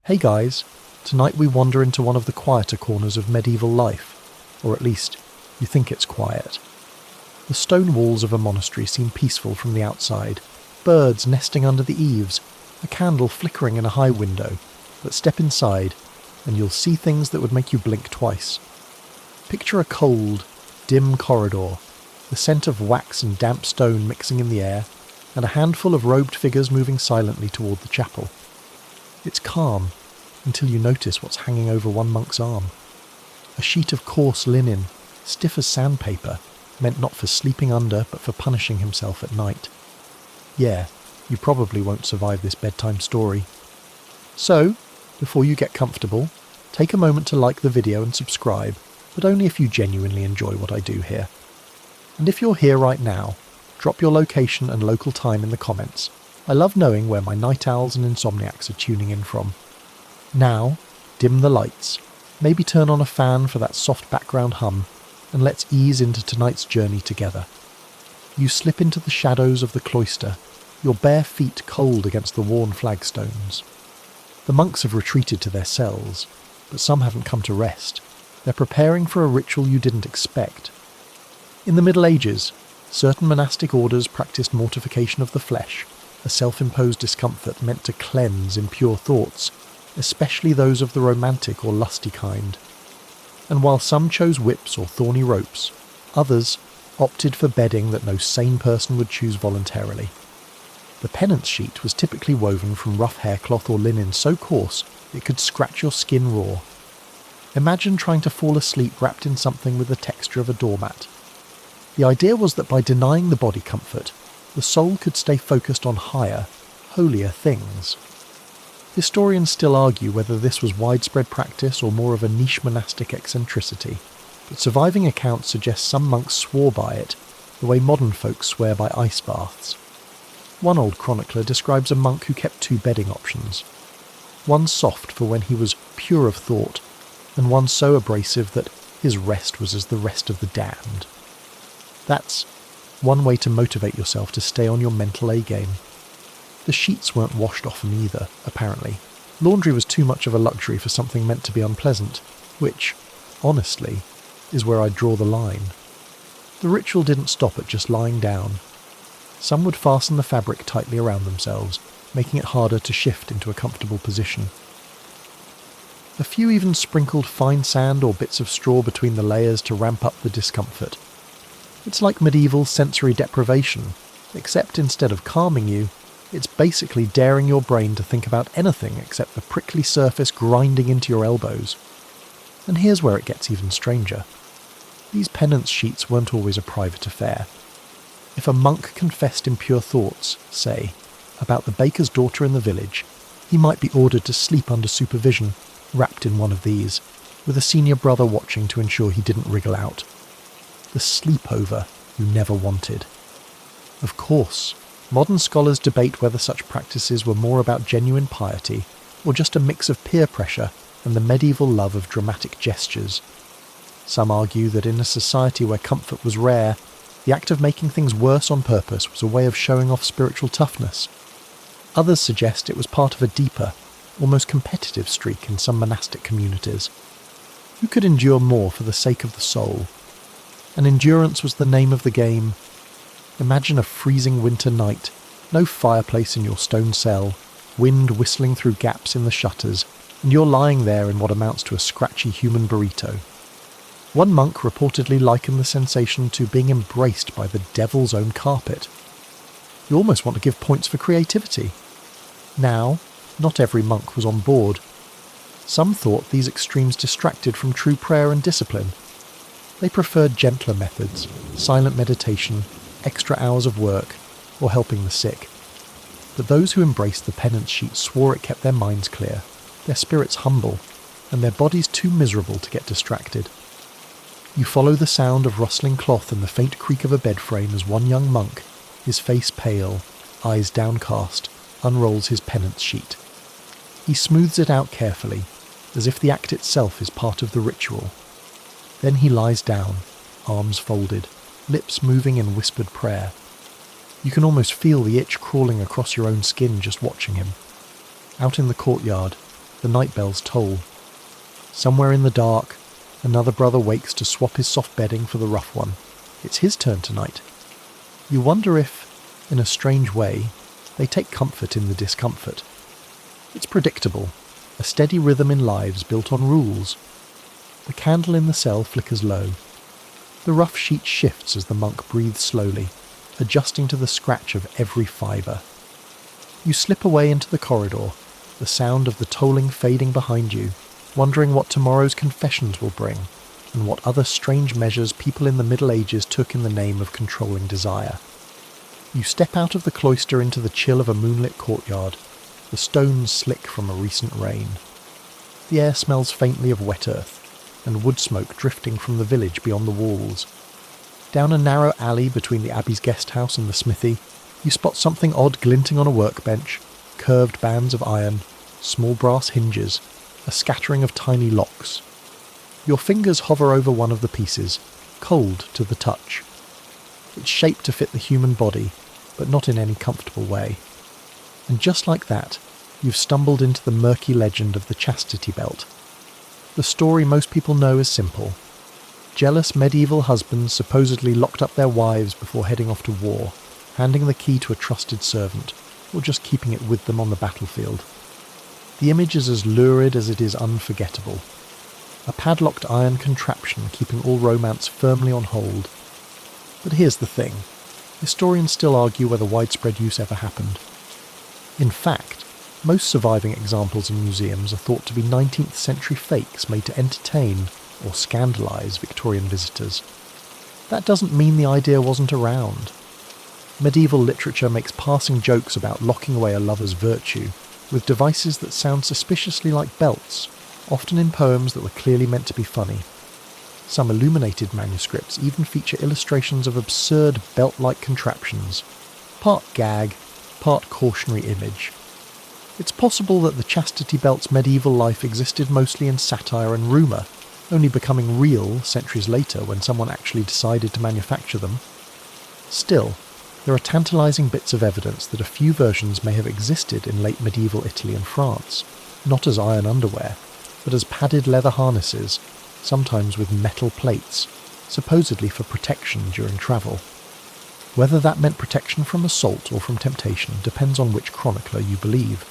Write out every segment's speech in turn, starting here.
Hey guys, tonight we wander into one of the quieter corners of medieval life, or at least, you think it's quiet. The stone walls of a monastery seem peaceful from the outside, birds nesting under the eaves, a candle flickering in a high window, but step inside and you'll see things that would make you blink twice. Picture a cold, dim corridor, the scent of wax and damp stone mixing in the air, and a handful of robed figures moving silently toward the chapel. It's calm, until you notice what's hanging over one monk's arm. A sheet of coarse linen, stiff as sandpaper, meant not for sleeping under but for punishing himself at night. Yeah, you probably won't survive this bedtime story. So, before you get comfortable, take a moment to like the video and subscribe, but only if you genuinely enjoy what I do here. And if you're here right now, drop your location and local time in the comments. I love knowing where my night owls and insomniacs are tuning in from. Now, dim the lights, maybe turn on a fan for that soft background hum, and let's ease into tonight's journey together. You slip into the shadows of the cloister, your bare feet cold against the worn flagstones. The monks have retreated to their cells, but some haven't come to rest. They're preparing for a ritual you didn't expect. In the Middle Ages, certain monastic orders practiced mortification of the flesh, a self-imposed discomfort meant to cleanse impure thoughts, especially those of the romantic or lusty kind. And while some chose whips or thorny ropes, others opted for bedding that no sane person would choose voluntarily. The penance sheet was typically woven from rough haircloth or linen so coarse it could scratch your skin raw. Imagine trying to fall asleep wrapped in something with the texture of a doormat. The idea was that by denying the body comfort, the soul could stay focused on higher, holier things. Historians still argue whether this was widespread practice or more of a niche monastic eccentricity, but surviving accounts suggest some monks swore by it, the way modern folks swear by ice baths. One old chronicler describes a monk who kept two bedding options. One soft for when he was pure of thought, and one so abrasive that his rest was as the rest of the damned. That's one way to motivate yourself to stay on your mental A-game. The sheets weren't washed often either, apparently. Laundry was too much of a luxury for something meant to be unpleasant, which, honestly, is where I'd draw the line. The ritual didn't stop at just lying down. Some would fasten the fabric tightly around themselves, making it harder to shift into a comfortable position. A few even sprinkled fine sand or bits of straw between the layers to ramp up the discomfort. It's like medieval sensory deprivation, except instead of calming you, it's basically daring your brain to think about anything except the prickly surface grinding into your elbows. And here's where it gets even stranger. These penance sheets weren't always a private affair. If a monk confessed impure thoughts, say, about the baker's daughter in the village, he might be ordered to sleep under supervision, wrapped in one of these, with a senior brother watching to ensure he didn't wriggle out. The sleepover you never wanted. Of course, modern scholars debate whether such practices were more about genuine piety or just a mix of peer pressure and the medieval love of dramatic gestures. Some argue that in a society where comfort was rare, the act of making things worse on purpose was a way of showing off spiritual toughness. Others suggest it was part of a deeper, almost competitive streak in some monastic communities. Who could endure more for the sake of the soul? And endurance was the name of the game. Imagine a freezing winter night, no fireplace in your stone cell, wind whistling through gaps in the shutters, and you're lying there in what amounts to a scratchy human burrito. One monk reportedly likened the sensation to being embraced by the devil's own carpet. You almost want to give points for creativity. Now, not every monk was on board. Some thought these extremes distracted from true prayer and discipline. They preferred gentler methods, silent meditation, extra hours of work, or helping the sick. But those who embraced the penance sheet swore it kept their minds clear, their spirits humble, and their bodies too miserable to get distracted. You follow the sound of rustling cloth and the faint creak of a bed frame as one young monk, his face pale, eyes downcast, unrolls his penance sheet. He smooths it out carefully, as if the act itself is part of the ritual. Then he lies down, arms folded, lips moving in whispered prayer. You can almost feel the itch crawling across your own skin just watching him. Out in the courtyard, the night bells toll. Somewhere in the dark, another brother wakes to swap his soft bedding for the rough one. It's his turn tonight. You wonder if, in a strange way, they take comfort in the discomfort. It's predictable, a steady rhythm in lives built on rules. The candle in the cell flickers low. The rough sheet shifts as the monk breathes slowly, adjusting to the scratch of every fibre. You slip away into the corridor, the sound of the tolling fading behind you, wondering what tomorrow's confessions will bring, and what other strange measures people in the Middle Ages took in the name of controlling desire. You step out of the cloister into the chill of a moonlit courtyard, the stones slick from a recent rain. The air smells faintly of wet earth, and wood smoke drifting from the village beyond the walls. Down a narrow alley between the Abbey's guest house and the smithy, you spot something odd glinting on a workbench, curved bands of iron, small brass hinges, a scattering of tiny locks. Your fingers hover over one of the pieces, cold to the touch. It's shaped to fit the human body, but not in any comfortable way. And just like that, you've stumbled into the murky legend of the chastity belt. The story most people know is simple. Jealous medieval husbands supposedly locked up their wives before heading off to war, handing the key to a trusted servant, or just keeping it with them on the battlefield. The image is as lurid as it is unforgettable. A padlocked iron contraption keeping all romance firmly on hold. But here's the thing. Historians still argue whether widespread use ever happened. In fact, most surviving examples in museums are thought to be 19th century fakes made to entertain or scandalise Victorian visitors. That doesn't mean the idea wasn't around. Medieval literature makes passing jokes about locking away a lover's virtue with devices that sound suspiciously like belts, often in poems that were clearly meant to be funny. Some illuminated manuscripts even feature illustrations of absurd belt-like contraptions, part gag, part cautionary image. It's possible that the chastity belt's medieval life existed mostly in satire and rumour, only becoming real centuries later when someone actually decided to manufacture them. Still, there are tantalising bits of evidence that a few versions may have existed in late medieval Italy and France, not as iron underwear, but as padded leather harnesses, sometimes with metal plates, supposedly for protection during travel. Whether that meant protection from assault or from temptation depends on which chronicler you believe.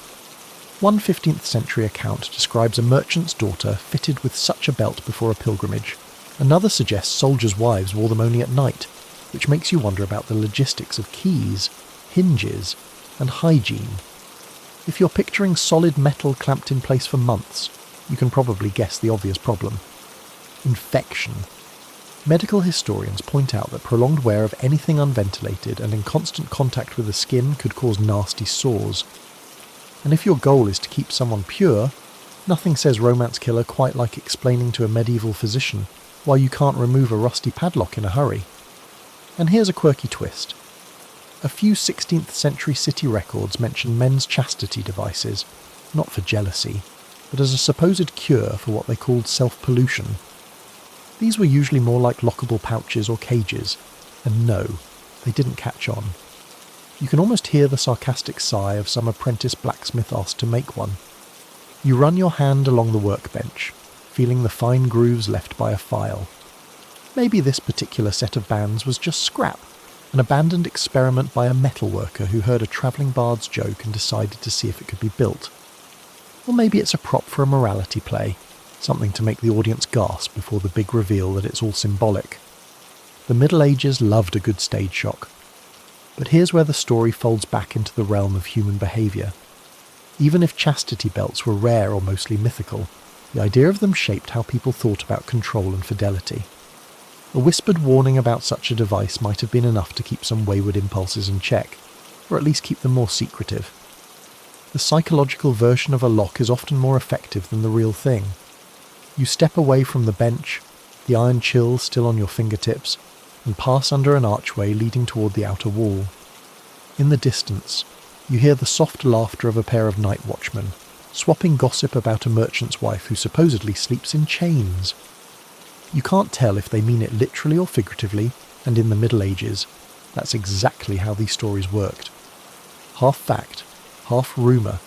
One 15th century account describes a merchant's daughter fitted with such a belt before a pilgrimage. Another suggests soldiers' wives wore them only at night, which makes you wonder about the logistics of keys, hinges, and hygiene. If you're picturing solid metal clamped in place for months, you can probably guess the obvious problem. Infection. Medical historians point out that prolonged wear of anything unventilated and in constant contact with the skin could cause nasty sores. And if your goal is to keep someone pure, nothing says romance killer quite like explaining to a medieval physician why you can't remove a rusty padlock in a hurry. And here's a quirky twist. A few 16th century city records mention men's chastity devices, not for jealousy, but as a supposed cure for what they called self-pollution. These were usually more like lockable pouches or cages, and no, they didn't catch on. You can almost hear the sarcastic sigh of some apprentice blacksmith asked to make one. You run your hand along the workbench, feeling the fine grooves left by a file. Maybe this particular set of bands was just scrap, an abandoned experiment by a metal worker who heard a travelling bard's joke and decided to see if it could be built. Or maybe it's a prop for a morality play, something to make the audience gasp before the big reveal that it's all symbolic. The Middle Ages loved a good stage shock. But here's where the story folds back into the realm of human behaviour. Even if chastity belts were rare or mostly mythical, the idea of them shaped how people thought about control and fidelity. A whispered warning about such a device might have been enough to keep some wayward impulses in check, or at least keep them more secretive. The psychological version of a lock is often more effective than the real thing. You step away from the bench, the iron chill still on your fingertips, and pass under an archway leading toward the outer wall. In the distance, you hear the soft laughter of a pair of night watchmen, swapping gossip about a merchant's wife who supposedly sleeps in chains. You can't tell if they mean it literally or figuratively, and in the Middle Ages, that's exactly how these stories worked. Half fact, half rumour,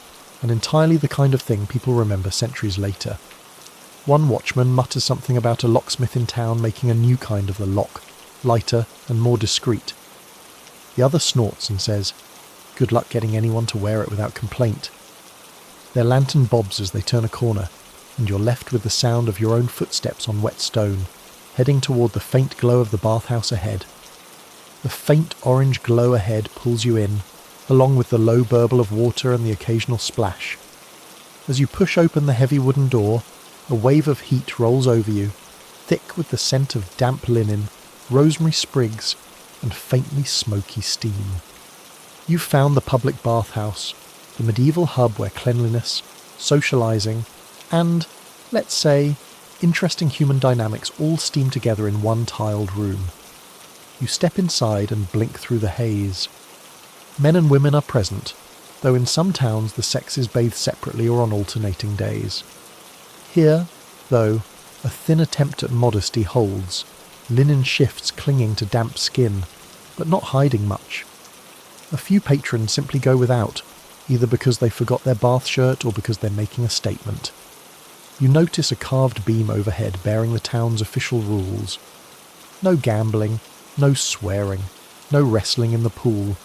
and entirely the kind of thing people remember centuries later. One watchman mutters something about a locksmith in town making a new kind of the lock, lighter and more discreet. The other snorts and says, "Good luck getting anyone to wear it without complaint." Their lantern bobs as they turn a corner, and you're left with the sound of your own footsteps on wet stone, heading toward the faint glow of the bathhouse ahead. The faint orange glow ahead pulls you in, along with the low burble of water and the occasional splash. As you push open the heavy wooden door, a wave of heat rolls over you, thick with the scent of damp linen, rosemary sprigs, and faintly smoky steam. You've found the public bathhouse, the medieval hub where cleanliness, socialising, and, let's say, interesting human dynamics all steam together in one tiled room. You step inside and blink through the haze. Men and women are present, though in some towns the sexes bathe separately or on alternating days. Here, though, a thin attempt at modesty holds, linen shifts clinging to damp skin, but not hiding much. A few patrons simply go without, either because they forgot their bath shirt or because they're making a statement. You notice a carved beam overhead bearing the town's official rules. No gambling, no swearing, no wrestling in the pool.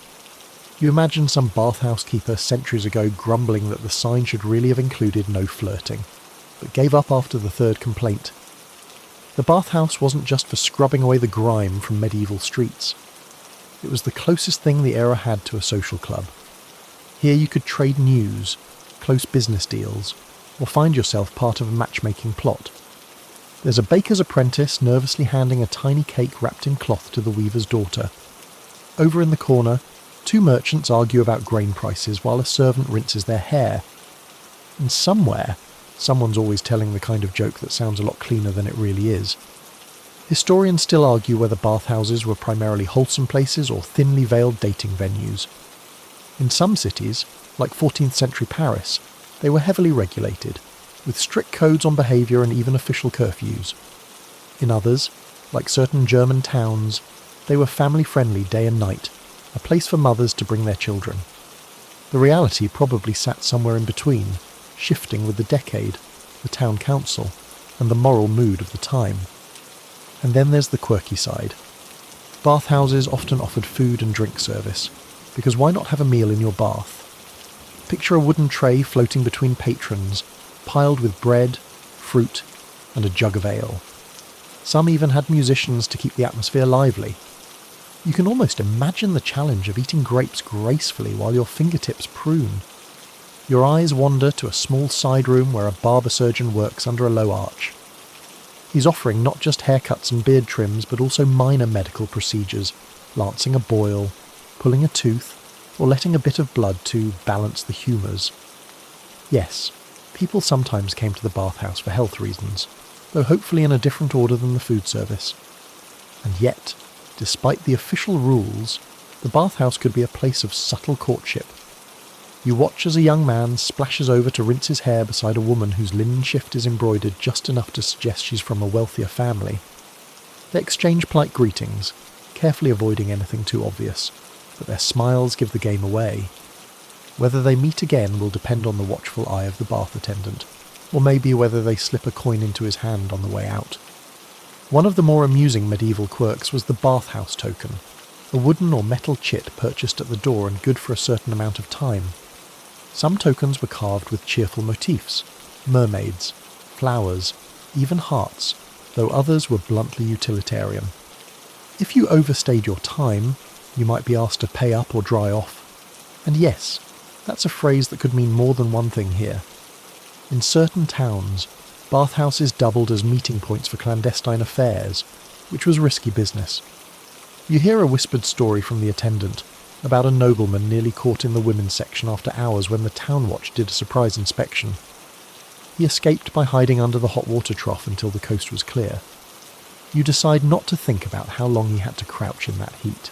You imagine some bathhouse keeper centuries ago grumbling that the sign should really have included no flirting, but gave up after the third complaint. The bathhouse wasn't just for scrubbing away the grime from medieval streets. It was the closest thing the era had to a social club. Here you could trade news, close business deals, or find yourself part of a matchmaking plot. There's a baker's apprentice nervously handing a tiny cake wrapped in cloth to the weaver's daughter. Over in the corner, two merchants argue about grain prices while a servant rinses their hair. And somewhere, someone's always telling the kind of joke that sounds a lot cleaner than it really is. Historians still argue whether bathhouses were primarily wholesome places or thinly veiled dating venues. In some cities, like 14th century Paris, they were heavily regulated, with strict codes on behaviour and even official curfews. In others, like certain German towns, they were family-friendly day and night, a place for mothers to bring their children. The reality probably sat somewhere in between, shifting with the decade, the town council, and the moral mood of the time. And then there's the quirky side. Bathhouses often offered food and drink service, because why not have a meal in your bath? Picture a wooden tray floating between patrons, piled with bread, fruit, and a jug of ale. Some even had musicians to keep the atmosphere lively. You can almost imagine the challenge of eating grapes gracefully while your fingertips prune. Your eyes wander to a small side room where a barber surgeon works under a low arch. He's offering not just haircuts and beard trims, but also minor medical procedures, lancing a boil, pulling a tooth, or letting a bit of blood to balance the humours. Yes, people sometimes came to the bathhouse for health reasons, though hopefully in a different order than the food service. And yet, despite the official rules, the bathhouse could be a place of subtle courtship. You watch as a young man splashes over to rinse his hair beside a woman whose linen shift is embroidered just enough to suggest she's from a wealthier family. They exchange polite greetings, carefully avoiding anything too obvious, but their smiles give the game away. Whether they meet again will depend on the watchful eye of the bath attendant, or maybe whether they slip a coin into his hand on the way out. One of the more amusing medieval quirks was the bathhouse token, a wooden or metal chit purchased at the door and good for a certain amount of time. Some tokens were carved with cheerful motifs, mermaids, flowers, even hearts, though others were bluntly utilitarian. If you overstayed your time, you might be asked to pay up or dry off. And yes, that's a phrase that could mean more than one thing here. In certain towns, bathhouses doubled as meeting points for clandestine affairs, which was risky business. You hear a whispered story from the attendant about a nobleman nearly caught in the women's section after hours when the town watch did a surprise inspection. He escaped by hiding under the hot water trough until the coast was clear. You decide not to think about how long he had to crouch in that heat.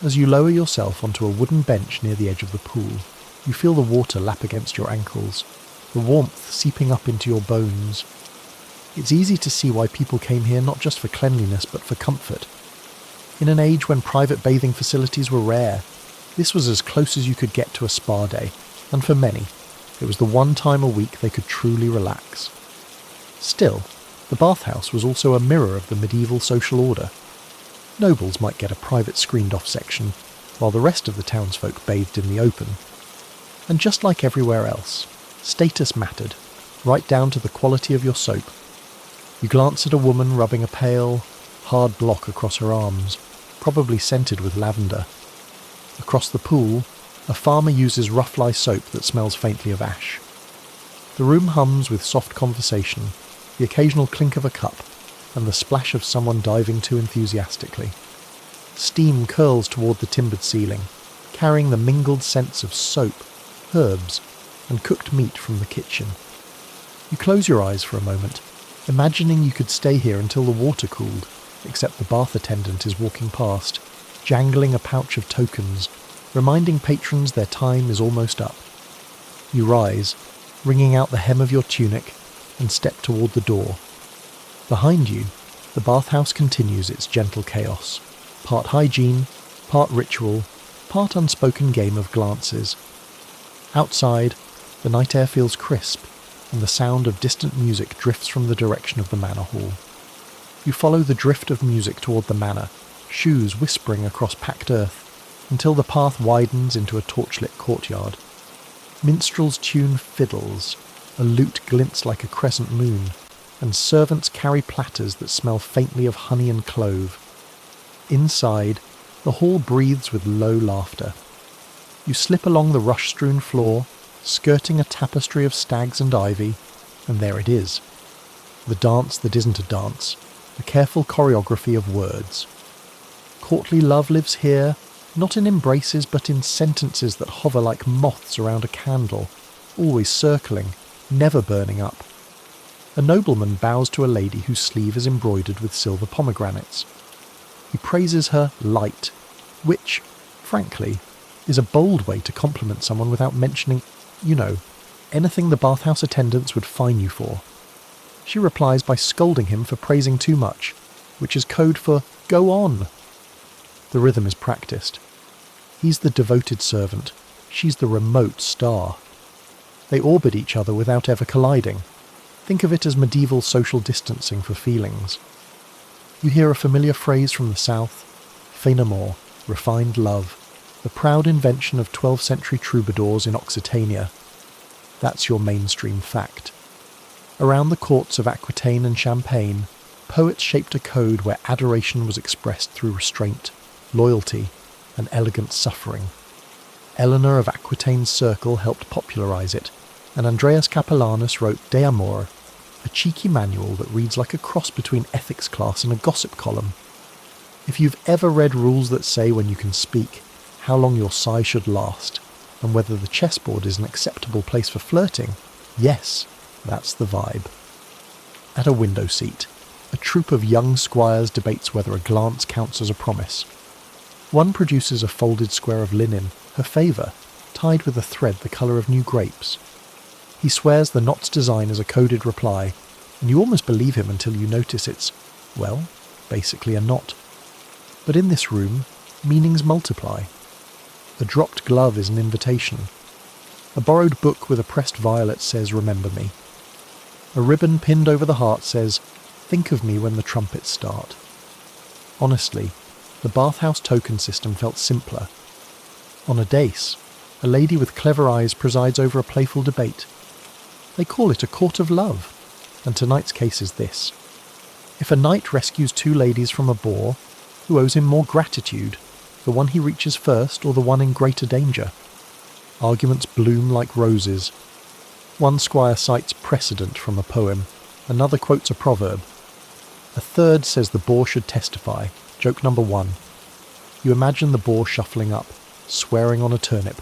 As you lower yourself onto a wooden bench near the edge of the pool, you feel the water lap against your ankles, the warmth seeping up into your bones. It's easy to see why people came here not just for cleanliness but for comfort. In an age when private bathing facilities were rare, this was as close as you could get to a spa day, and for many, It was the one time a week they could truly relax. Still, the bathhouse was also a mirror of the medieval social order. Nobles might get a private screened-off section, while the rest of the townsfolk bathed in the open. And just like everywhere else, status mattered, right down to the quality of your soap. You glance at a woman rubbing a pale, hard block across her arms, probably scented with lavender. Across the pool, a farmer uses rough-lye soap that smells faintly of ash. The room hums with soft conversation, the occasional clink of a cup, and the splash of someone diving too enthusiastically. Steam curls toward the timbered ceiling, carrying the mingled scents of soap, herbs, and cooked meat from the kitchen. You close your eyes for a moment, imagining you could stay here until the water cooled, except the bath attendant is walking past, jangling a pouch of tokens, reminding patrons their time is almost up. You rise, wringing out the hem of your tunic, and step toward the door. Behind you, the bathhouse continues its gentle chaos, part hygiene, part ritual, part unspoken game of glances. Outside, the night air feels crisp, and the sound of distant music drifts from the direction of the manor hall. You follow the drift of music toward the manor, shoes whispering across packed earth, until the path widens into a torchlit courtyard. Minstrels tune fiddles, a lute glints like a crescent moon, and servants carry platters that smell faintly of honey and clove. Inside, the hall breathes with low laughter. You slip along the rush-strewn floor, skirting a tapestry of stags and ivy, and there it is. The dance that isn't a dance, a careful choreography of words. Courtly love lives here, not in embraces but in sentences that hover like moths around a candle, always circling, never burning up. A nobleman bows to a lady whose sleeve is embroidered with silver pomegranates. He praises her light, which, frankly, is a bold way to compliment someone without mentioning, anything the bathhouse attendants would fine you for. She replies by scolding him for praising too much, which is code for "go on." The rhythm is practiced. He's the devoted servant, she's the remote star. They orbit each other without ever colliding. Think of it as medieval social distancing for feelings. You hear a familiar phrase from the south, fin amour, refined love, the proud invention of 12th century troubadours in Occitania. That's your mainstream fact. Around the courts of Aquitaine and Champagne, poets shaped a code where adoration was expressed through restraint, loyalty, and elegant suffering. Eleanor of Aquitaine's circle helped popularise it, and Andreas Capellanus wrote De Amore, a cheeky manual that reads like a cross between ethics class and a gossip column. If you've ever read rules that say when you can speak, how long your sigh should last, and whether the chessboard is an acceptable place for flirting, yes, that's the vibe. At a window seat, a troop of young squires debates whether a glance counts as a promise. One produces a folded square of linen, her favour, tied with a thread the colour of new grapes. He swears the knot's design is a coded reply, and you almost believe him until you notice it's, basically a knot. But in this room, meanings multiply. A dropped glove is an invitation. A borrowed book with a pressed violet says, "Remember me." A ribbon pinned over the heart says, "Think of me when the trumpets start." Honestly, the bathhouse token system felt simpler. On a dais, a lady with clever eyes presides over a playful debate. They call it a court of love, and tonight's case is this. If a knight rescues two ladies from a boar, who owes him more gratitude, the one he reaches first or the one in greater danger? Arguments bloom like roses. One squire cites precedent from a poem, another quotes a proverb. A third says the boar should testify, joke number 1. You imagine the boar shuffling up, swearing on a turnip.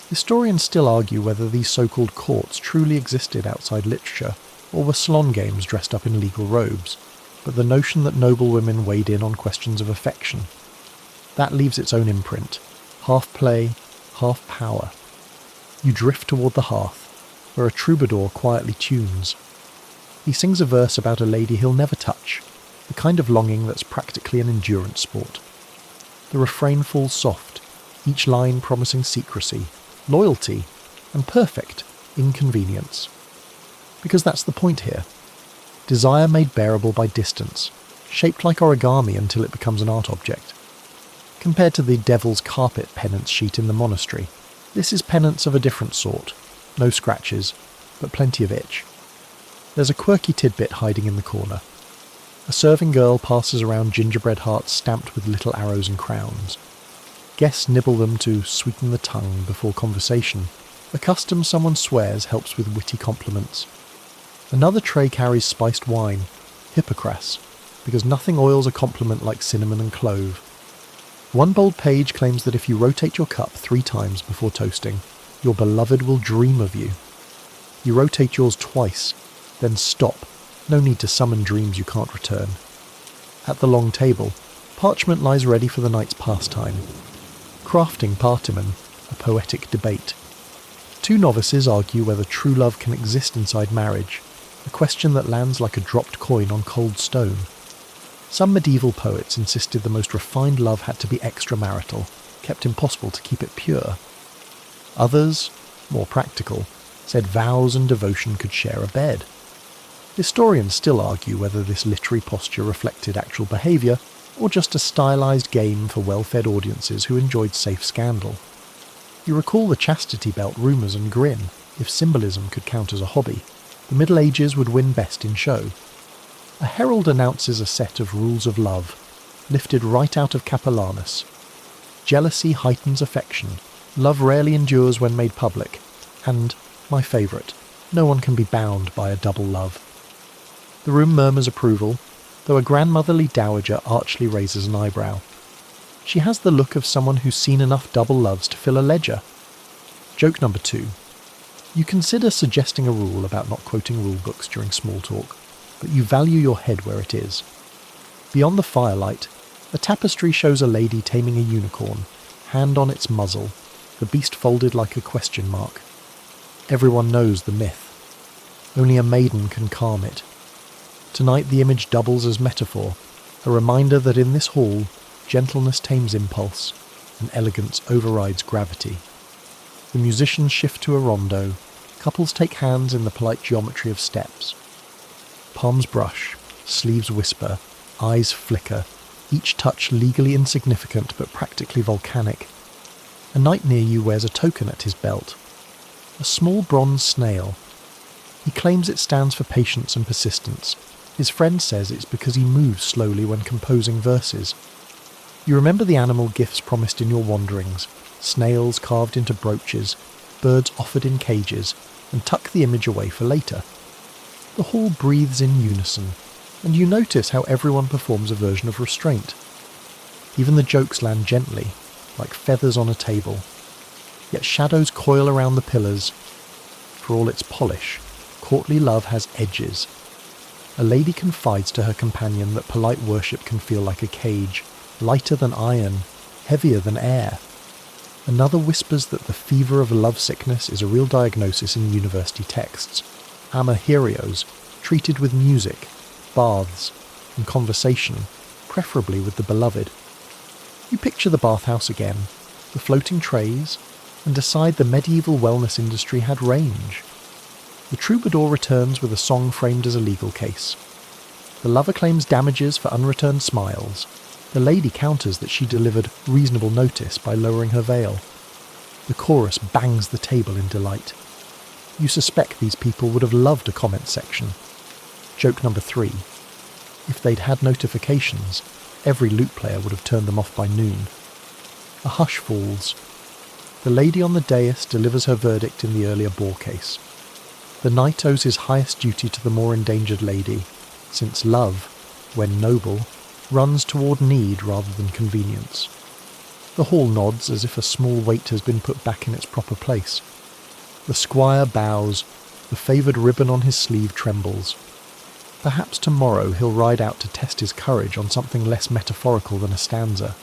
Historians still argue whether these so-called courts truly existed outside literature, or were salon games dressed up in legal robes, but the notion that noblewomen weighed in on questions of affection. That leaves its own imprint, half play, half power. You drift toward the hearth, where a troubadour quietly tunes. He sings a verse about a lady he'll never touch, the kind of longing that's practically an endurance sport. The refrain falls soft, each line promising secrecy, loyalty, and perfect, inconvenience. Because that's the point here. Desire made bearable by distance, shaped like origami until it becomes an art object. Compared to the devil's carpet penance sheet in the monastery, this is penance of a different sort. No scratches, but plenty of itch. There's a quirky tidbit hiding in the corner. A serving girl passes around gingerbread hearts stamped with little arrows and crowns. Guests nibble them to sweeten the tongue before conversation. A custom someone swears helps with witty compliments. Another tray carries spiced wine, Hippocras, because nothing oils a compliment like cinnamon and clove. One bold page claims that if you rotate your cup 3 times before toasting, your beloved will dream of you. You rotate yours twice, then stop. No need to summon dreams you can't return. At the long table, parchment lies ready for the night's pastime. Crafting partimon, a poetic debate. 2 novices argue whether true love can exist inside marriage, a question that lands like a dropped coin on cold stone. Some medieval poets insisted the most refined love had to be extramarital, kept impossible to keep it pure. Others, more practical, said vows and devotion could share a bed. Historians still argue whether this literary posture reflected actual behaviour or just a stylised game for well-fed audiences who enjoyed safe scandal. You recall the chastity belt rumours and grin. If symbolism could count as a hobby, the Middle Ages would win best in show. A herald announces a set of rules of love, lifted right out of Capellanus. Jealousy heightens affection, love rarely endures when made public, and, my favourite, no one can be bound by a double love. The room murmurs approval, though a grandmotherly dowager archly raises an eyebrow. She has the look of someone who's seen enough double loves to fill a ledger. Joke number 2. You consider suggesting a rule about not quoting rule books during small talk, but you value your head where it is. Beyond the firelight, a tapestry shows a lady taming a unicorn, hand on its muzzle, the beast folded like a question mark. Everyone knows the myth. Only a maiden can calm it. Tonight the image doubles as metaphor, a reminder that in this hall, gentleness tames impulse, and elegance overrides gravity. The musicians shift to a rondo, couples take hands in the polite geometry of steps. Palms brush, sleeves whisper, eyes flicker, each touch legally insignificant but practically volcanic. A knight near you wears a token at his belt. A small bronze snail. He claims it stands for patience and persistence. His friend says it's because he moves slowly when composing verses. You remember the animal gifts promised in your wanderings, snails carved into brooches, birds offered in cages, and tuck the image away for later. The hall breathes in unison, and you notice how everyone performs a version of restraint. Even the jokes land gently, like feathers on a table. Yet shadows coil around the pillars. For all its polish, courtly love has edges. A lady confides to her companion that polite worship can feel like a cage, lighter than iron, heavier than air. Another whispers that the fever of lovesickness is a real diagnosis in university texts. Amahirios, treated with music, baths, and conversation, preferably with the beloved. You picture the bathhouse again, the floating trays, and decide the medieval wellness industry had range. The troubadour returns with a song framed as a legal case. The lover claims damages for unreturned smiles. The lady counters that she delivered reasonable notice by lowering her veil. The chorus bangs the table in delight. You suspect these people would have loved a comment section. Joke number 3. If they'd had notifications, every lute player would have turned them off by noon. A hush falls. The lady on the dais delivers her verdict in the earlier Boar case. The knight owes his highest duty to the more endangered lady, since love, when noble, runs toward need rather than convenience. The hall nods as if a small weight has been put back in its proper place. The squire bows, the favoured ribbon on his sleeve trembles. Perhaps tomorrow he'll ride out to test his courage on something less metaphorical than a stanza.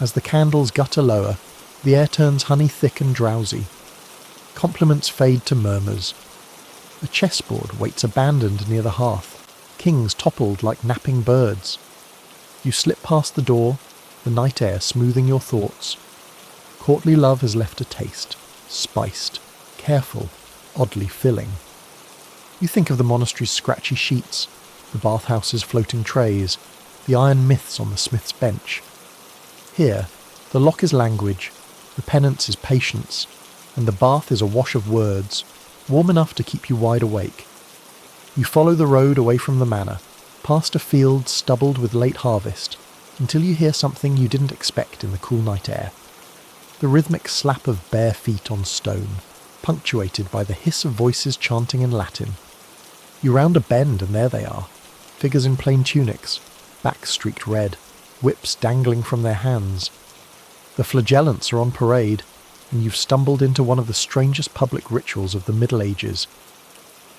As the candles gutter lower, the air turns honey-thick and drowsy. Compliments fade to murmurs. A chessboard waits abandoned near the hearth, kings toppled like napping birds. You slip past the door, the night air smoothing your thoughts. Courtly love has left a taste, spiced, careful, oddly filling. You think of the monastery's scratchy sheets, the bathhouse's floating trays, the iron myths on the smith's bench. Here, the lock is language, the penance is patience, and the bath is a wash of words, warm enough to keep you wide awake. You follow the road away from the manor, past a field stubbled with late harvest, until you hear something you didn't expect in the cool night air. The rhythmic slap of bare feet on stone, punctuated by the hiss of voices chanting in Latin. You round a bend and there they are, figures in plain tunics, backs streaked red, whips dangling from their hands. The flagellants are on parade, and you've stumbled into one of the strangest public rituals of the Middle Ages.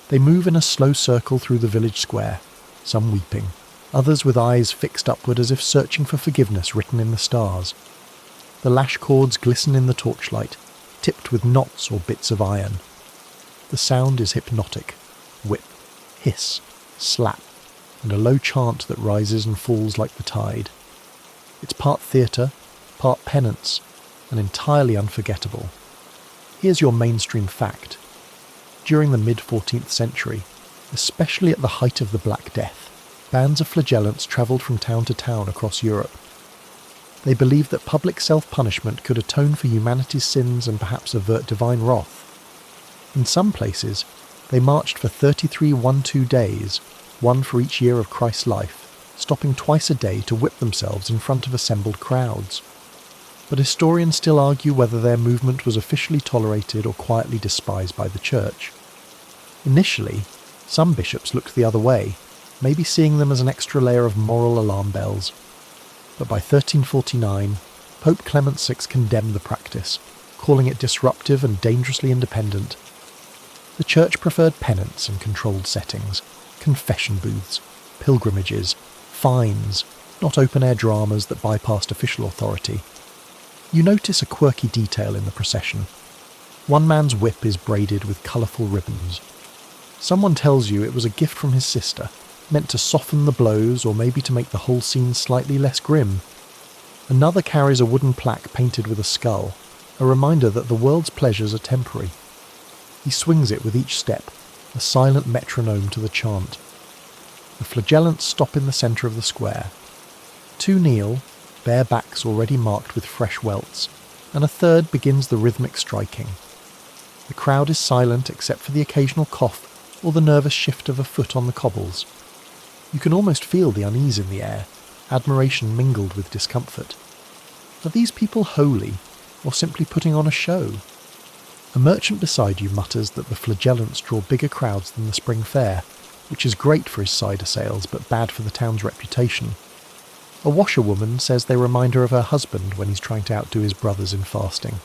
They move in a slow circle through the village square, some weeping, others with eyes fixed upward as if searching for forgiveness written in the stars. The lash cords glisten in the torchlight, tipped with knots or bits of iron. The sound is hypnotic. Whip, hiss, slap, and a low chant that rises and falls like the tide. It's part theatre, part penance, and entirely unforgettable. Here's your mainstream fact. During the mid-14th century, especially at the height of the Black Death, bands of flagellants travelled from town to town across Europe. They believed that public self-punishment could atone for humanity's sins and perhaps avert divine wrath. In some places, they marched for 33 one-two days, one for each year of Christ's life, stopping twice a day to whip themselves in front of assembled crowds. But historians still argue whether their movement was officially tolerated or quietly despised by the Church. Initially, some bishops looked the other way, maybe seeing them as an extra layer of moral alarm bells. But by 1349, Pope Clement VI condemned the practice, calling it disruptive and dangerously independent. The Church preferred penance in controlled settings, confession booths, pilgrimages, fines, not open-air dramas that bypassed official authority. You notice a quirky detail in the procession. One man's whip is braided with colourful ribbons. Someone tells you it was a gift from his sister, meant to soften the blows or maybe to make the whole scene slightly less grim. Another carries a wooden plaque painted with a skull, a reminder that the world's pleasures are temporary. He swings it with each step, a silent metronome to the chant. The flagellants stop in the centre of the square. Two kneel, bare backs already marked with fresh welts, and a third begins the rhythmic striking. The crowd is silent except for the occasional cough or the nervous shift of a foot on the cobbles. You can almost feel the unease in the air, admiration mingled with discomfort. Are these people holy, or simply putting on a show? A merchant beside you mutters that the flagellants draw bigger crowds than the spring fair, which is great for his cider sales but bad for the town's reputation. A washerwoman says they remind her of her husband when he's trying to outdo his brothers in fasting.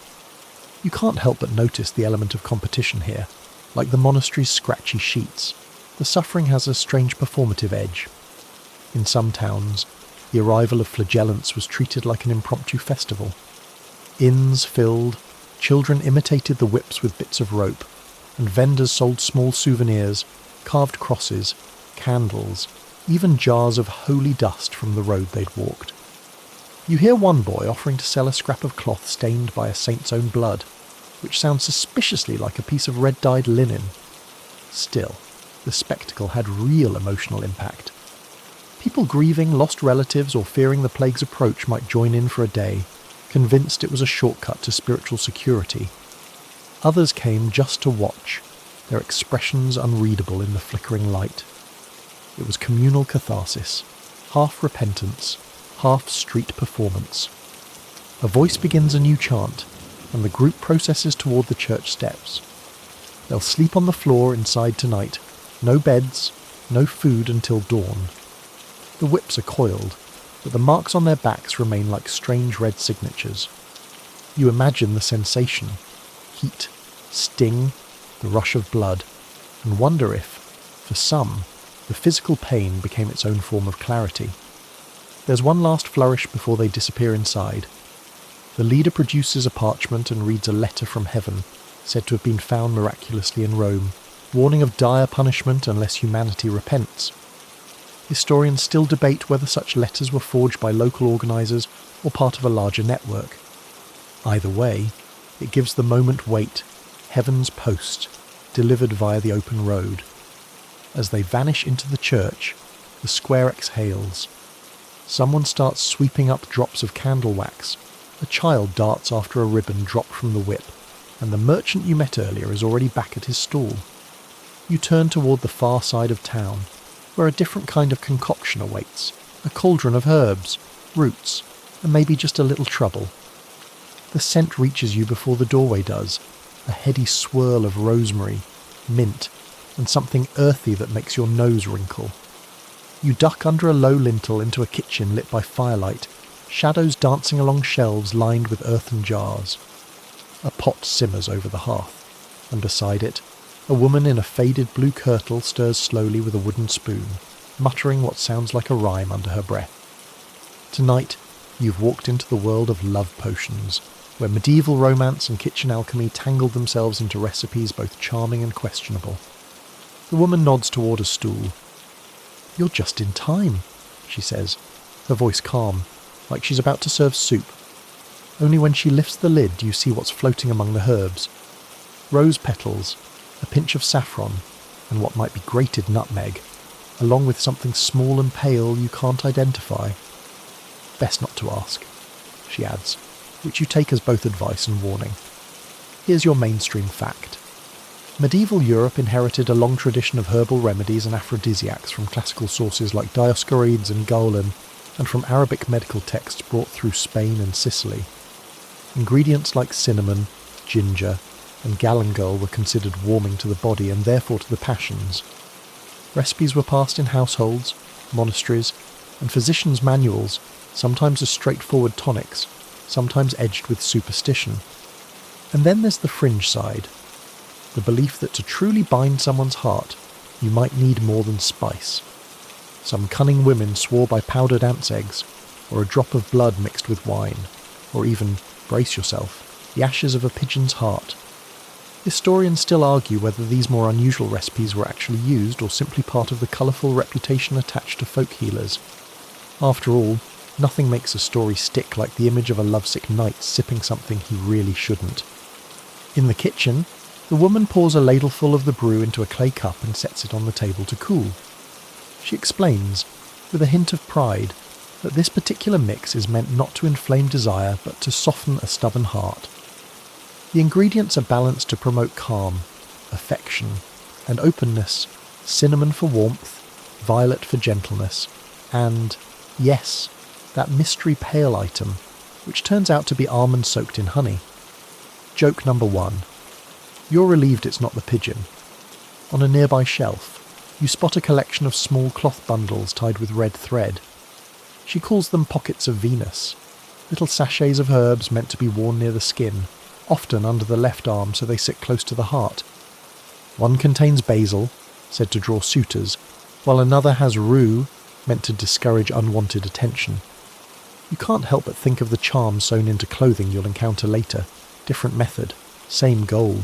You can't help but notice the element of competition here. Like the monastery's scratchy sheets, the suffering has a strange performative edge. In some towns, the arrival of flagellants was treated like an impromptu festival. Inns filled, children imitated the whips with bits of rope, and vendors sold small souvenirs, carved crosses, candles, even jars of holy dust from the road they'd walked. You hear one boy offering to sell a scrap of cloth stained by a saint's own blood, which sounds suspiciously like a piece of red-dyed linen. Still, the spectacle had real emotional impact. People grieving lost relatives or fearing the plague's approach might join in for a day, convinced it was a shortcut to spiritual security. Others came just to watch, their expressions unreadable in the flickering light. It was communal catharsis, half repentance, half street performance. A voice begins a new chant, and the group processes toward the church steps. They'll sleep on the floor inside tonight, no beds, no food until dawn. The whips are coiled, but the marks on their backs remain like strange red signatures. You imagine the sensation, heat, sting, the rush of blood, and wonder if, for some, the physical pain became its own form of clarity. There's one last flourish before they disappear inside. The leader produces a parchment and reads a letter from heaven, said to have been found miraculously in Rome, warning of dire punishment unless humanity repents. Historians still debate whether such letters were forged by local organisers or part of a larger network. Either way, it gives the moment weight, heaven's post, delivered via the open road. As they vanish into the church, the square exhales. Someone starts sweeping up drops of candle wax. A child darts after a ribbon dropped from the whip, and the merchant you met earlier is already back at his stall. You turn toward the far side of town, where a different kind of concoction awaits, a cauldron of herbs, roots, and maybe just a little trouble. The scent reaches you before the doorway does, a heady swirl of rosemary, mint, and something earthy that makes your nose wrinkle. You duck under a low lintel into a kitchen lit by firelight, shadows dancing along shelves lined with earthen jars. A pot simmers over the hearth, and beside it, a woman in a faded blue kirtle stirs slowly with a wooden spoon, muttering what sounds like a rhyme under her breath. Tonight, you've walked into the world of love potions, where medieval romance and kitchen alchemy tangled themselves into recipes both charming and questionable. The woman nods toward a stool. "You're just in time," she says, her voice calm, like she's about to serve soup. Only when she lifts the lid do you see what's floating among the herbs. Rose petals, a pinch of saffron, and what might be grated nutmeg, along with something small and pale you can't identify. "Best not to ask," she adds, which you take as both advice and warning. Here's your mainstream fact. Medieval Europe inherited a long tradition of herbal remedies and aphrodisiacs from classical sources like Dioscorides and Galen, and from Arabic medical texts brought through Spain and Sicily. Ingredients like cinnamon, ginger, and galangal were considered warming to the body and therefore to the passions. Recipes were passed in households, monasteries, and physicians' manuals, sometimes as straightforward tonics, sometimes edged with superstition. And then there's the fringe side, the belief that to truly bind someone's heart, you might need more than spice. Some cunning women swore by powdered ants' eggs, or a drop of blood mixed with wine, or even, brace yourself, the ashes of a pigeon's heart. Historians still argue whether these more unusual recipes were actually used or simply part of the colourful reputation attached to folk healers. After all, nothing makes a story stick like the image of a lovesick knight sipping something he really shouldn't. In the kitchen, the woman pours a ladleful of the brew into a clay cup and sets it on the table to cool. She explains, with a hint of pride, that this particular mix is meant not to inflame desire but to soften a stubborn heart. The ingredients are balanced to promote calm, affection, and openness, cinnamon for warmth, violet for gentleness, and, yes, that mystery pale item, which turns out to be almond soaked in honey. Joke number 1. You're relieved it's not the pigeon. On a nearby shelf, you spot a collection of small cloth bundles tied with red thread. She calls them pockets of Venus, little sachets of herbs meant to be worn near the skin, often under the left arm so they sit close to the heart. One contains basil, said to draw suitors, while another has rue, meant to discourage unwanted attention. You can't help but think of the charm sewn into clothing you'll encounter later. Different method, same goal.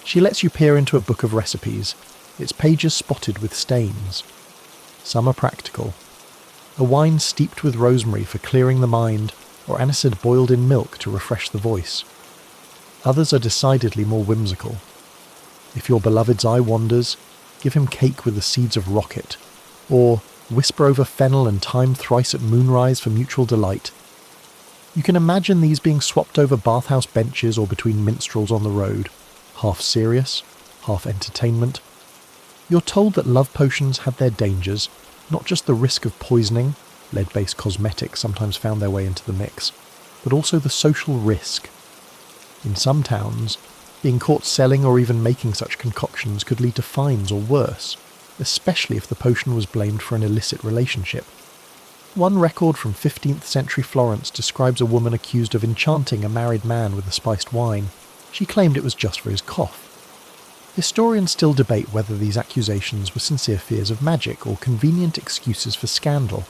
She lets you peer into a book of recipes, its pages spotted with stains. Some are practical. A wine steeped with rosemary for clearing the mind, or anisette boiled in milk to refresh the voice. Others are decidedly more whimsical. If your beloved's eye wanders, give him cake with the seeds of rocket, or whisper over fennel and thyme thrice at moonrise for mutual delight. You can imagine these being swapped over bathhouse benches or between minstrels on the road, half serious, half entertainment. You're told that love potions have their dangers, not just the risk of poisoning, lead-based cosmetics sometimes found their way into the mix, but also the social risk. In some towns, being caught selling or even making such concoctions could lead to fines or worse, especially if the potion was blamed for an illicit relationship. One record from 15th century Florence describes a woman accused of enchanting a married man with a spiced wine. She claimed it was just for his cough. Historians still debate whether these accusations were sincere fears of magic or convenient excuses for scandal.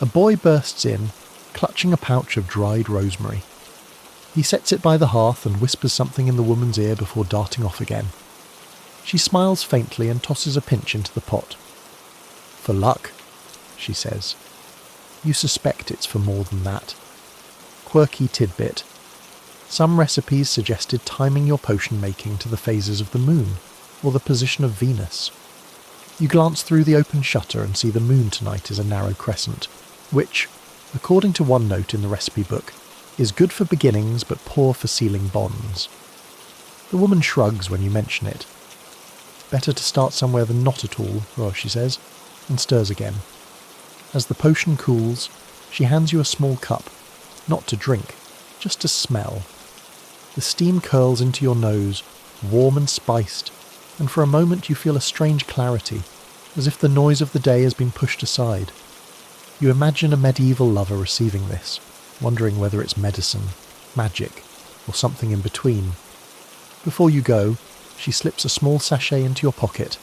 A boy bursts in, clutching a pouch of dried rosemary. He sets it by the hearth and whispers something in the woman's ear before darting off again. She smiles faintly and tosses a pinch into the pot. "For luck," she says. You suspect it's for more than that. Quirky tidbit. Some recipes suggested timing your potion making to the phases of the moon, or the position of Venus. You glance through the open shutter and see the moon tonight is a narrow crescent, which, according to one note in the recipe book, is good for beginnings but poor for sealing bonds. The woman shrugs when you mention it. Better to start somewhere than not at all, well, she says, and stirs again. As the potion cools, she hands you a small cup, not to drink, just to smell. The steam curls into your nose, warm and spiced, and for a moment you feel a strange clarity, as if the noise of the day has been pushed aside. You imagine a medieval lover receiving this, wondering whether it's medicine, magic, or something in between. Before you go, she slips a small sachet into your pocket,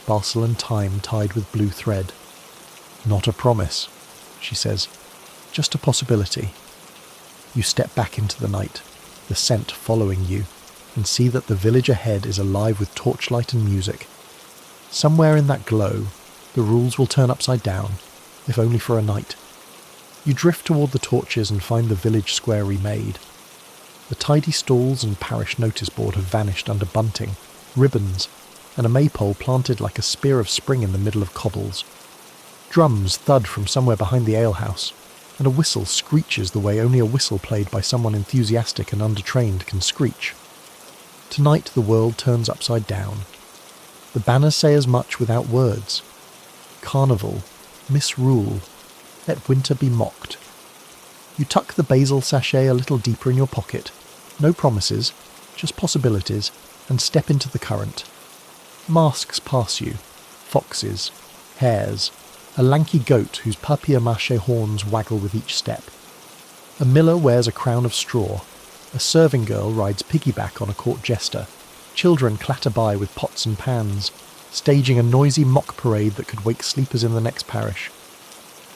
basil and thyme tied with blue thread. "Not a promise," she says, "just a possibility." You step back into the night, the scent following you, and see that the village ahead is alive with torchlight and music. Somewhere in that glow, the rules will turn upside down, if only for a night. You drift toward the torches and find the village square remade. The tidy stalls and parish notice board have vanished under bunting, ribbons, and a maypole planted like a spear of spring in the middle of cobbles. Drums thud from somewhere behind the alehouse, and a whistle screeches the way only a whistle played by someone enthusiastic and undertrained can screech. Tonight the world turns upside down. The banners say as much without words. Carnival, misrule, let winter be mocked. You tuck the basil sachet a little deeper in your pocket, no promises, just possibilities, and step into the current. Masks pass you, foxes, hares, a lanky goat whose papier-mâché horns waggle with each step. A miller wears a crown of straw. A serving girl rides piggyback on a court jester. Children clatter by with pots and pans, staging a noisy mock parade that could wake sleepers in the next parish.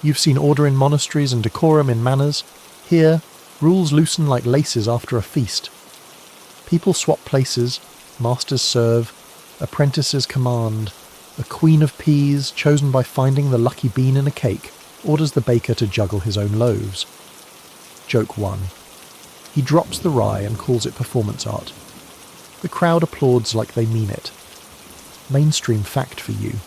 You've seen order in monasteries and decorum in manors. Here, rules loosen like laces after a feast. People swap places, masters serve, apprentices command. A queen of peas, chosen by finding the lucky bean in a cake, orders the baker to juggle his own loaves. Joke 1. He drops the rye and calls it performance art. The crowd applauds like they mean it. Mainstream fact for you.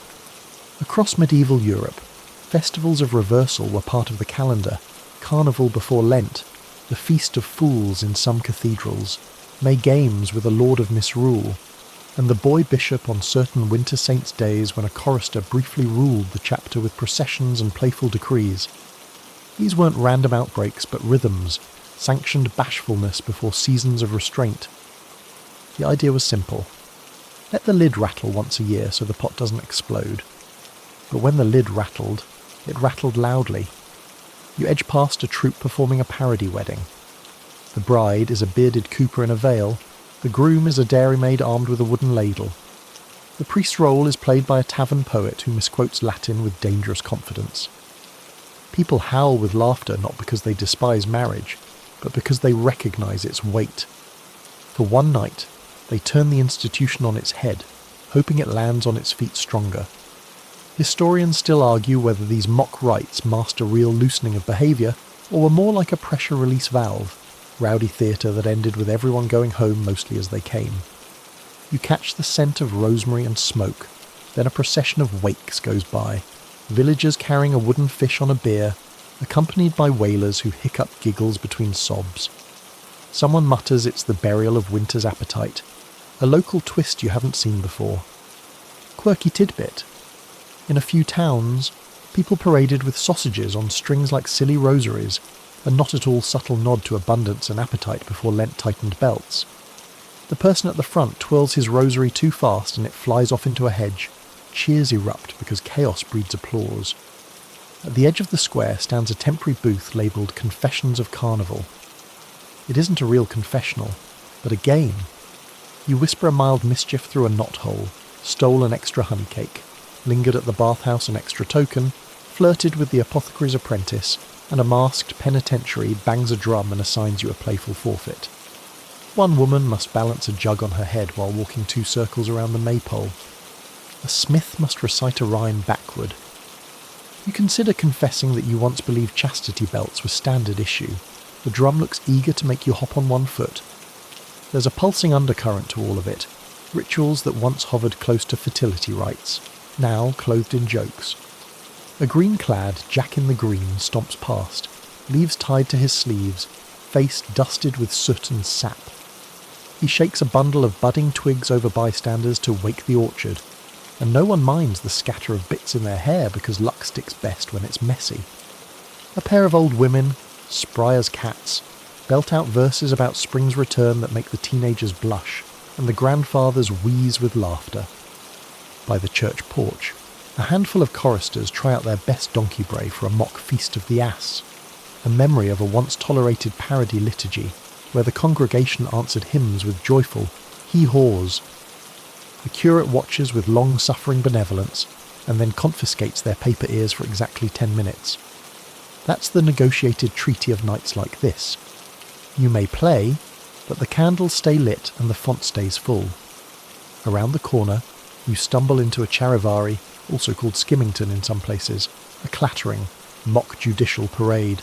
Across medieval Europe, festivals of reversal were part of the calendar. Carnival before Lent, the Feast of Fools in some cathedrals, May Games with a Lord of Misrule, and the boy bishop on certain winter saints' days when a chorister briefly ruled the chapter with processions and playful decrees. These weren't random outbreaks but rhythms, sanctioned bashfulness before seasons of restraint. The idea was simple. Let the lid rattle once a year so the pot doesn't explode. But when the lid rattled, it rattled loudly. You edge past a troupe performing a parody wedding. The bride is a bearded cooper in a veil. The groom is a dairymaid armed with a wooden ladle. The priest's role is played by a tavern poet who misquotes Latin with dangerous confidence. People howl with laughter not because they despise marriage, but because they recognise its weight. For one night, they turn the institution on its head, hoping it lands on its feet stronger. Historians still argue whether these mock rites masked a real loosening of behaviour, or were more like a pressure release valve, rowdy theatre that ended with everyone going home mostly as they came. You catch the scent of rosemary and smoke, then a procession of wakes goes by, villagers carrying a wooden fish on a bier, accompanied by wailers who hiccup giggles between sobs. Someone mutters it's the burial of winter's appetite, a local twist you haven't seen before. Quirky tidbit. In a few towns, people paraded with sausages on strings like silly rosaries, a not at all subtle nod to abundance and appetite before Lent tightened belts. The person at the front twirls his rosary too fast and it flies off into a hedge. Cheers erupt because chaos breeds applause. At the edge of the square stands a temporary booth labelled Confessions of Carnival. It isn't a real confessional, but a game. You whisper a mild mischief through a knothole, stole an extra honey cake, lingered at the bathhouse an extra token, flirted with the apothecary's apprentice, and a masked penitentiary bangs a drum and assigns you a playful forfeit. One woman must balance a jug on her head while walking 2 circles around the maypole. A smith must recite a rhyme backward. You consider confessing that you once believed chastity belts were standard issue. The drum looks eager to make you hop on one foot. There's a pulsing undercurrent to all of it. Rituals that once hovered close to fertility rites, now clothed in jokes. A green-clad Jack in the Green stomps past, leaves tied to his sleeves, face dusted with soot and sap. He shakes a bundle of budding twigs over bystanders to wake the orchard, and no one minds the scatter of bits in their hair because luck sticks best when it's messy. A pair of old women, spry as cats, belt out verses about spring's return that make the teenagers blush, and the grandfathers wheeze with laughter. By the church porch, a handful of choristers try out their best donkey bray for a mock feast of the ass, a memory of a once-tolerated parody liturgy where the congregation answered hymns with joyful hee-haws. The curate watches with long-suffering benevolence and then confiscates their paper ears for exactly 10 minutes. That's the negotiated treaty of nights like this. You may play, but the candles stay lit and the font stays full. Around the corner, you stumble into a charivari, also called skimmington in some places, a clattering, mock judicial parade.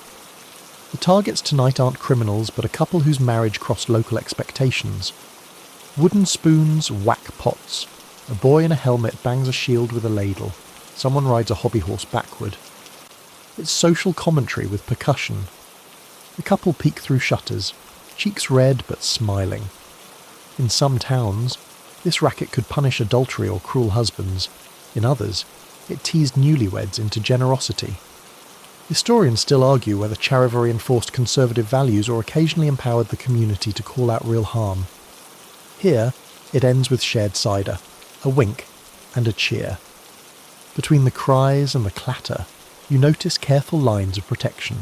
The targets tonight aren't criminals, but a couple whose marriage crossed local expectations. Wooden spoons whack pots. A boy in a helmet bangs a shield with a ladle. Someone rides a hobby horse backward. It's social commentary with percussion. The couple peek through shutters, cheeks red but smiling. In some towns, this racket could punish adultery or cruel husbands. In others, it teased newlyweds into generosity. Historians still argue whether charivari enforced conservative values or occasionally empowered the community to call out real harm. Here, it ends with shared cider, a wink, and a cheer. Between the cries and the clatter, you notice careful lines of protection.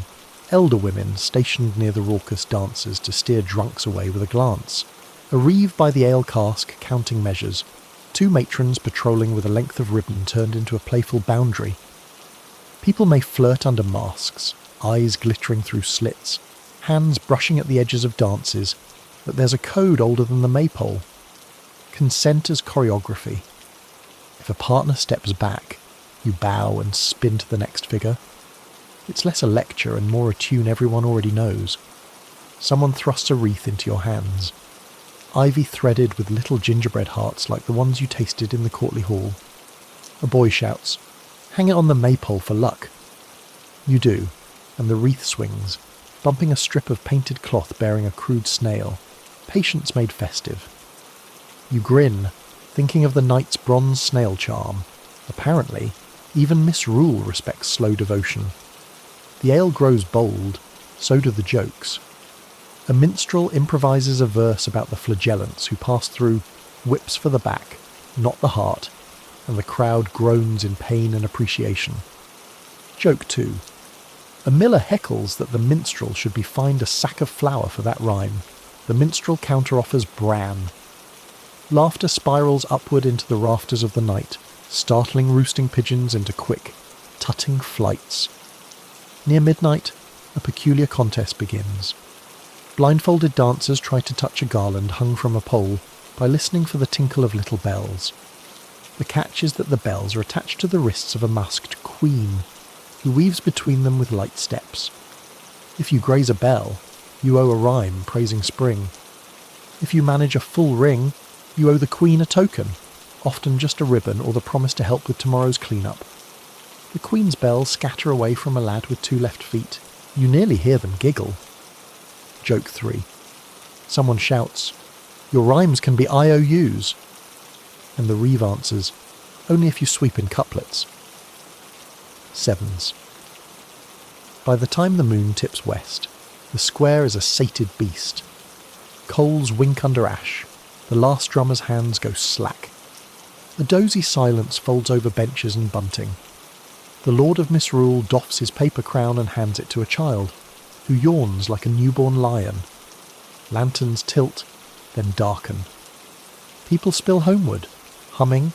Elder women stationed near the raucous dancers to steer drunks away with a glance. A reeve by the ale cask counting measures. 2 matrons patrolling with a length of ribbon turned into a playful boundary. People may flirt under masks, eyes glittering through slits, hands brushing at the edges of dances, but there's a code older than the maypole. Consent as choreography. If a partner steps back, you bow and spin to the next figure. It's less a lecture and more a tune everyone already knows. Someone thrusts a wreath into your hands. Ivy threaded with little gingerbread hearts like the ones you tasted in the courtly hall. A boy shouts, "Hang it on the maypole for luck." You do, and the wreath swings, bumping a strip of painted cloth bearing a crude snail. Patience made festive. You grin, thinking of the knight's bronze snail charm. Apparently, even Misrule respects slow devotion. The ale grows bold, so do the jokes. A minstrel improvises a verse about the flagellants who pass through, whips for the back, not the heart, and the crowd groans in pain and appreciation. Joke 2. A miller heckles that the minstrel should be fined a sack of flour for that rhyme. The minstrel counter-offers bran. Laughter spirals upward into the rafters of the night, startling roosting pigeons into quick, tutting flights. Near midnight, a peculiar contest begins. Blindfolded dancers try to touch a garland hung from a pole by listening for the tinkle of little bells. The catch is that the bells are attached to the wrists of a masked queen, who weaves between them with light steps. If you graze a bell, you owe a rhyme praising spring. If you manage a full ring, you owe the queen a token, often just a ribbon or the promise to help with tomorrow's clean-up. The queen's bells scatter away from a lad with 2 left feet. You nearly hear them giggle. Joke 3. Someone shouts, "Your rhymes can be IOUs." And the reeve answers, "Only if you sweep in couplets." 7s. By the time the moon tips west, the square is a sated beast. Coals wink under ash. The last drummer's hands go slack. A dozy silence folds over benches and bunting. The Lord of Misrule doffs his paper crown and hands it to a child, who yawns like a newborn lion. Lanterns tilt, then darken. People spill homeward, humming.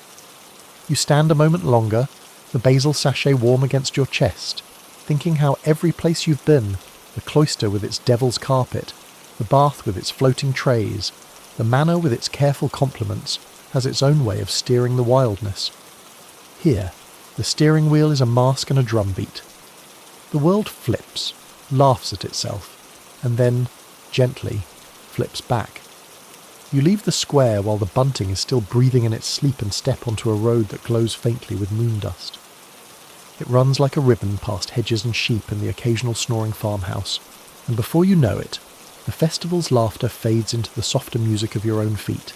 You stand a moment longer, the basil sachet warm against your chest, thinking how every place you've been, the cloister with its devil's carpet, the bath with its floating trays, the manor with its careful compliments, has its own way of steering the wildness. Here, the steering wheel is a mask and a drumbeat. The world flips, laughs at itself, and then, gently, flips back. You leave the square while the bunting is still breathing in its sleep and step onto a road that glows faintly with moon dust. It runs like a ribbon past hedges and sheep and the occasional snoring farmhouse, and before you know it, the festival's laughter fades into the softer music of your own feet.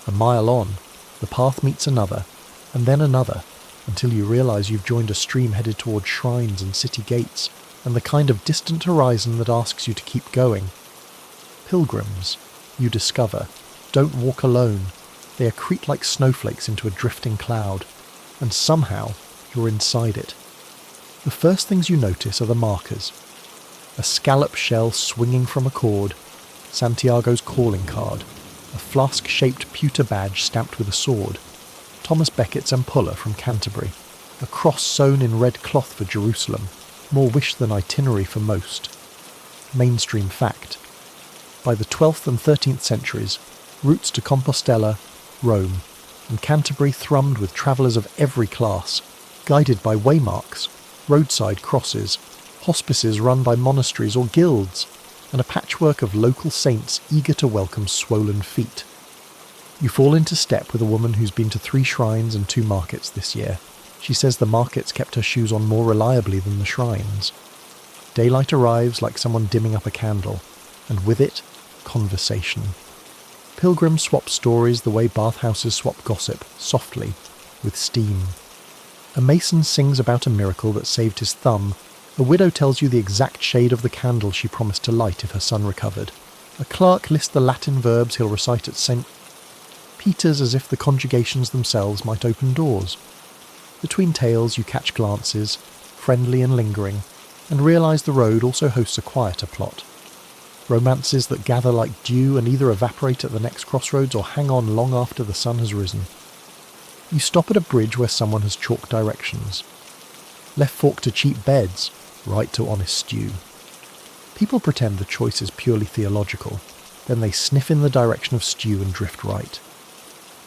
A mile on, the path meets another, and then another, until you realise you've joined a stream headed towards shrines and city gates, and the kind of distant horizon that asks you to keep going. Pilgrims, you discover, don't walk alone. They accrete like snowflakes into a drifting cloud, and somehow you're inside it. The first things you notice are the markers. A scallop shell swinging from a cord, Santiago's calling card, a flask-shaped pewter badge stamped with a sword, Thomas Becket's ampulla from Canterbury, a cross sewn in red cloth for Jerusalem, more wish than itinerary for most. Mainstream fact. By the 12th and 13th centuries, routes to Compostela, Rome, and Canterbury thrummed with travellers of every class, guided by waymarks, roadside crosses, hospices run by monasteries or guilds, and a patchwork of local saints eager to welcome swollen feet. You fall into step with a woman who's been to 3 shrines and 2 markets this year. She says the markets kept her shoes on more reliably than the shrines. Daylight arrives like someone dimming up a candle, and with it, conversation. Pilgrims swap stories the way bathhouses swap gossip, softly, with steam. A mason sings about a miracle that saved his thumb. A widow tells you the exact shade of the candle she promised to light if her son recovered. A clerk lists the Latin verbs he'll recite at St. Peter's as if the conjugations themselves might open doors. Between tales you catch glances, friendly and lingering, and realise the road also hosts a quieter plot. Romances that gather like dew and either evaporate at the next crossroads or hang on long after the sun has risen. You stop at a bridge where someone has chalked directions. Left fork to cheap beds, right to honest stew. People pretend the choice is purely theological, then they sniff in the direction of stew and drift right.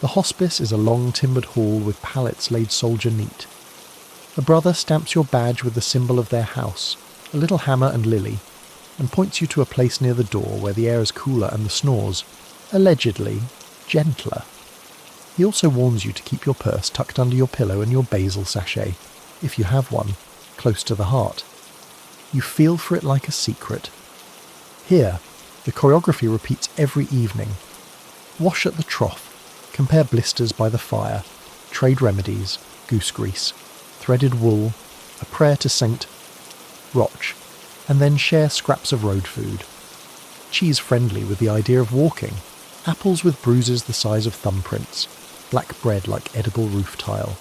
The hospice is a long timbered hall with pallets laid soldier neat. A brother stamps your badge with the symbol of their house, a little hammer and lily, and points you to a place near the door where the air is cooler and the snores, allegedly, gentler. He also warns you to keep your purse tucked under your pillow and your basil sachet, if you have one, close to the heart. You feel for it like a secret. Here, the choreography repeats every evening. Wash at the trough, compare blisters by the fire, trade remedies, goose grease, threaded wool, a prayer to Saint Roch, and then share scraps of road food. Cheese friendly with the idea of walking, apples with bruises the size of thumbprints, black bread like edible roof tile.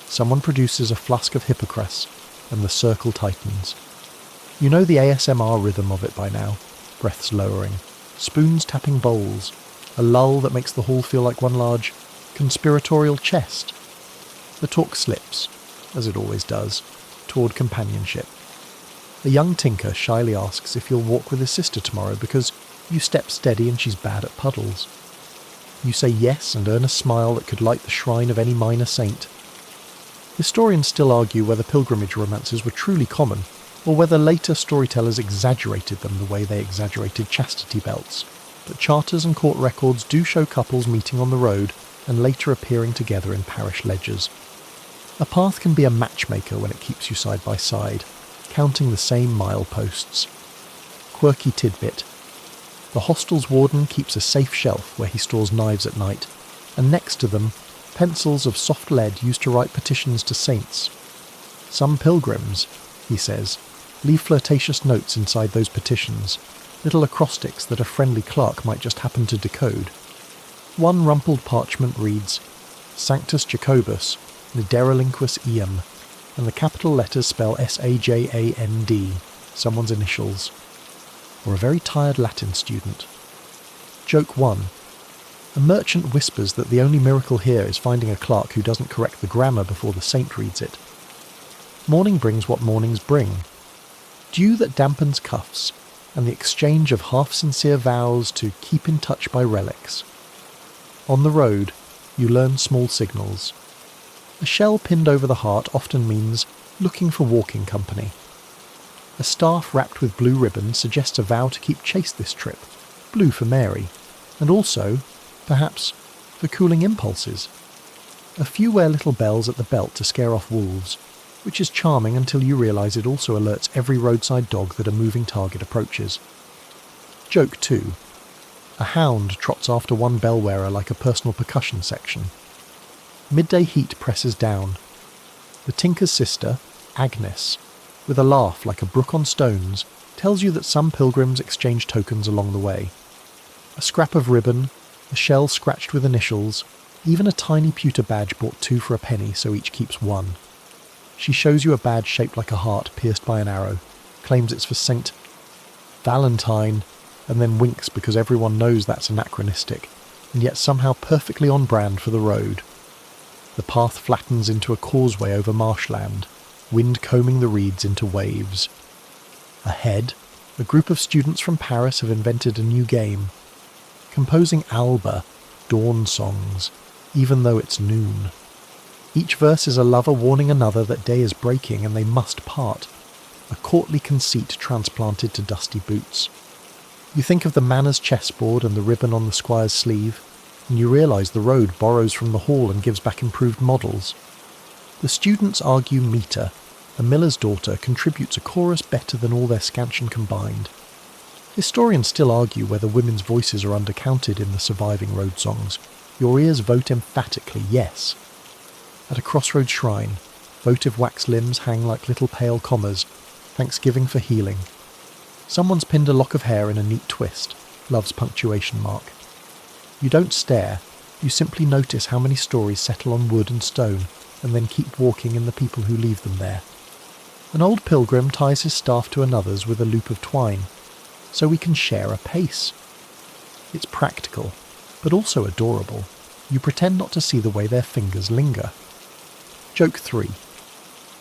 Someone produces a flask of Hippocras, and the circle tightens. You know the ASMR rhythm of it by now, breaths lowering, spoons tapping bowls, a lull that makes the hall feel like one large conspiratorial chest. The talk slips, as it always does, toward companionship. A young tinker shyly asks if you'll walk with his sister tomorrow because you step steady and she's bad at puddles. You say yes and earn a smile that could light the shrine of any minor saint. Historians still argue whether pilgrimage romances were truly common, or whether later storytellers exaggerated them the way they exaggerated chastity belts. But charters and court records do show couples meeting on the road and later appearing together in parish ledgers. A path can be a matchmaker when it keeps you side by side, counting the same mileposts. Quirky tidbit. The hostel's warden keeps a safe shelf where he stores knives at night, and next to them, pencils of soft lead used to write petitions to saints. Some pilgrims, he says, leave flirtatious notes inside those petitions, little acrostics that a friendly clerk might just happen to decode. One rumpled parchment reads, Sanctus Jacobus, Niderelinquus Eam, and the capital letters spell S-A-J-A-N-D, someone's initials. Or a very tired Latin student. Joke 1. A merchant whispers that the only miracle here is finding a clerk who doesn't correct the grammar before the saint reads it. Morning brings what mornings bring. Dew that dampens cuffs, and the exchange of half-sincere vows to keep in touch by relics. On the road, you learn small signals. A shell pinned over the heart often means looking for walking company. A staff wrapped with blue ribbon suggests a vow to keep chaste this trip, blue for Mary, And also, perhaps, for cooling impulses. A few wear little bells at the belt to scare off wolves, which is charming until you realise it also alerts every roadside dog that a moving target approaches. Joke 2. A hound trots after one bell wearer like a personal percussion section. Midday heat presses down. The tinker's sister, Agnes, with a laugh like a brook on stones, tells you that some pilgrims exchange tokens along the way. A scrap of ribbon, a shell scratched with initials, even a tiny pewter badge bought 2 for a penny so each keeps 1. She shows you a badge shaped like a heart pierced by an arrow, claims it's for Saint Valentine, and then winks because everyone knows that's anachronistic, and yet somehow perfectly on brand for the road. The path flattens into a causeway over marshland, wind combing the reeds into waves. Ahead, a group of students from Paris have invented a new game, composing Alba, dawn songs, even though it's noon. Each verse is a lover warning another that day is breaking and they must part, a courtly conceit transplanted to dusty boots. You think of the manor's chessboard and the ribbon on the squire's sleeve, and you realise the road borrows from the hall and gives back improved models. The students argue metre. A miller's daughter contributes a chorus better than all their scansion combined. Historians still argue whether women's voices are undercounted in the surviving road songs. Your ears vote emphatically yes. At a crossroads shrine, votive wax limbs hang like little pale commas, thanksgiving for healing. Someone's pinned a lock of hair in a neat twist, love's punctuation mark. You don't stare, you simply notice how many stories settle on wood and stone, and then keep walking in the people who leave them there. An old pilgrim ties his staff to another's with a loop of twine, so we can share a pace. It's practical, but also adorable. You pretend not to see the way their fingers linger. Joke 3.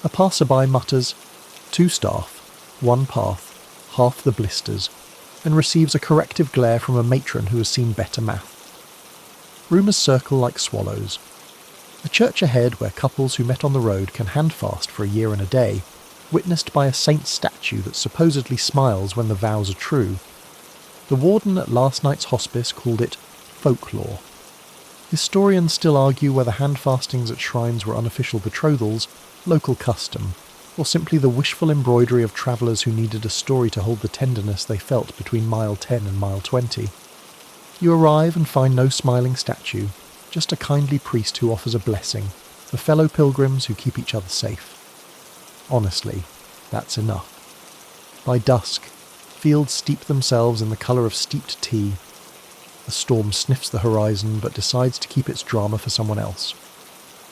A passerby mutters, 2 staff, 1 path, half the blisters, and receives a corrective glare from a matron who has seen better math. Rumours circle like swallows. A church ahead where couples who met on the road can handfast for a year and a day, witnessed by a saint's statue that supposedly smiles when the vows are true. The warden at last night's hospice called it folklore. Historians still argue whether handfastings at shrines were unofficial betrothals, local custom, or simply the wishful embroidery of travellers who needed a story to hold the tenderness they felt between mile 10 and mile 20. You arrive and find no smiling statue, just a kindly priest who offers a blessing for fellow pilgrims who keep each other safe. Honestly, that's enough. By dusk, fields steep themselves in the colour of steeped tea. A storm sniffs the horizon but decides to keep its drama for someone else.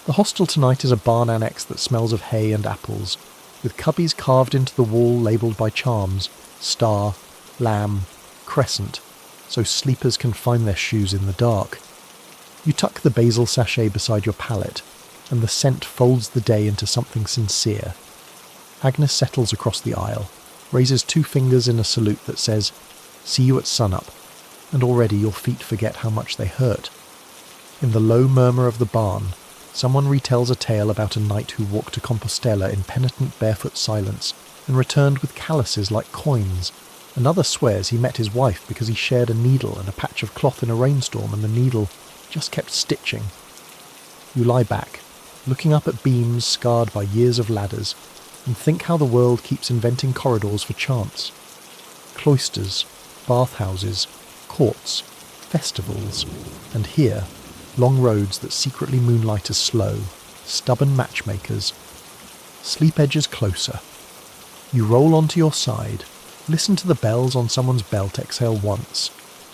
The hostel tonight is a barn annex that smells of hay and apples, with cubbies carved into the wall labelled by charms, star, lamb, crescent, so sleepers can find their shoes in the dark. You tuck the basil sachet beside your pallet, and the scent folds the day into something sincere. Agnes settles across the aisle, raises 2 fingers in a salute that says, "See you at sunup," and already your feet forget how much they hurt. In the low murmur of the barn, someone retells a tale about a knight who walked to Compostela in penitent barefoot silence and returned with calluses like coins. Another swears he met his wife because he shared a needle and a patch of cloth in a rainstorm, and the needle just kept stitching. You lie back, looking up at beams scarred by years of ladders, and think how the world keeps inventing corridors for chance. Cloisters, bathhouses, courts, festivals, and here, long roads that secretly moonlight as slow, stubborn matchmakers. Sleep edges closer. You roll onto your side, listen to the bells on someone's belt exhale once,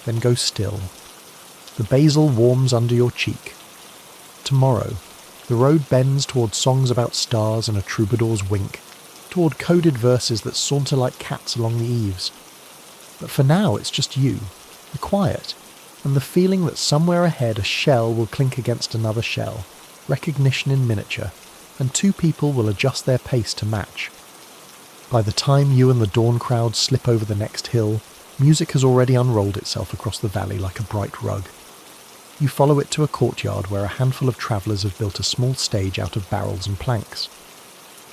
then go still. The basil warms under your cheek. Tomorrow, the road bends toward songs about stars and a troubadour's wink, toward coded verses that saunter like cats along the eaves. But for now it's just you, the quiet, and the feeling that somewhere ahead a shell will clink against another shell, recognition in miniature, and 2 people will adjust their pace to match. By the time you and the dawn crowd slip over the next hill, music has already unrolled itself across the valley like a bright rug. You follow it to a courtyard where a handful of travellers have built a small stage out of barrels and planks.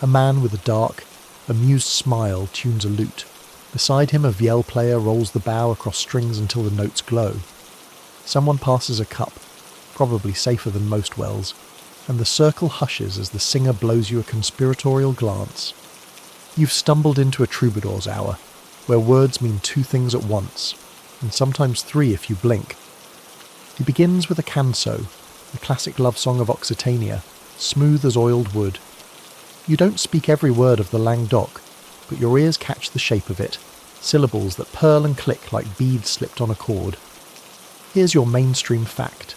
A man with a dark, amused smile tunes a lute. Beside him a vielle player rolls the bow across strings until the notes glow. Someone passes a cup, probably safer than most wells, and the circle hushes as the singer blows you a conspiratorial glance. You've stumbled into a troubadour's hour, where words mean two things at once, and sometimes three if you blink. He begins with a canso, the classic love song of Occitania, smooth as oiled wood. You don't speak every word of the Languedoc, but your ears catch the shape of it, syllables that purl and click like beads slipped on a cord. Here's your mainstream fact.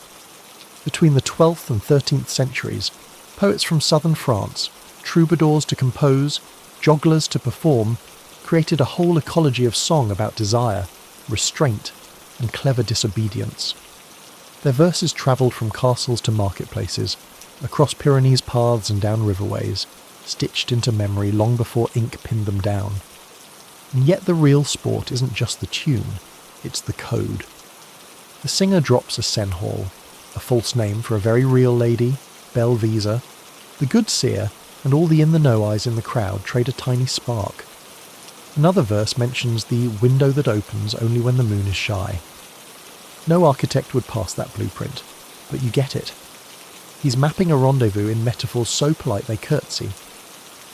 Between the 12th and 13th centuries, poets from southern France, troubadours to compose, jogglers to perform, created a whole ecology of song about desire, restraint, and clever disobedience. Their verses travelled from castles to marketplaces, across Pyrenees paths and down riverways, stitched into memory long before ink pinned them down. And yet the real sport isn't just the tune, it's the code. The singer drops a senhor, a false name for a very real lady, Belle Visa. The good seer and all the in-the-know eyes in the crowd trade a tiny spark. Another verse mentions the window that opens only when the moon is shy. No architect would pass that blueprint, but you get it. He's mapping a rendezvous in metaphors so polite they curtsy.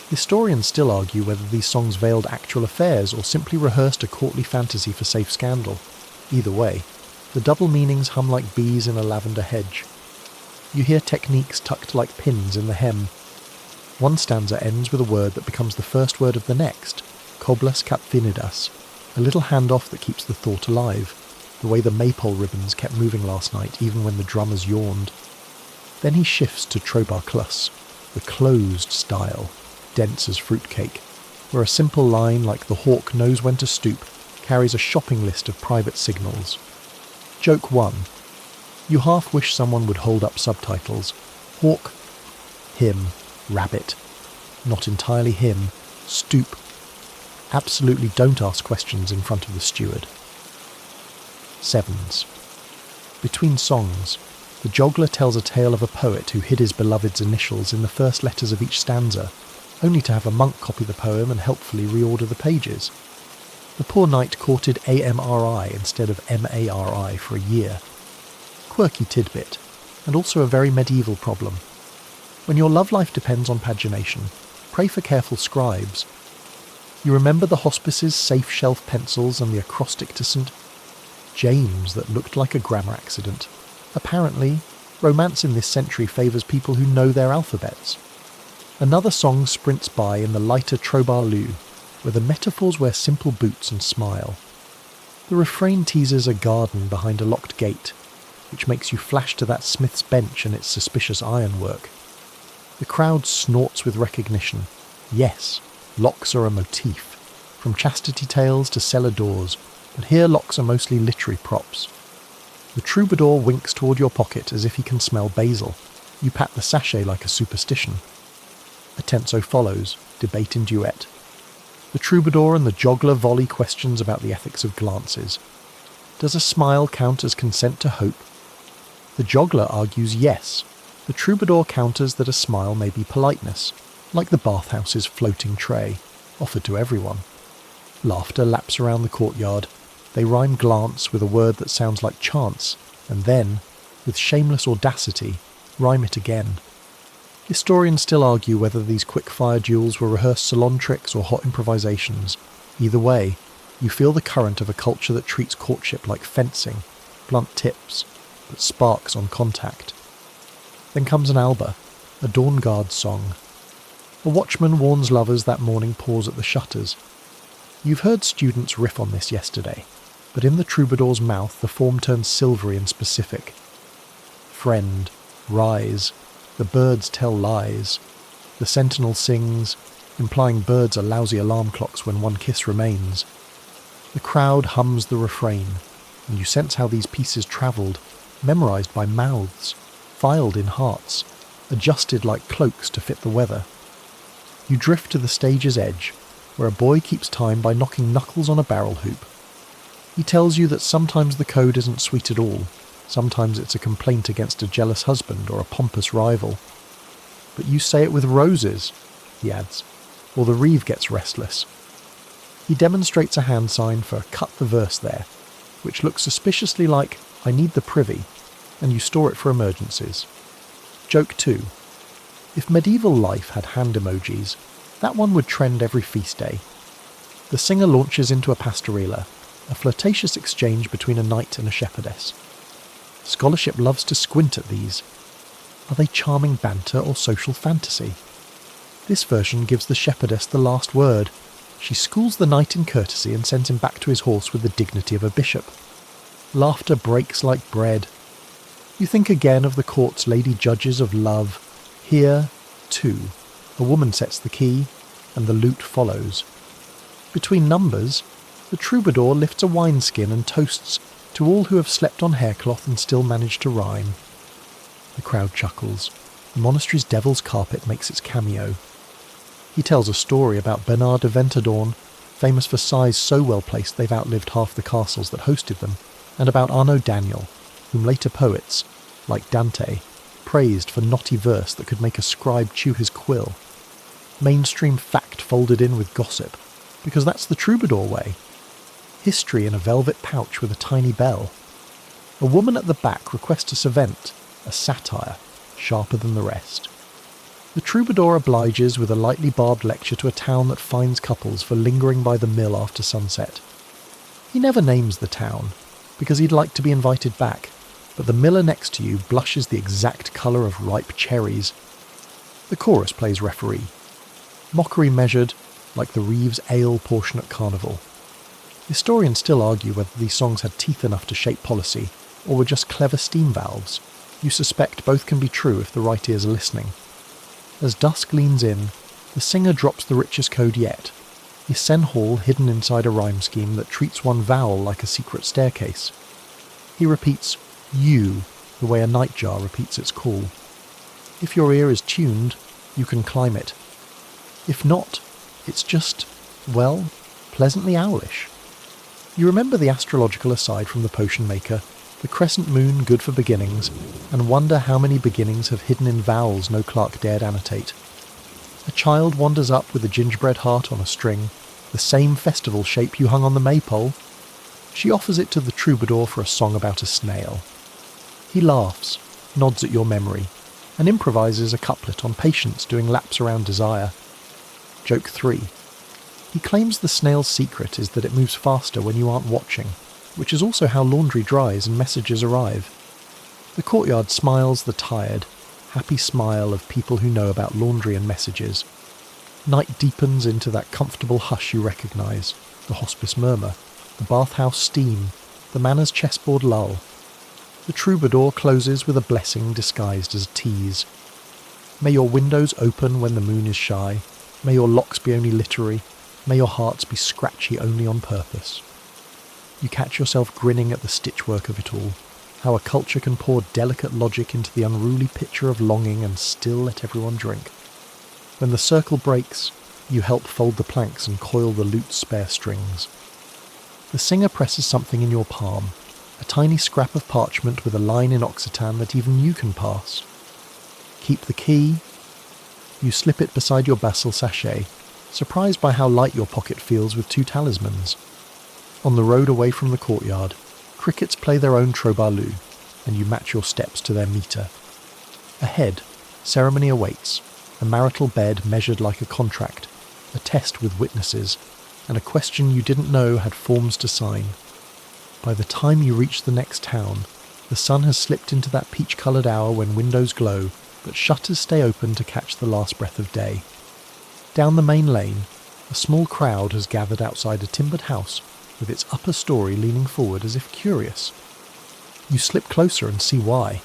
Historians still argue whether these songs veiled actual affairs or simply rehearsed a courtly fantasy for safe scandal. Either way, the double meanings hum like bees in a lavender hedge. You hear techniques tucked like pins in the hem. One stanza ends with a word that becomes the first word of the next, coblas cap finidas, a little handoff that keeps the thought alive, the way the maypole ribbons kept moving last night even when the drummers yawned. Then he shifts to trobar-clus, the closed style, dense as fruitcake, where a simple line like the hawk knows when to stoop carries a shopping list of private signals. Joke 1. You half wish someone would hold up subtitles. Hawk, him, rabbit. Not entirely him, stoop. Absolutely don't ask questions in front of the steward. 7s. Between songs, the joggler tells a tale of a poet who hid his beloved's initials in the first letters of each stanza, only to have a monk copy the poem and helpfully reorder the pages. The poor knight courted AMRI instead of MARI for a year. Quirky tidbit, and also a very medieval problem. When your love life depends on pagination, pray for careful scribes. You remember the hospice's safe shelf pencils and the acrostic to St. James that looked like a grammar accident. Apparently, romance in this century favours people who know their alphabets. Another song sprints by in the lighter trobar-lu, where the metaphors wear simple boots and smile. The refrain teases a garden behind a locked gate, which makes you flash to that smith's bench and its suspicious ironwork. The crowd snorts with recognition. Yes, locks are a motif, from chastity tales to cellar doors, but here locks are mostly literary props. The troubadour winks toward your pocket as if he can smell basil. You pat the sachet like a superstition. A tenso follows, debate in duet. The troubadour and the joggler volley questions about the ethics of glances. Does a smile count as consent to hope? The joggler argues yes. The troubadour counters that a smile may be politeness, like the bathhouse's floating tray, offered to everyone. Laughter laps around the courtyard. They rhyme glance with a word that sounds like chance, and then, with shameless audacity, rhyme it again. Historians still argue whether these quick-fire duels were rehearsed salon tricks or hot improvisations. Either way, you feel the current of a culture that treats courtship like fencing, blunt tips, but sparks on contact. Then comes an alba, a dawn guard song. A watchman warns lovers that morning pause at the shutters. You've heard students riff on this yesterday, but in the troubadour's mouth the form turns silvery and specific. Friend, rise. The birds tell lies. The sentinel sings, implying birds are lousy alarm clocks when one kiss remains. The crowd hums the refrain, and you sense how these pieces travelled, memorised by mouths, filed in hearts, adjusted like cloaks to fit the weather. You drift to the stage's edge, where a boy keeps time by knocking knuckles on a barrel hoop. He tells you that sometimes the code isn't sweet at all. Sometimes it's a complaint against a jealous husband or a pompous rival. But you say it with roses, he adds, or the reeve gets restless. He demonstrates a hand sign for cut the verse there, which looks suspiciously like I need the privy, and you store it for emergencies. Joke 2. If medieval life had hand emojis, that one would trend every feast day. The singer launches into a pastorela, a flirtatious exchange between a knight and a shepherdess. Scholarship loves to squint at these. Are they charming banter or social fantasy? This version gives the shepherdess the last word. She schools the knight in courtesy and sends him back to his horse with the dignity of a bishop. Laughter breaks like bread. You think again of the court's lady judges of love. Here, too, a woman sets the key, and the lute follows. Between numbers, the troubadour lifts a wineskin and toasts to all who have slept on haircloth and still manage to rhyme. The crowd chuckles. The monastery's devil's carpet makes its cameo. He tells a story about Bernard de Ventadorn, famous for sighs so well placed they've outlived half the castles that hosted them, and about Arnaud Daniel, whom later poets, like Dante, praised for knotty verse that could make a scribe chew his quill. Mainstream fact folded in with gossip, because that's the troubadour way. History in a velvet pouch with a tiny bell. A woman at the back requests a servant, a satire, sharper than the rest. The troubadour obliges with a lightly barbed lecture to a town that fines couples for lingering by the mill after sunset. He never names the town, because he'd like to be invited back, but the miller next to you blushes the exact colour of ripe cherries. The chorus plays referee. Mockery measured, like the Reeves Ale portion at Carnival. Historians still argue whether these songs had teeth enough to shape policy, or were just clever steam valves. You suspect both can be true if the right ears are listening. As dusk leans in, the singer drops the richest code yet. Is Sen Hall hidden inside a rhyme scheme that treats one vowel like a secret staircase? He repeats you the way a nightjar repeats its call. If your ear is tuned, you can climb it. If not, it's just, well, pleasantly owlish. You remember the astrological aside from the potion maker, the crescent moon good for beginnings, and wonder how many beginnings have hidden in vowels no clerk dared annotate. A child wanders up with a gingerbread heart on a string, the same festival shape you hung on the maypole. She offers it to the troubadour for a song about a snail. He laughs, nods at your memory, and improvises a couplet on patience doing laps around desire. Joke 3. He claims the snail's secret is that it moves faster when you aren't watching, which is also how laundry dries and messages arrive. The courtyard smiles the tired, happy smile of people who know about laundry and messages. Night deepens into that comfortable hush you recognise, the hospice murmur, the bathhouse steam, the manor's chessboard lull. The troubadour closes with a blessing disguised as a tease. May your windows open when the moon is shy. May your locks be only literary. May your hearts be scratchy only on purpose. You catch yourself grinning at the stitchwork of it all, how a culture can pour delicate logic into the unruly pitcher of longing and still let everyone drink. When the circle breaks, you help fold the planks and coil the lute's spare strings. The singer presses something in your palm, a tiny scrap of parchment with a line in Occitan that even you can pass. Keep the key. You slip it beside your basil sachet, surprised by how light your pocket feels with 2 talismans. On the road away from the courtyard, crickets play their own trobarloo, and you match your steps to their meter. Ahead, ceremony awaits, a marital bed measured like a contract, a test with witnesses, and a question you didn't know had forms to sign. By the time you reach the next town, the sun has slipped into that peach-coloured hour when windows glow, but shutters stay open to catch the last breath of day. Down the main lane, a small crowd has gathered outside a timbered house, with its upper story leaning forward as if curious. You slip closer and see why.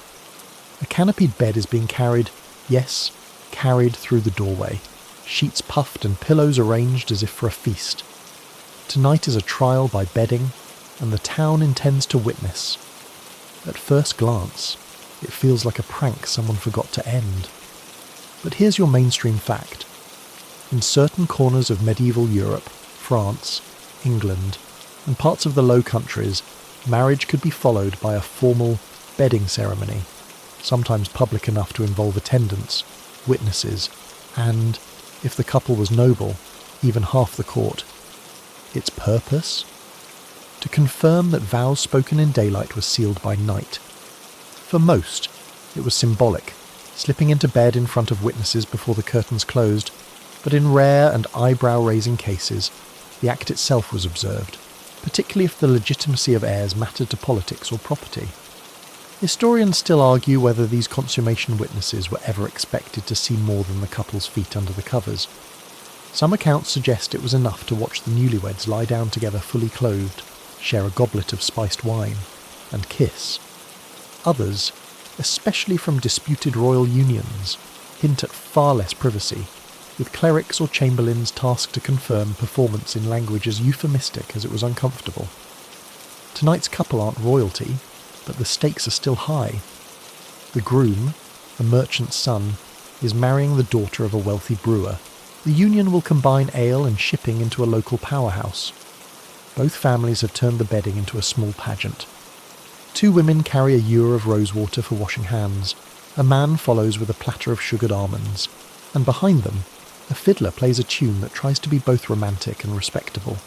A canopied bed is being carried, yes, carried through the doorway, sheets puffed and pillows arranged as if for a feast. Tonight is a trial by bedding, and the town intends to witness. At first glance, it feels like a prank someone forgot to end. But here's your mainstream fact. In certain corners of medieval Europe, France, England, and parts of the Low Countries, marriage could be followed by a formal bedding ceremony, sometimes public enough to involve attendants, witnesses, and, if the couple was noble, even half the court. Its purpose? to confirm that vows spoken in daylight were sealed by night. For most, it was symbolic, slipping into bed in front of witnesses before the curtains closed, but in rare and eyebrow-raising cases, the act itself was observed, particularly if the legitimacy of heirs mattered to politics or property. Historians still argue whether these consummation witnesses were ever expected to see more than the couple's feet under the covers. Some accounts suggest it was enough to watch the newlyweds lie down together fully clothed, share a goblet of spiced wine, and kiss. Others, especially from disputed royal unions, hint at far less privacy, with clerics or chamberlains tasked to confirm performance in language as euphemistic as it was uncomfortable. Tonight's couple aren't royalty, but the stakes are still high. The groom, a merchant's son, is marrying the daughter of a wealthy brewer. The union will combine ale and shipping into a local powerhouse. Both families have turned the bedding into a small pageant. 2 women carry a ewer of rosewater for washing hands. A man follows with a platter of sugared almonds. And behind them, a fiddler plays a tune that tries to be both romantic and respectable.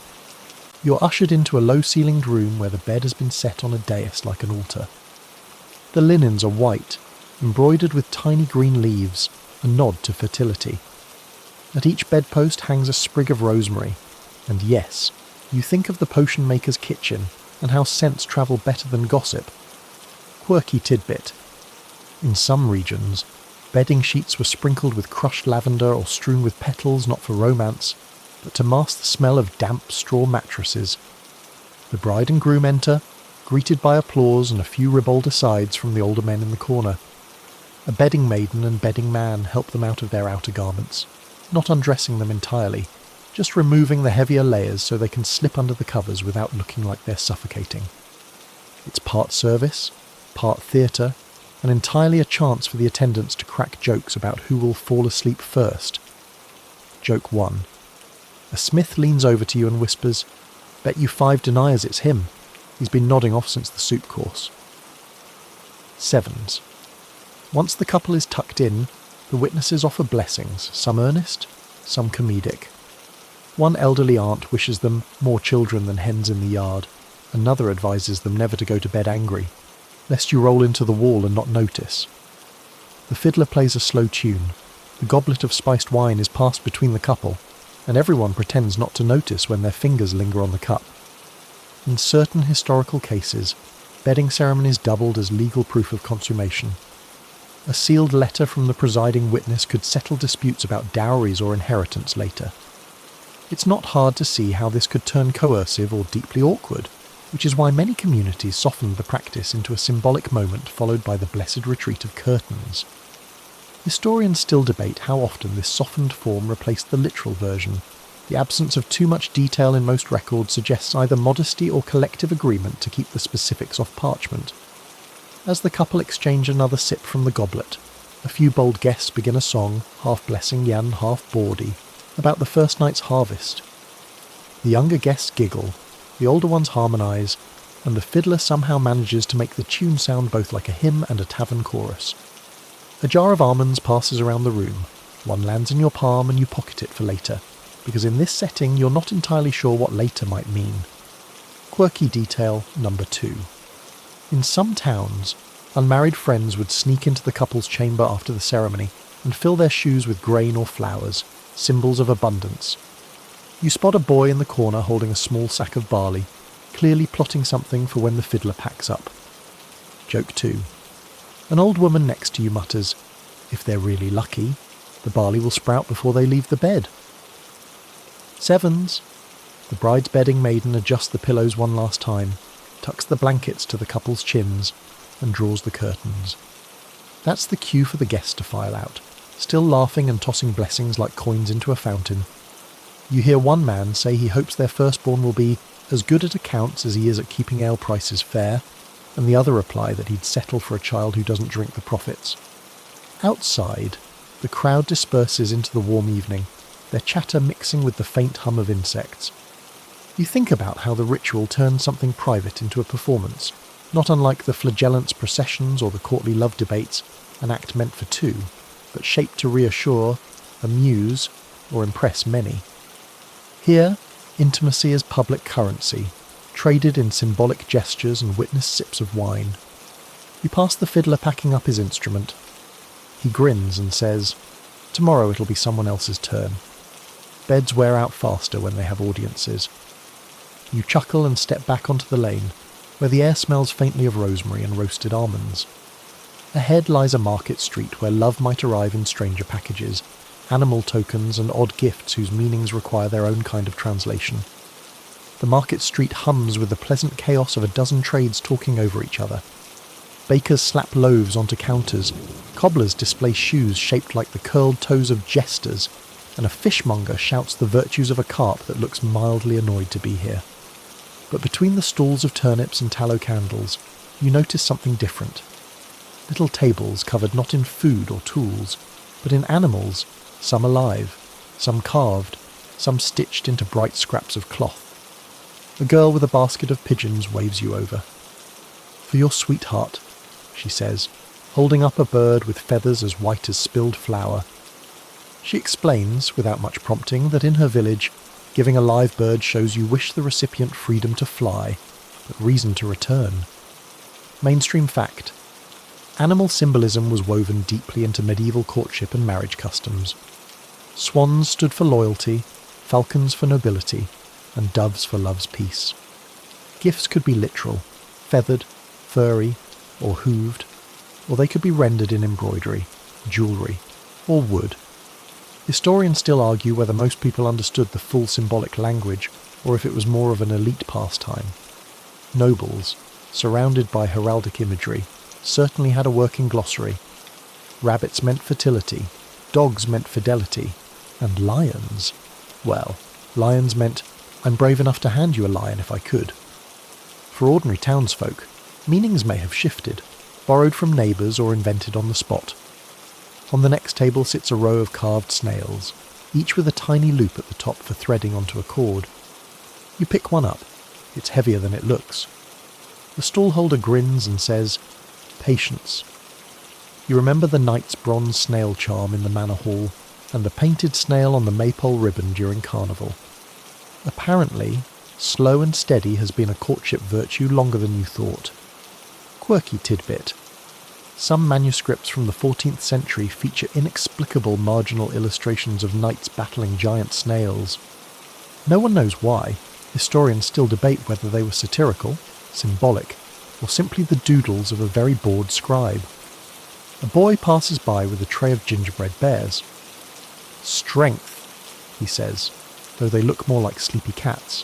You're ushered into a low-ceilinged room where the bed has been set on a dais like an altar. The linens are white, embroidered with tiny green leaves, a nod to fertility. At each bedpost hangs a sprig of rosemary, and yes, you think of the potion maker's kitchen and how scents travel better than gossip. Quirky tidbit. In some regions, bedding sheets were sprinkled with crushed lavender or strewn with petals not for romance, but to mask the smell of damp straw mattresses. The bride and groom enter, greeted by applause and a few ribald asides from the older men in the corner. A bedding maiden and bedding man help them out of their outer garments, not undressing them entirely, just removing the heavier layers so they can slip under the covers without looking like they're suffocating. It's part service, part theatre, and entirely a chance for the attendants to crack jokes about who will fall asleep first. Joke 1. A smith leans over to you and whispers, "Bet you 5 deniers it's him. He's been nodding off since the soup course." 7s. Once the couple is tucked in, the witnesses offer blessings, some earnest, some comedic. One elderly aunt wishes them more children than hens in the yard. Another advises them never to go to bed angry, lest you roll into the wall and not notice. The fiddler plays a slow tune. The goblet of spiced wine is passed between the couple, and everyone pretends not to notice when their fingers linger on the cup. In certain historical cases, bedding ceremonies doubled as legal proof of consummation. A sealed letter from the presiding witness could settle disputes about dowries or inheritance later. It's not hard to see how this could turn coercive or deeply awkward, which is why many communities softened the practice into a symbolic moment followed by the blessed retreat of curtains. Historians still debate how often this softened form replaced the literal version. The absence of too much detail in most records suggests either modesty or collective agreement to keep the specifics off parchment. As the couple exchange another sip from the goblet, a few bold guests begin a song, half blessing Jan, half bawdy, about the first night's harvest. The younger guests giggle, the older ones harmonise, and the fiddler somehow manages to make the tune sound both like a hymn and a tavern chorus. A jar of almonds passes around the room. One lands in your palm and you pocket it for later, because in this setting you're not entirely sure what later might mean. Quirky detail number 2. In some towns, unmarried friends would sneak into the couple's chamber after the ceremony and fill their shoes with grain or flowers, symbols of abundance. You spot a boy in the corner holding a small sack of barley, clearly plotting something for when the fiddler packs up. Joke 2. An old woman next to you mutters, "If they're really lucky, the barley will sprout before they leave the bed." 7s. The bride's bedding maiden adjusts the pillows one last time, tucks the blankets to the couple's chins, and draws the curtains. That's the cue for the guests to file out, still laughing and tossing blessings like coins into a fountain. You hear one man say he hopes their firstborn will be as good at accounts as he is at keeping ale prices fair, and the other reply that he'd settle for a child who doesn't drink the profits. Outside, the crowd disperses into the warm evening, their chatter mixing with the faint hum of insects. You think about how the ritual turns something private into a performance, not unlike the flagellant's processions or the courtly love debates, an act meant for 2, but shaped to reassure, amuse, or impress many. Here, intimacy is public currency, traded in symbolic gestures and witness sips of wine. You pass the fiddler packing up his instrument. He grins and says, "Tomorrow it'll be someone else's turn." Beds wear out faster when they have audiences. You chuckle and step back onto the lane, where the air smells faintly of rosemary and roasted almonds. Ahead lies a market street where love might arrive in stranger packages, animal tokens and odd gifts whose meanings require their own kind of translation. The market street hums with the pleasant chaos of a dozen trades talking over each other. Bakers slap loaves onto counters, cobblers display shoes shaped like the curled toes of jesters, and a fishmonger shouts the virtues of a carp that looks mildly annoyed to be here. But between the stalls of turnips and tallow candles, you notice something different. Little tables covered not in food or tools, but in animals, some alive, some carved, some stitched into bright scraps of cloth. A girl with a basket of pigeons waves you over. "For your sweetheart," she says, holding up a bird with feathers as white as spilled flour. She explains, without much prompting, that in her village, giving a live bird shows you wish the recipient freedom to fly, but reason to return. Mainstream fact. Animal symbolism was woven deeply into medieval courtship and marriage customs. Swans stood for loyalty, falcons for nobility, and doves for love's peace. Gifts could be literal, feathered, furry, or hooved, or they could be rendered in embroidery, jewellery, or wood. Historians still argue whether most people understood the full symbolic language, or if it was more of an elite pastime. Nobles, surrounded by heraldic imagery, certainly had a working glossary. Rabbits meant fertility, dogs meant fidelity, and lions, well, lions meant, "I'm brave enough to hand you a lion if I could." For ordinary townsfolk, meanings may have shifted, borrowed from neighbours or invented on the spot. On the next table sits a row of carved snails, each with a tiny loop at the top for threading onto a cord. You pick one up. It's heavier than it looks. The stallholder grins and says, "Patience." You remember the knight's bronze snail charm in the manor hall, and the painted snail on the maypole ribbon during carnival. Apparently, slow and steady has been a courtship virtue longer than you thought. Quirky tidbit. Some manuscripts from the 14th century feature inexplicable marginal illustrations of knights battling giant snails. No one knows why. Historians still debate whether they were satirical, symbolic, or simply the doodles of a very bored scribe. A boy passes by with a tray of gingerbread bears. "Strength," he says, though they look more like sleepy cats.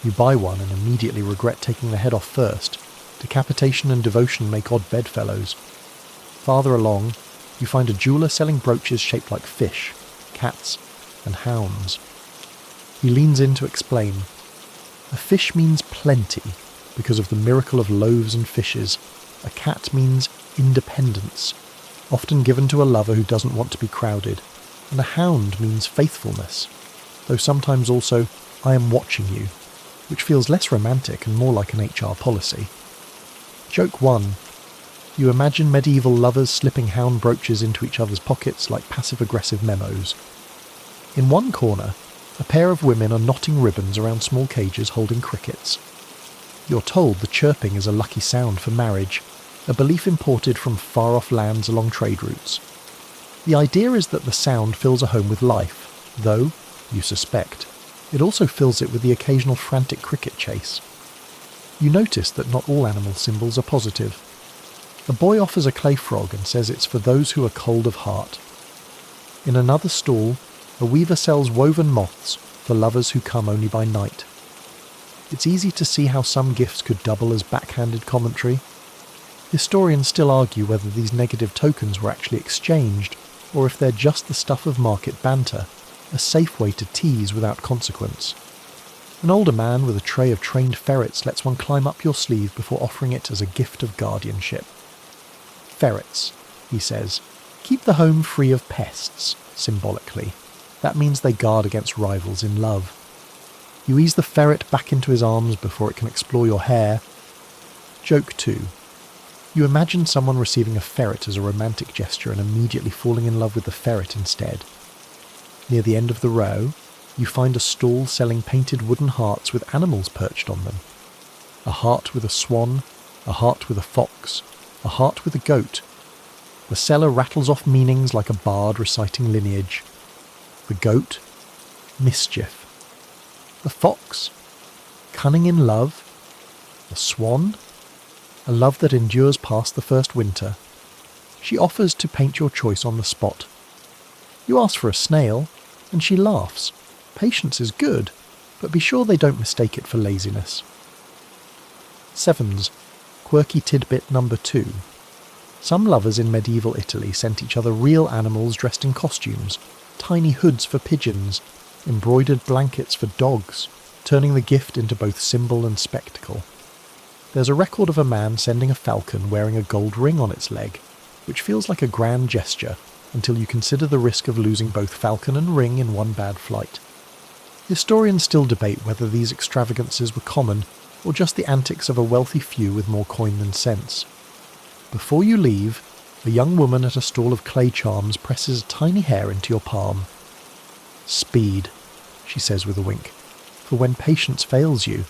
You buy one and immediately regret taking the head off first. Decapitation and devotion make odd bedfellows. Farther along, you find a jeweller selling brooches shaped like fish, cats, and hounds. He leans in to explain. A fish means plenty, because of the miracle of loaves and fishes. A cat means independence, often given to a lover who doesn't want to be crowded. And a hound means faithfulness, though sometimes also, "I am watching you," which feels less romantic and more like an HR policy. Joke 1. You imagine medieval lovers slipping hound brooches into each other's pockets like passive-aggressive memos. In one corner, a pair of women are knotting ribbons around small cages holding crickets. You're told the chirping is a lucky sound for marriage, a belief imported from far-off lands along trade routes. The idea is that the sound fills a home with life, though, you suspect, it also fills it with the occasional frantic cricket chase. You notice that not all animal symbols are positive. A boy offers a clay frog and says it's for those who are cold of heart. In another stall, a weaver sells woven moths for lovers who come only by night. It's easy to see how some gifts could double as backhanded commentary. Historians still argue whether these negative tokens were actually exchanged, or if they're just the stuff of market banter, a safe way to tease without consequence. An older man with a tray of trained ferrets lets one climb up your sleeve before offering it as a gift of guardianship. "Ferrets," he says, "keep the home free of pests," symbolically. That means they guard against rivals in love. You ease the ferret back into his arms before it can explore your hair. Joke 2. You imagine someone receiving a ferret as a romantic gesture and immediately falling in love with the ferret instead. Near the end of the row, you find a stall selling painted wooden hearts with animals perched on them, A heart with a swan, a heart with a fox, a heart with a goat. The seller rattles off meanings like a bard reciting lineage. The goat, mischief. The fox, cunning in love. The swan, a love that endures past the first winter. She offers to paint your choice on the spot. You ask for a snail, and she laughs. Patience is good, but be sure they don't mistake it for laziness. Sevens, quirky tidbit number 2. Some lovers in medieval Italy sent each other real animals dressed in costumes, tiny hoods for pigeons, embroidered blankets for dogs, turning the gift into both symbol and spectacle. There's a record of a man sending a falcon wearing a gold ring on its leg, which feels like a grand gesture until you consider the risk of losing both falcon and ring in one bad flight. Historians still debate whether these extravagances were common or just the antics of a wealthy few with more coin than sense. Before you leave, a young woman at a stall of clay charms presses a tiny hair into your palm. Speed, she says with a wink, for when patience fails you.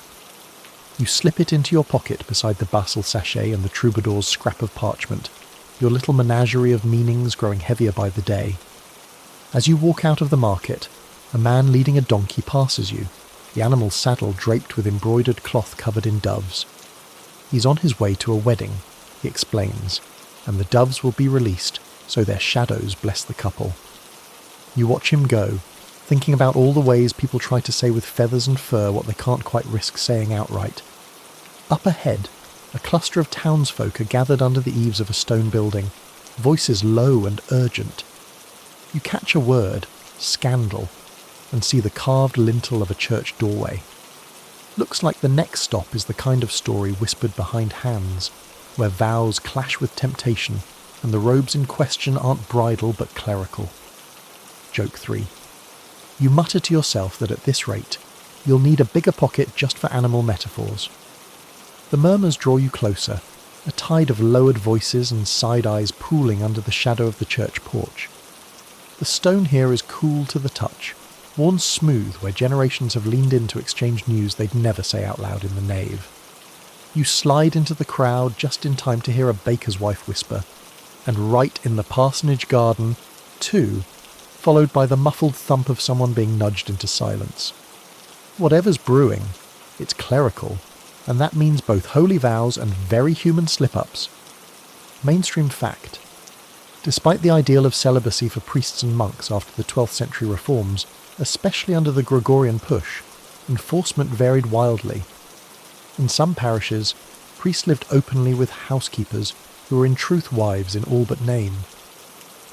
You slip it into your pocket beside the basil sachet and the troubadour's scrap of parchment, your little menagerie of meanings growing heavier by the day. As you walk out of the market, a man leading a donkey passes you, the animal's saddle draped with embroidered cloth covered in doves. He's on his way to a wedding, he explains, and the doves will be released, so their shadows bless the couple. You watch him go, thinking about all the ways people try to say with feathers and fur what they can't quite risk saying outright. Up ahead, a cluster of townsfolk are gathered under the eaves of a stone building, voices low and urgent. You catch a word, scandal, and see the carved lintel of a church doorway. Looks like the next stop is the kind of story whispered behind hands, where vows clash with temptation, and the robes in question aren't bridal but clerical. Joke 3. You mutter to yourself that at this rate, you'll need a bigger pocket just for animal metaphors. The murmurs draw you closer, a tide of lowered voices and side eyes pooling under the shadow of the church porch. The stone here is cool to the touch, worn smooth where generations have leaned in to exchange news they'd never say out loud in the nave. You slide into the crowd just in time to hear a baker's wife whisper, and right in the parsonage garden, too, followed by the muffled thump of someone being nudged into silence. Whatever's brewing, it's clerical, and that means both holy vows and very human slip-ups. Mainstream fact. Despite the ideal of celibacy for priests and monks after the 12th century reforms, especially under the Gregorian push, enforcement varied wildly. In some parishes, priests lived openly with housekeepers who were in truth wives in all but name.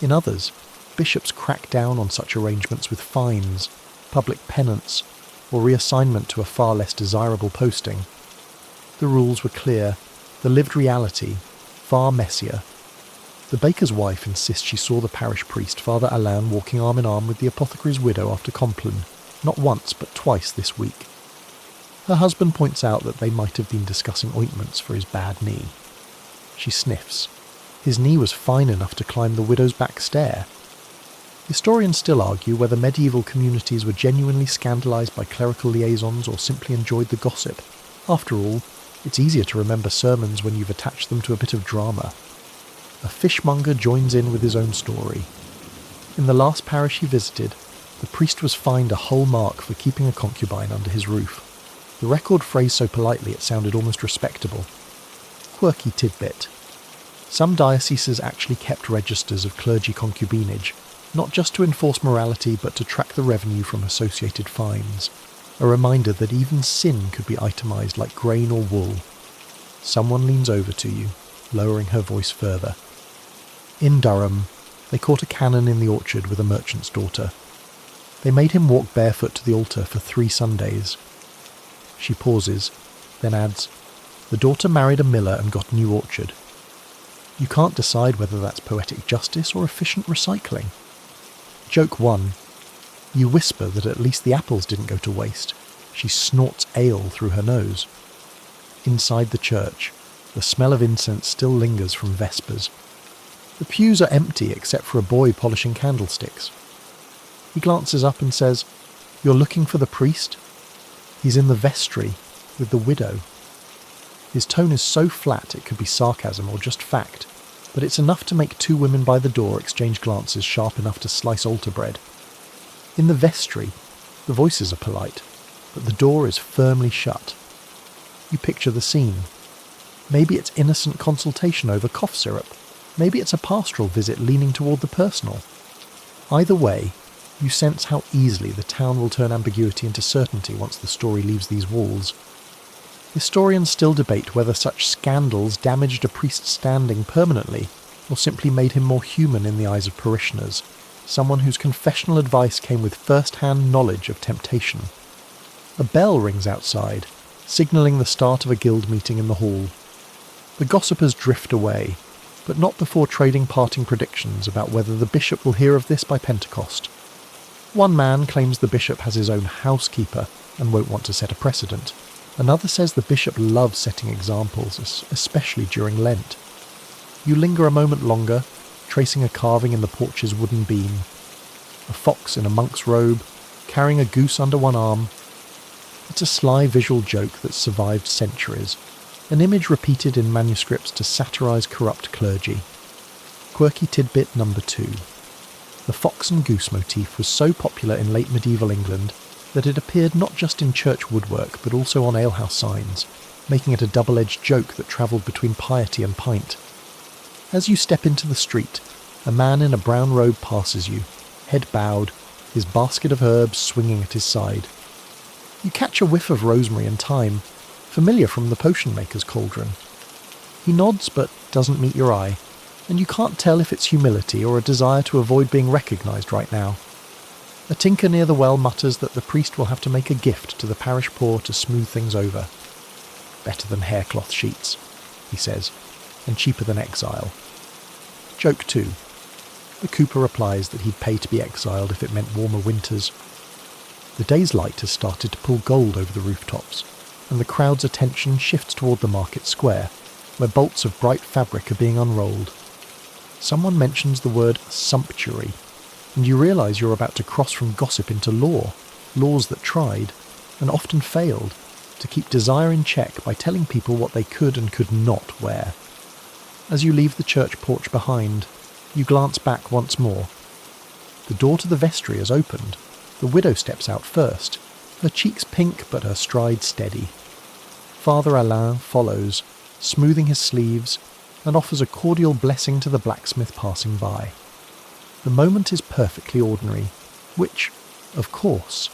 In others, bishops cracked down on such arrangements with fines, public penance, or reassignment to a far less desirable posting. The rules were clear, the lived reality far messier. The baker's wife insists she saw the parish priest, Father Alain, walking arm in arm with the apothecary's widow after Compline, not once but twice this week. Her husband points out that they might have been discussing ointments for his bad knee. She sniffs. His knee was fine enough to climb the widow's back stair. Historians still argue whether medieval communities were genuinely scandalised by clerical liaisons or simply enjoyed the gossip. After all, it's easier to remember sermons when you've attached them to a bit of drama. A fishmonger joins in with his own story. In the last parish he visited, the priest was fined a whole mark for keeping a concubine under his roof. The record phrased so politely it sounded almost respectable. Quirky tidbit. Some dioceses actually kept registers of clergy concubinage, not just to enforce morality but to track the revenue from associated fines. A reminder that even sin could be itemised like grain or wool. Someone leans over to you, lowering her voice further. In Durham, they caught a canon in the orchard with a merchant's daughter. They made him walk barefoot to the altar for 3 Sundays. She pauses, then adds, the daughter married a miller and got a new orchard. You can't decide whether that's poetic justice or efficient recycling. Joke 1. You whisper that at least the apples didn't go to waste. She snorts ale through her nose. Inside the church, the smell of incense still lingers from Vespers. The pews are empty except for a boy polishing candlesticks. He glances up and says, "You're looking for the priest? He's in the vestry with the widow." His tone is so flat it could be sarcasm or just fact, but it's enough to make two women by the door exchange glances sharp enough to slice altar bread. In the vestry, the voices are polite, but the door is firmly shut. You picture the scene. Maybe it's innocent consultation over cough syrup. Maybe it's a pastoral visit leaning toward the personal. Either way, you sense how easily the town will turn ambiguity into certainty once the story leaves these walls. Historians still debate whether such scandals damaged a priest's standing permanently, or simply made him more human in the eyes of parishioners, someone whose confessional advice came with first-hand knowledge of temptation. A bell rings outside, signalling the start of a guild meeting in the hall. The gossipers drift away, but not before trading parting predictions about whether the bishop will hear of this by Pentecost. One man claims the bishop has his own housekeeper and won't want to set a precedent. Another says the bishop loves setting examples, especially during Lent. You linger a moment longer, tracing a carving in the porch's wooden beam. A fox in a monk's robe, carrying a goose under one arm. It's a sly visual joke that's survived centuries, an image repeated in manuscripts to satirise corrupt clergy. Quirky tidbit number 2. The fox and goose motif was so popular in late medieval England that it appeared not just in church woodwork but also on alehouse signs, making it a double-edged joke that travelled between piety and pint. As you step into the street, a man in a brown robe passes you, head bowed, his basket of herbs swinging at his side. You catch a whiff of rosemary and thyme, familiar from the potion maker's cauldron. He nods but doesn't meet your eye, and you can't tell if it's humility or a desire to avoid being recognised right now. A tinker near the well mutters that the priest will have to make a gift to the parish poor to smooth things over. Better than haircloth sheets, he says, and cheaper than exile. Joke 2. The cooper replies that he'd pay to be exiled if it meant warmer winters. The day's light has started to pull gold over the rooftops, and the crowd's attention shifts toward the market square, where bolts of bright fabric are being unrolled. Someone mentions the word sumptuary, and you realise you're about to cross from gossip into laws that tried, and often failed, to keep desire in check by telling people what they could and could not wear. As you leave the church porch behind, you glance back once more. The door to the vestry has opened. The widow steps out first, her cheeks pink but her stride steady. Father Alain follows, smoothing his sleeves, and offers a cordial blessing to the blacksmith passing by. The moment is perfectly ordinary, which, of course,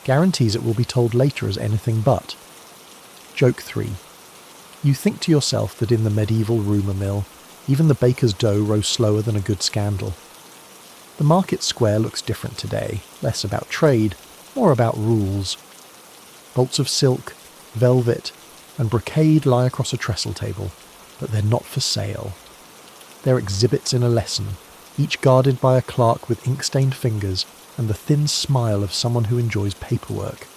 guarantees it will be told later as anything but. Joke 3. You think to yourself that in the medieval rumour mill, even the baker's dough rose slower than a good scandal. The market square looks different today, less about trade, more about rules. Bolts of silk, velvet, and brocade lie across a trestle table, but they're not for sale. They're exhibits in a lesson, each guarded by a clerk with ink-stained fingers and the thin smile of someone who enjoys paperwork.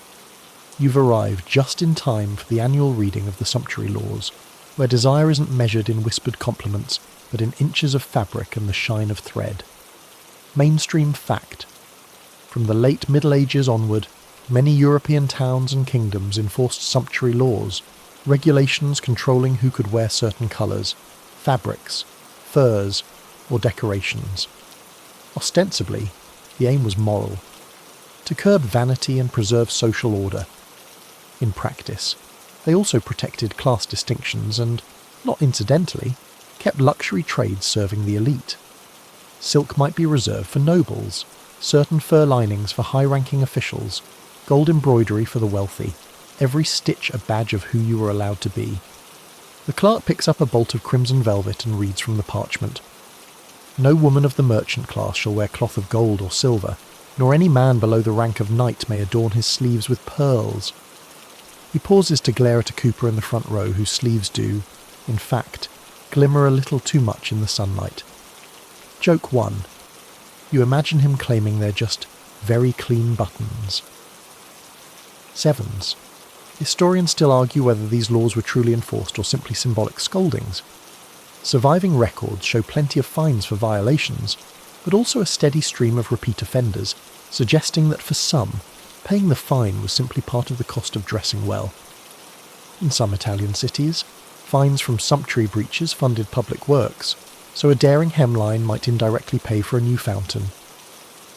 You've arrived just in time for the annual reading of the sumptuary laws, where desire isn't measured in whispered compliments, but in inches of fabric and the shine of thread. Mainstream fact. From the late Middle Ages onward, many European towns and kingdoms enforced sumptuary laws, regulations controlling who could wear certain colours, fabrics, furs, or decorations. Ostensibly, the aim was moral, to curb vanity and preserve social order. In practice, they also protected class distinctions and, not incidentally, kept luxury trades serving the elite. Silk might be reserved for nobles, certain fur linings for high-ranking officials, gold embroidery for the wealthy, every stitch a badge of who you were allowed to be. The clerk picks up a bolt of crimson velvet and reads from the parchment. No woman of the merchant class shall wear cloth of gold or silver, nor any man below the rank of knight may adorn his sleeves with pearls. He pauses to glare at a cooper in the front row whose sleeves do, in fact, glimmer a little too much in the sunlight. Joke 1. You imagine him claiming they're just very clean buttons. Sevens. Historians still argue whether these laws were truly enforced or simply symbolic scoldings. Surviving records show plenty of fines for violations, but also a steady stream of repeat offenders, suggesting that for some, paying the fine was simply part of the cost of dressing well. In some Italian cities, Fines from sumptuary breaches funded public works, so a daring hemline might indirectly pay for a new fountain.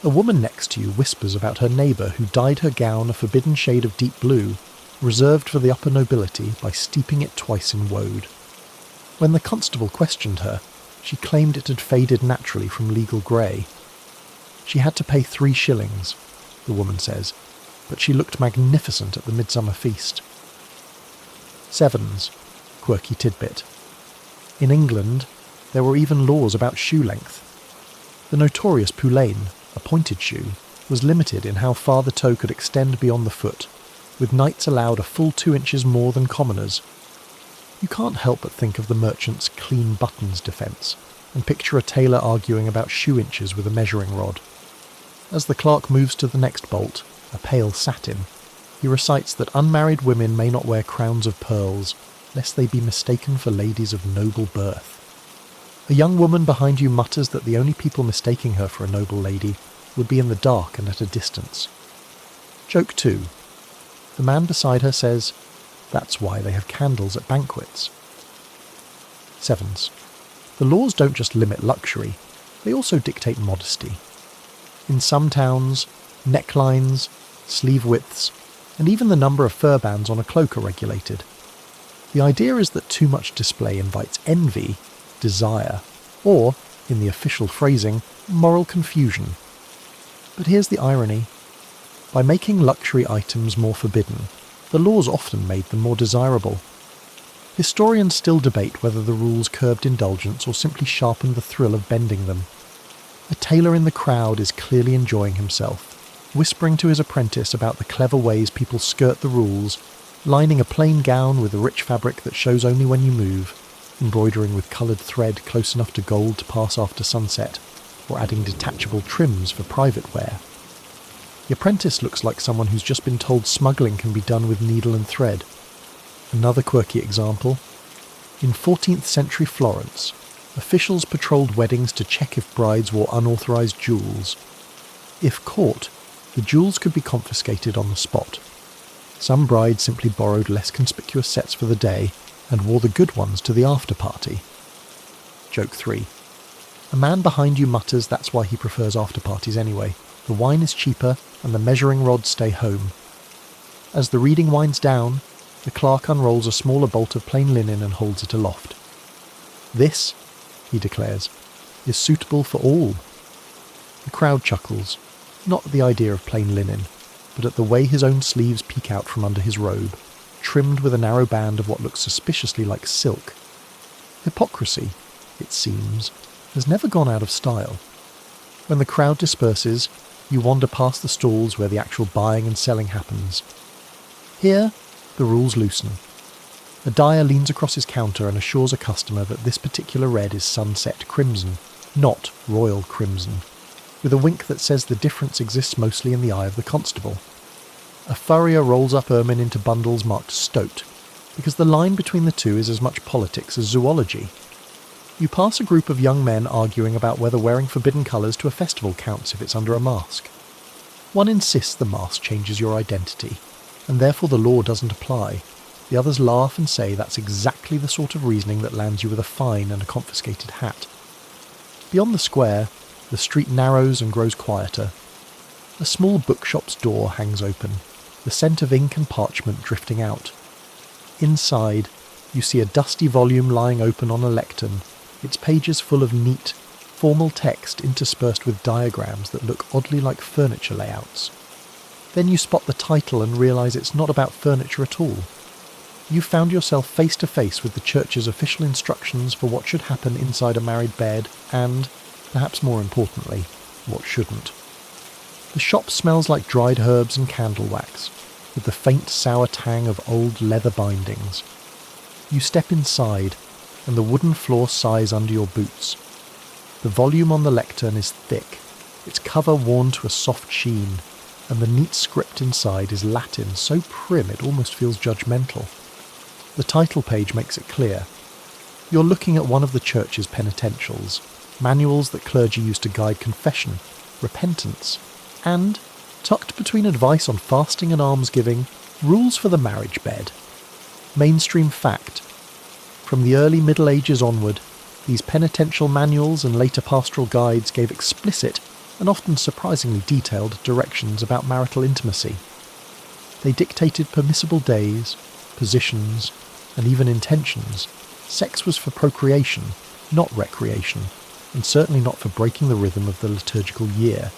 A woman next to you whispers about her neighbour who dyed her gown a forbidden shade of deep blue, reserved for the upper nobility by steeping it twice in woad. When the constable questioned her, she claimed it had faded naturally from legal grey. She had to pay 3 shillings, the woman says, but she looked magnificent at the midsummer feast. 7s. Quirky tidbit. In England, there were even laws about shoe length. The notorious poulain, a pointed shoe, was limited in how far the toe could extend beyond the foot, with knights allowed a full 2 inches more than commoners. You can't help but think of the merchant's clean buttons defence, and picture a tailor arguing about shoe inches with a measuring rod. As the clerk moves to the next bolt, a pale satin, he recites that unmarried women may not wear crowns of pearls, lest they be mistaken for ladies of noble birth. A young woman behind you mutters that the only people mistaking her for a noble lady would be in the dark and at a distance. Joke 2. The man beside her says, "That's why they have candles at banquets." 7s. The laws don't just limit luxury, they also dictate modesty. In some towns, necklines, sleeve widths, and even the number of fur bands on a cloak are regulated. The idea is that too much display invites envy, desire, or, in the official phrasing, moral confusion. But here's the irony. By making luxury items more forbidden, the laws often made them more desirable. Historians still debate whether the rules curbed indulgence or simply sharpened the thrill of bending them. A tailor in the crowd is clearly enjoying himself, whispering to his apprentice about the clever ways people skirt the rules, lining a plain gown with a rich fabric that shows only when you move, embroidering with coloured thread close enough to gold to pass after sunset, or adding detachable trims for private wear. The apprentice looks like someone who's just been told smuggling can be done with needle and thread. Another quirky example. In 14th century Florence, officials patrolled weddings to check if brides wore unauthorised jewels. If caught, the jewels could be confiscated on the spot. Some brides simply borrowed less conspicuous sets for the day and wore the good ones to the after party. Joke 3. A man behind you mutters that's why he prefers after parties anyway. The wine is cheaper and the measuring rods stay home. As the reading winds down, the clerk unrolls a smaller bolt of plain linen and holds it aloft. "This," he declares, "is suitable for all." The crowd chuckles, not at the idea of plain linen, but at the way his own sleeves peek out from under his robe, trimmed with a narrow band of what looks suspiciously like silk. Hypocrisy, it seems, has never gone out of style. When the crowd disperses, you wander past the stalls where the actual buying and selling happens. Here, the rules loosen. A dyer leans across his counter and assures a customer that this particular red is sunset crimson, not royal crimson, with a wink that says the difference exists mostly in the eye of the constable. A furrier rolls up ermine into bundles marked stoat, because the line between the two is as much politics as zoology. You pass a group of young men arguing about whether wearing forbidden colours to a festival counts if it's under a mask. One insists the mask changes your identity, and therefore the law doesn't apply. The others laugh and say that's exactly the sort of reasoning that lands you with a fine and a confiscated hat. Beyond the square, the street narrows and grows quieter. A small bookshop's door hangs open, the scent of ink and parchment drifting out. Inside, you see a dusty volume lying open on a lectern, its pages full of neat, formal text interspersed with diagrams that look oddly like furniture layouts. Then you spot the title and realise it's not about furniture at all. You've found yourself face to face with the church's official instructions for what should happen inside a married bed and, perhaps more importantly, what shouldn't. The shop smells like dried herbs and candle wax, with the faint sour tang of old leather bindings. You step inside, and the wooden floor sighs under your boots. The volume on the lectern is thick, its cover worn to a soft sheen, and the neat script inside is Latin so prim it almost feels judgmental. The title page makes it clear. You're looking at one of the church's penitentials, manuals that clergy use to guide confession, repentance, and, tucked between advice on fasting and almsgiving, rules for the marriage bed. Mainstream fact. From the early Middle Ages onward, these penitential manuals and later pastoral guides gave explicit and often surprisingly detailed directions about marital intimacy. They dictated permissible days, positions, and even intentions. Sex was for procreation, not recreation, and certainly not for breaking the rhythm of the liturgical year.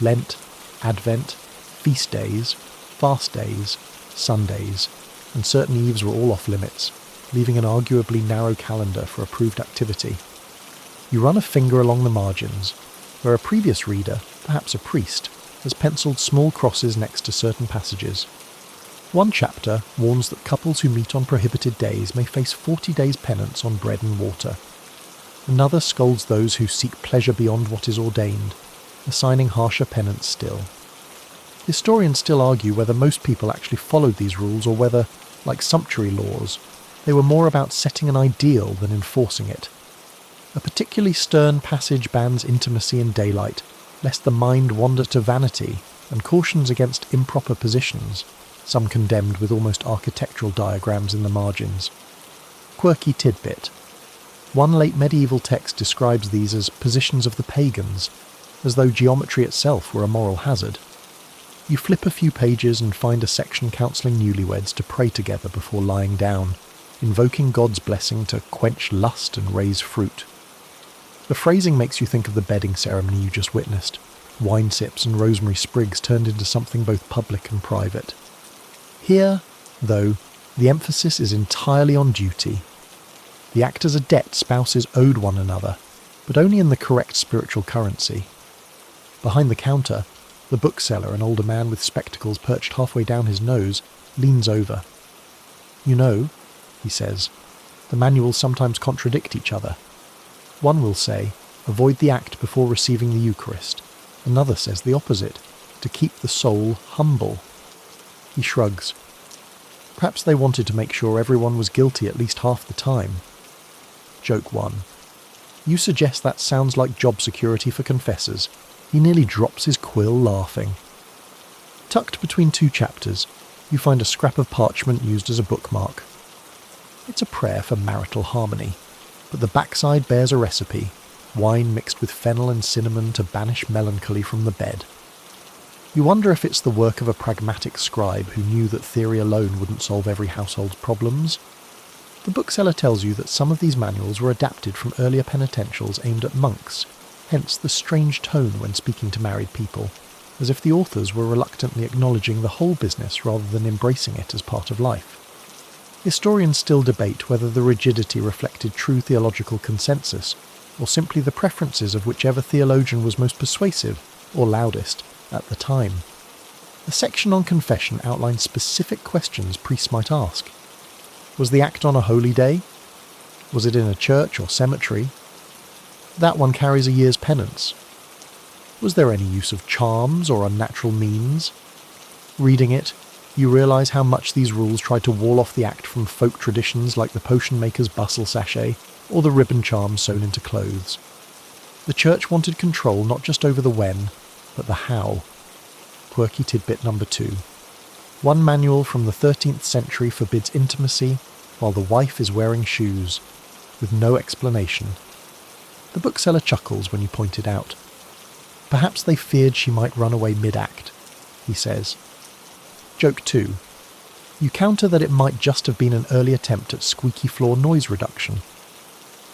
Lent, Advent, feast days, fast days, Sundays, and certain eves were all off limits, leaving an arguably narrow calendar for approved activity. You run a finger along the margins, where a previous reader, perhaps a priest, has penciled small crosses next to certain passages. One chapter warns that couples who meet on prohibited days may face 40 days penance on bread and water. Another scolds those who seek pleasure beyond what is ordained, assigning harsher penance still. Historians still argue whether most people actually followed these rules or whether, like sumptuary laws, they were more about setting an ideal than enforcing it. A particularly stern passage bans intimacy in daylight, lest the mind wander to vanity, and cautions against improper positions, some condemned with almost architectural diagrams in the margins. Quirky tidbit. One late medieval text describes these as positions of the pagans, as though geometry itself were a moral hazard. You flip a few pages and find a section counselling newlyweds to pray together before lying down, invoking God's blessing to quench lust and raise fruit. The phrasing makes you think of the bedding ceremony you just witnessed. Wine sips and rosemary sprigs turned into something both public and private. Here, though, the emphasis is entirely on duty. The act as a debt spouses owed one another, but only in the correct spiritual currency. Behind the counter, the bookseller, an older man with spectacles perched halfway down his nose, leans over. "You know," he says, "the manuals sometimes contradict each other. One will say, avoid the act before receiving the Eucharist. Another says the opposite, to keep the soul humble." He shrugs. Perhaps they wanted to make sure everyone was guilty at least half the time. Joke 1. You suggest that sounds like job security for confessors. He nearly drops his quill laughing. Tucked between two chapters, you find a scrap of parchment used as a bookmark. It's a prayer for marital harmony, but the backside bears a recipe, wine mixed with fennel and cinnamon to banish melancholy from the bed. You wonder if it's the work of a pragmatic scribe who knew that theory alone wouldn't solve every household's problems. The bookseller tells you that some of these manuals were adapted from earlier penitentials aimed at monks, hence the strange tone when speaking to married people, as if the authors were reluctantly acknowledging the whole business rather than embracing it as part of life. Historians still debate whether the rigidity reflected true theological consensus, or simply the preferences of whichever theologian was most persuasive, or loudest, at the time. The section on confession outlines specific questions priests might ask. Was the act on a holy day? Was it in a church or cemetery? That one carries a year's penance. Was there any use of charms or unnatural means? Reading it, you realise how much these rules try to wall off the act from folk traditions like the potion maker's bustle sachet or the ribbon charms sewn into clothes. The church wanted control not just over the when, but the how. Quirky tidbit number 2. One manual from the 13th century forbids intimacy while the wife is wearing shoes, with no explanation. The bookseller chuckles when you point it out. Perhaps they feared she might run away mid-act, he says. Joke 2. You counter that it might just have been an early attempt at squeaky floor noise reduction.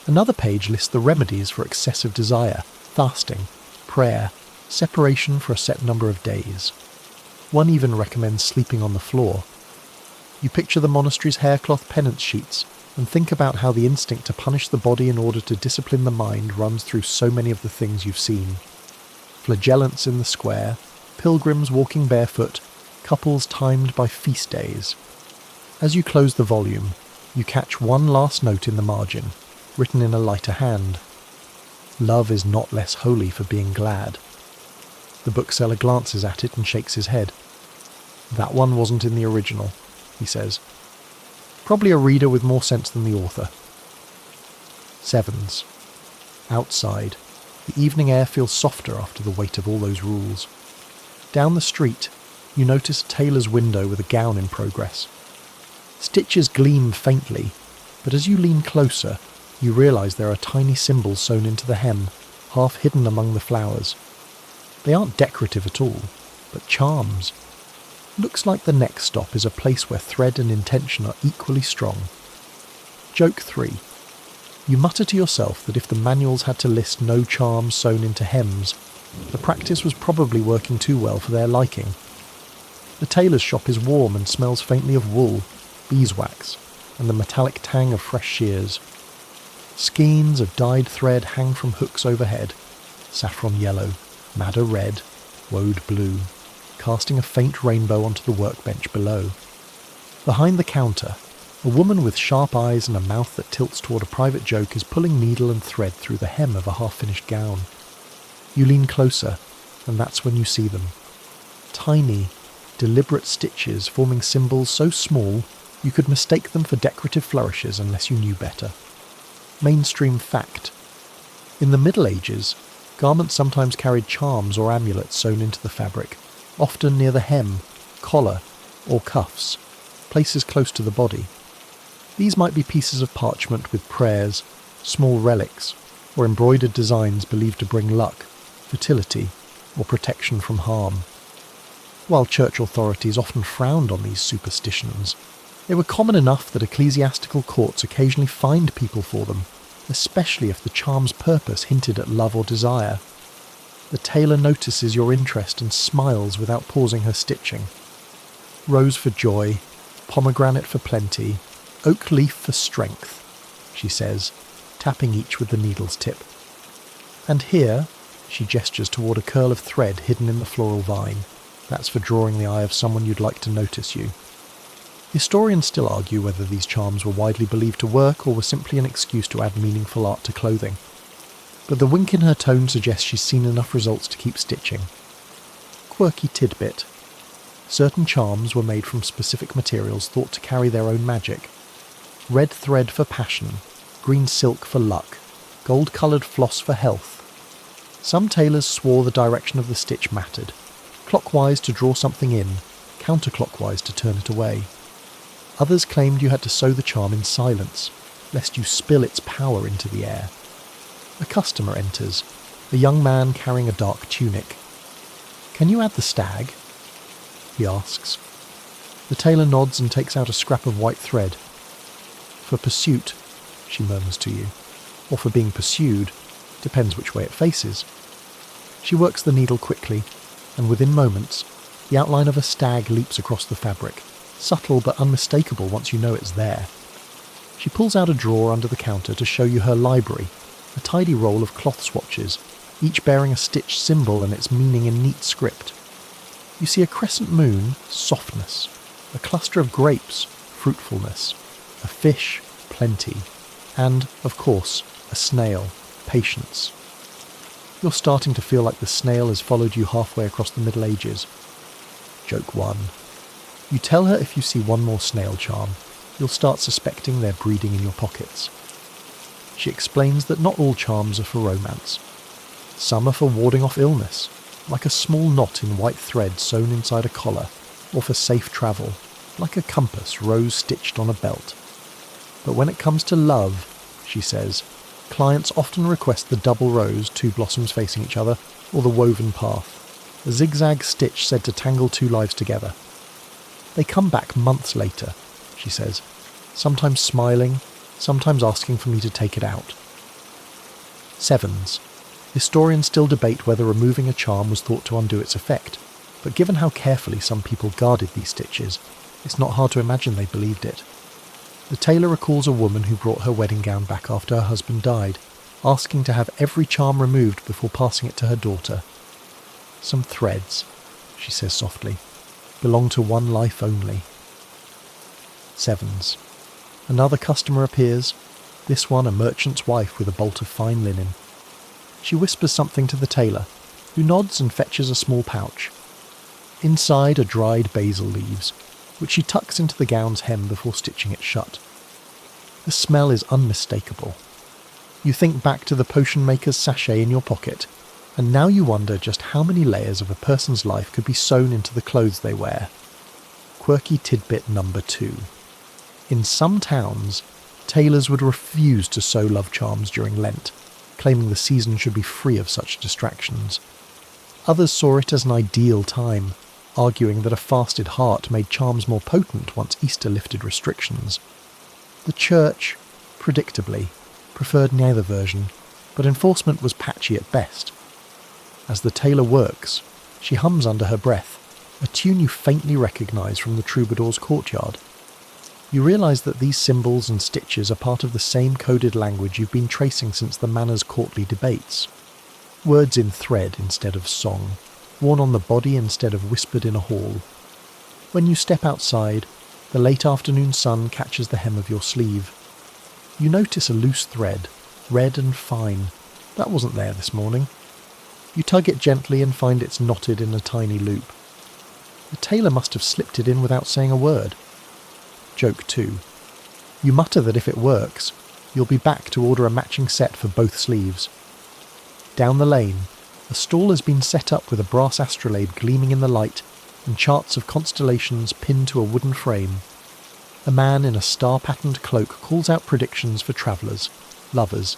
Another page lists the remedies for excessive desire, fasting, prayer, separation for a set number of days. One even recommends sleeping on the floor. You picture the monastery's haircloth penance sheets and think about how the instinct to punish the body in order to discipline the mind runs through so many of the things you've seen. Flagellants in the square, pilgrims walking barefoot, couples timed by feast days. As you close the volume, you catch one last note in the margin, written in a lighter hand. Love is not less holy for being glad. The bookseller glances at it and shakes his head. That one wasn't in the original, he says. Probably a reader with more sense than the author. 7s. Outside, the evening air feels softer after the weight of all those rules. Down the street, you notice a tailor's window with a gown in progress. Stitches gleam faintly, But as you lean closer, you realise there are tiny symbols sewn into the hem, half hidden among the flowers. They aren't decorative at all, but charms. Looks like the next stop is a place where thread and intention are equally strong. Joke 3. You mutter to yourself that if the manuals had to list no charms sewn into hems, the practice was probably working too well for their liking. The tailor's shop is warm and smells faintly of wool, beeswax, and the metallic tang of fresh shears. Skeins of dyed thread hang from hooks overhead, saffron yellow, madder red, woad blue, casting a faint rainbow onto the workbench below. Behind the counter, a woman with sharp eyes and a mouth that tilts toward a private joke is pulling needle and thread through the hem of a half-finished gown. You lean closer, and that's when you see them. Tiny, deliberate stitches forming symbols so small you could mistake them for decorative flourishes unless you knew better. Mainstream fact. In the Middle Ages, garments sometimes carried charms or amulets sewn into the fabric, often near the hem, collar, or cuffs, places close to the body. These might be pieces of parchment with prayers, small relics, or embroidered designs believed to bring luck, fertility, or protection from harm. While church authorities often frowned on these superstitions, they were common enough that ecclesiastical courts occasionally fined people for them, especially if the charm's purpose hinted at love or desire. The tailor notices your interest and smiles without pausing her stitching. Rose for joy, pomegranate for plenty, oak leaf for strength, she says, tapping each with the needle's tip. And here, she gestures toward a curl of thread hidden in the floral vine. That's for drawing the eye of someone you'd like to notice you. Historians still argue whether these charms were widely believed to work or were simply an excuse to add meaningful art to clothing. But the wink in her tone suggests she's seen enough results to keep stitching. Quirky tidbit. Certain charms were made from specific materials thought to carry their own magic. Red thread for passion, green silk for luck, gold-coloured floss for health. Some tailors swore the direction of the stitch mattered, clockwise to draw something in, counterclockwise to turn it away. Others claimed you had to sew the charm in silence, lest you spill its power into the air. A customer enters, a young man carrying a dark tunic. "Can you add the stag?" he asks. The tailor nods and takes out a scrap of white thread. "For pursuit," she murmurs to you, or for being pursued, depends which way it faces. She works the needle quickly, and within moments, the outline of a stag leaps across the fabric, subtle but unmistakable once you know it's there. She pulls out a drawer under the counter to show you her library, a tidy roll of cloth swatches, each bearing a stitched symbol and its meaning in neat script. You see a crescent moon, softness, a cluster of grapes, fruitfulness, a fish, plenty, and, of course, a snail, patience. You're starting to feel like the snail has followed you halfway across the Middle Ages. Joke 1. You tell her if you see one more snail charm, you'll start suspecting they're breeding in your pockets. She explains that not all charms are for romance. Some are for warding off illness, like a small knot in white thread sewn inside a collar, or for safe travel, like a compass rose-stitched on a belt. But when it comes to love, she says, clients often request the double rose, two blossoms facing each other, or the woven path, a zigzag stitch said to tangle two lives together. They come back months later, she says, sometimes smiling, sometimes asking for me to take it out. Sevens. Historians still debate whether removing a charm was thought to undo its effect, but given how carefully some people guarded these stitches, it's not hard to imagine they believed it. The tailor recalls a woman who brought her wedding gown back after her husband died, asking to have every charm removed before passing it to her daughter. Some threads, she says softly, belong to one life only. Sevens. Another customer appears, this one a merchant's wife with a bolt of fine linen. She whispers something to the tailor, who nods and fetches a small pouch. Inside are dried basil leaves, which she tucks into the gown's hem before stitching it shut. The smell is unmistakable. You think back to the potion maker's sachet in your pocket, and now you wonder just how many layers of a person's life could be sewn into the clothes they wear. Quirky tidbit number 2. In some towns, Tailors would refuse to sew love charms during Lent, claiming the season should be free of such distractions. Others saw it as an ideal time, arguing that a fasted heart made charms more potent once Easter lifted restrictions. The Church, predictably, preferred neither version, but enforcement was patchy at best. As the tailor works, she hums under her breath, a tune you faintly recognise from the troubadour's courtyard. You realise that these symbols and stitches are part of the same coded language you've been tracing since the manor's courtly debates. Words in thread instead of song, worn on the body instead of whispered in a hall. When you step outside, the late afternoon sun catches the hem of your sleeve. You notice a loose thread, red and fine. That wasn't there this morning. You tug it gently and find it's knotted in a tiny loop. The tailor must have slipped it in without saying a word. Joke 2. You mutter that if it works, you'll be back to order a matching set for both sleeves. Down the lane, a stall has been set up with a brass astrolabe gleaming in the light and charts of constellations pinned to a wooden frame. A man in a star-patterned cloak calls out predictions for travellers, lovers,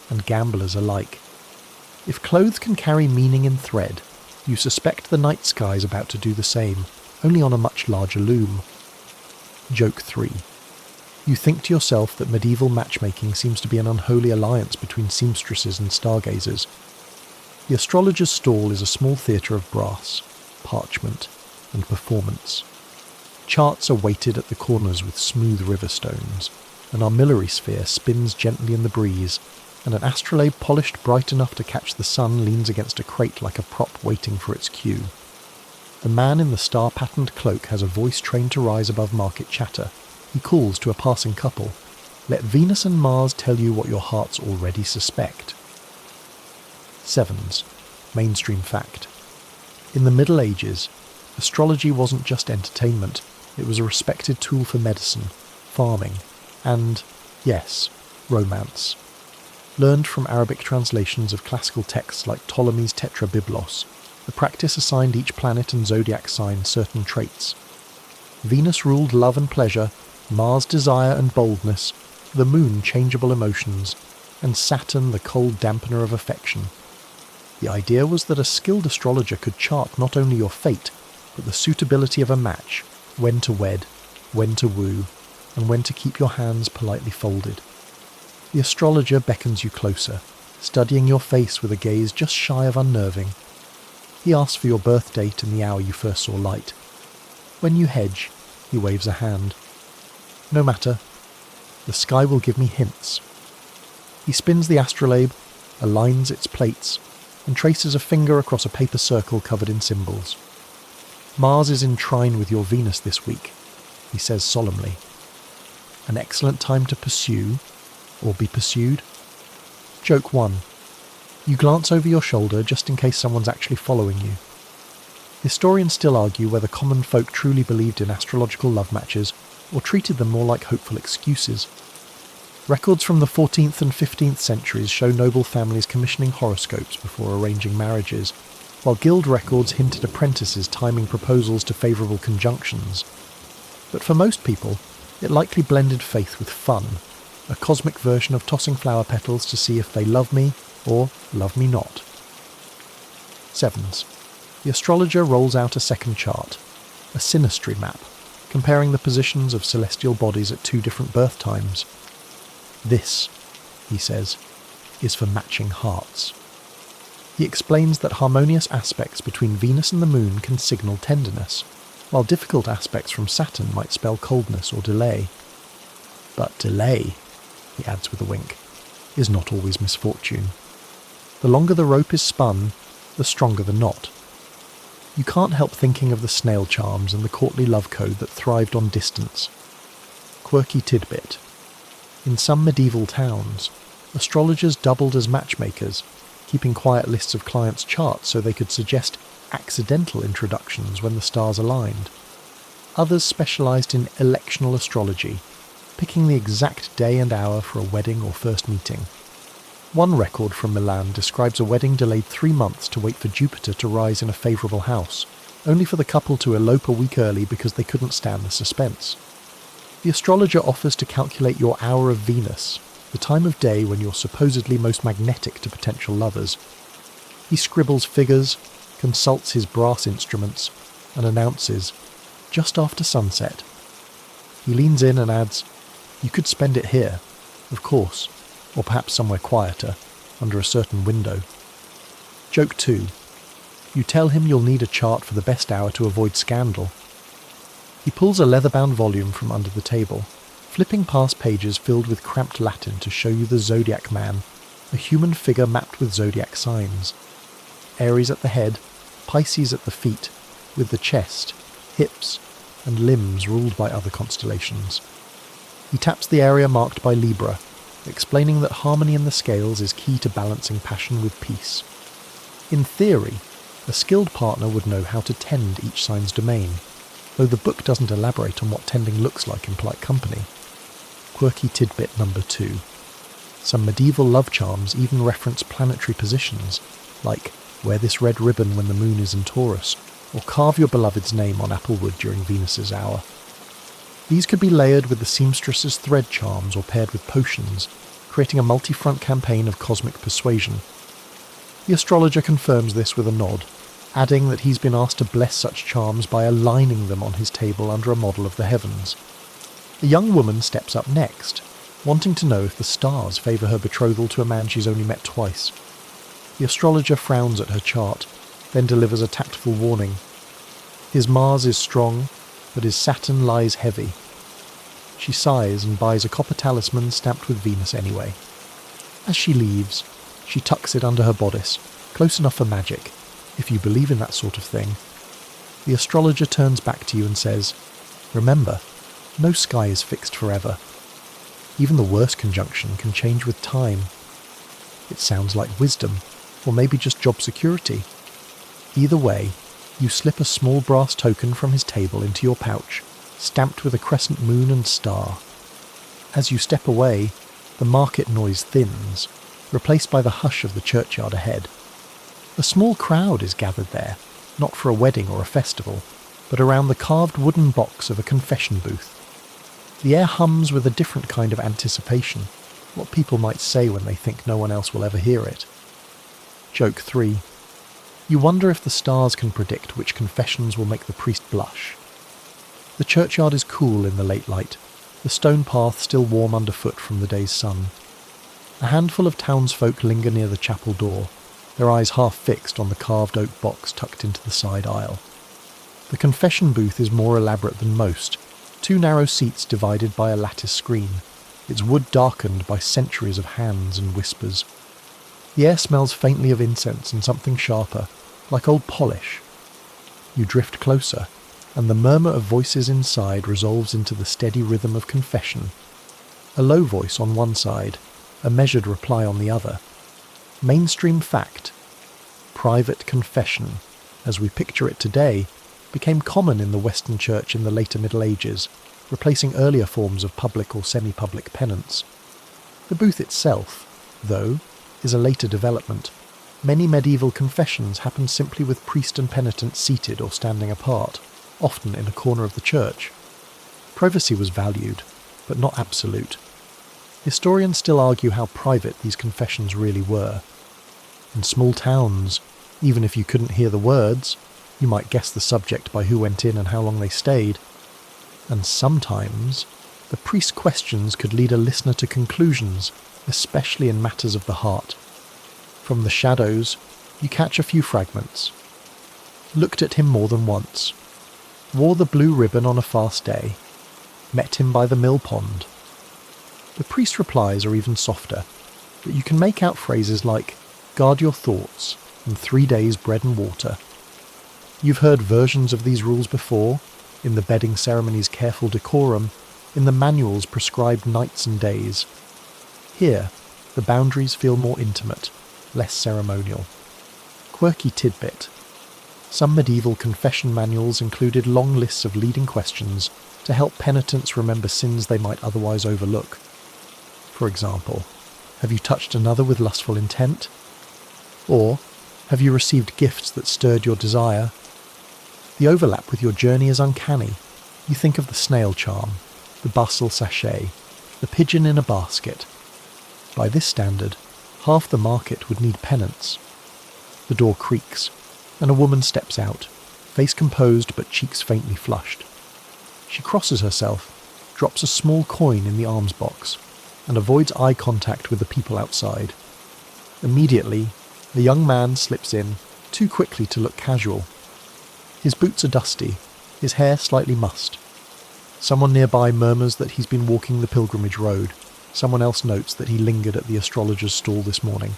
and gamblers alike. If clothes can carry meaning in thread, you suspect the night sky is about to do the same, only on a much larger loom. Joke 3. You think to yourself that medieval matchmaking seems to be an unholy alliance between seamstresses and stargazers. The astrologer's stall is a small theatre of brass, parchment, and performance. Charts are weighted at the corners with smooth river stones. An armillary sphere spins gently in the breeze, and an astrolabe polished bright enough to catch the sun leans against a crate like a prop waiting for its cue. The man in the star-patterned cloak has a voice trained to rise above market chatter. He calls to a passing couple. Let Venus and Mars tell you what your hearts already suspect. 7s. Mainstream fact. In the Middle Ages, astrology wasn't just entertainment, it was a respected tool for medicine, farming, and, yes, romance. Learned from Arabic translations of classical texts like Ptolemy's Tetrabiblos, the practice assigned each planet and zodiac sign certain traits. Venus ruled love and pleasure, Mars desire and boldness, the moon changeable emotions, and Saturn the cold dampener of affection. The idea was that a skilled astrologer could chart not only your fate, but the suitability of a match, when to wed, when to woo, and when to keep your hands politely folded. The astrologer beckons you closer, studying your face with a gaze just shy of unnerving. He asks for your birth date and the hour you first saw light. When you hedge, he waves a hand. No matter. The sky will give me hints. He spins the astrolabe, aligns its plates, and traces a finger across a paper circle covered in symbols. Mars is in trine with your Venus this week, he says solemnly. An excellent time to pursue, or be pursued. Joke 1. You glance over your shoulder just in case someone's actually following you. Historians still argue whether common folk truly believed in astrological love matches or treated them more like hopeful excuses. Records from the 14th and 15th centuries show noble families commissioning horoscopes before arranging marriages, while guild records hinted apprentices timing proposals to favourable conjunctions. But for most people, it likely blended faith with fun, a cosmic version of tossing flower petals to see if they love me or love me not. 7s. The astrologer rolls out a second chart, a synastry map, comparing the positions of celestial bodies at 2 different birth times. This, he says, is for matching hearts. He explains that harmonious aspects between Venus and the moon can signal tenderness, while difficult aspects from Saturn might spell coldness or delay. But delay, he adds with a wink, is not always misfortune. The longer the rope is spun, the stronger the knot. You can't help thinking of the snail charms and the courtly love code that thrived on distance. Quirky tidbit. In some medieval towns, astrologers doubled as matchmakers, keeping quiet lists of clients' charts so they could suggest accidental introductions when the stars aligned. Others specialised in electional astrology, picking the exact day and hour for a wedding or first meeting. One record from Milan describes a wedding delayed 3 months to wait for Jupiter to rise in a favourable house, only for the couple to elope a week early because they couldn't stand the suspense. The astrologer offers to calculate your hour of Venus, the time of day when you're supposedly most magnetic to potential lovers. He scribbles figures, consults his brass instruments, and announces, just after sunset. He leans in and adds, you could spend it here, of course, or perhaps somewhere quieter, under a certain window. Joke 2. You tell him you'll need a chart for the best hour to avoid scandal. He pulls a leather-bound volume from under the table, flipping past pages filled with cramped Latin to show you the zodiac man, a human figure mapped with zodiac signs. Aries at the head, Pisces at the feet, with the chest, hips, and limbs ruled by other constellations. He taps the area marked by Libra, explaining that harmony in the scales is key to balancing passion with peace. In theory, a skilled partner would know how to tend each sign's domain, though the book doesn't elaborate on what tending looks like in polite company. Quirky tidbit number 2. Some medieval love charms even reference planetary positions, like wear this red ribbon when the moon is in Taurus, or carve your beloved's name on apple wood during Venus's hour. These could be layered with the seamstress's thread charms or paired with potions, creating a multi-front campaign of cosmic persuasion. The astrologer confirms this with a nod, adding that he's been asked to bless such charms by aligning them on his table under a model of the heavens. A young woman steps up next, wanting to know if the stars favour her betrothal to a man she's only met twice. The astrologer frowns at her chart, then delivers a tactful warning. His Mars is strong, but his Saturn lies heavy. She sighs and buys a copper talisman stamped with Venus anyway. As she leaves, she tucks it under her bodice, close enough for magic, if you believe in that sort of thing. The astrologer turns back to you and says, remember, no sky is fixed forever. Even the worst conjunction can change with time. It sounds like wisdom, or maybe just job security. Either way, you slip a small brass token from his table into your pouch, stamped with a crescent moon and star. As you step away, the market noise thins, replaced by the hush of the churchyard ahead. A small crowd is gathered there, not for a wedding or a festival, but around the carved wooden box of a confession booth. The air hums with a different kind of anticipation, what people might say when they think no one else will ever hear it. Joke 3. You wonder if the stars can predict which confessions will make the priest blush. The churchyard is cool in the late light, the stone path still warm underfoot from the day's sun. A handful of townsfolk linger near the chapel door, their eyes half fixed on the carved oak box tucked into the side aisle. The confession booth is more elaborate than most, 2 narrow seats divided by a lattice screen, its wood darkened by centuries of hands and whispers. The air smells faintly of incense and something sharper, like old polish. You drift closer, and the murmur of voices inside resolves into the steady rhythm of confession. A low voice on one side, a measured reply on the other. Mainstream fact. Private confession, as we picture it today, became common in the Western Church in the later Middle Ages, replacing earlier forms of public or semi-public penance. The booth itself, though, is a later development. Many medieval confessions happened simply with priest and penitent seated or standing apart, often in a corner of the church. Privacy was valued, but not absolute. Historians still argue how private these confessions really were. In small towns, even if you couldn't hear the words, you might guess the subject by who went in and how long they stayed. And sometimes, the priest's questions could lead a listener to conclusions, especially in matters of the heart. From the shadows, you catch a few fragments. Looked at him more than once. Wore the blue ribbon on a fast day. Met him by the mill pond. The priest's replies are even softer, but you can make out phrases like, guard your thoughts, and 3 days bread and water. You've heard versions of these rules before, in the bedding ceremony's careful decorum, in the manual's prescribed nights and days. Here, the boundaries feel more intimate, less ceremonial. Quirky tidbit. Some medieval confession manuals included long lists of leading questions to help penitents remember sins they might otherwise overlook. For example, have you touched another with lustful intent? Or, have you received gifts that stirred your desire? The overlap with your journey is uncanny. You think of the snail charm, the bustle sachet, the pigeon in a basket. By this standard, half the market would need penance. The door creaks, and a woman steps out, face composed but cheeks faintly flushed. She crosses herself, drops a small coin in the alms box, and avoids eye contact with the people outside. Immediately, a young man slips in, too quickly to look casual. His boots are dusty, his hair slightly mussed. Someone nearby murmurs that he's been walking the pilgrimage road. Someone else notes that he lingered at the astrologer's stall this morning.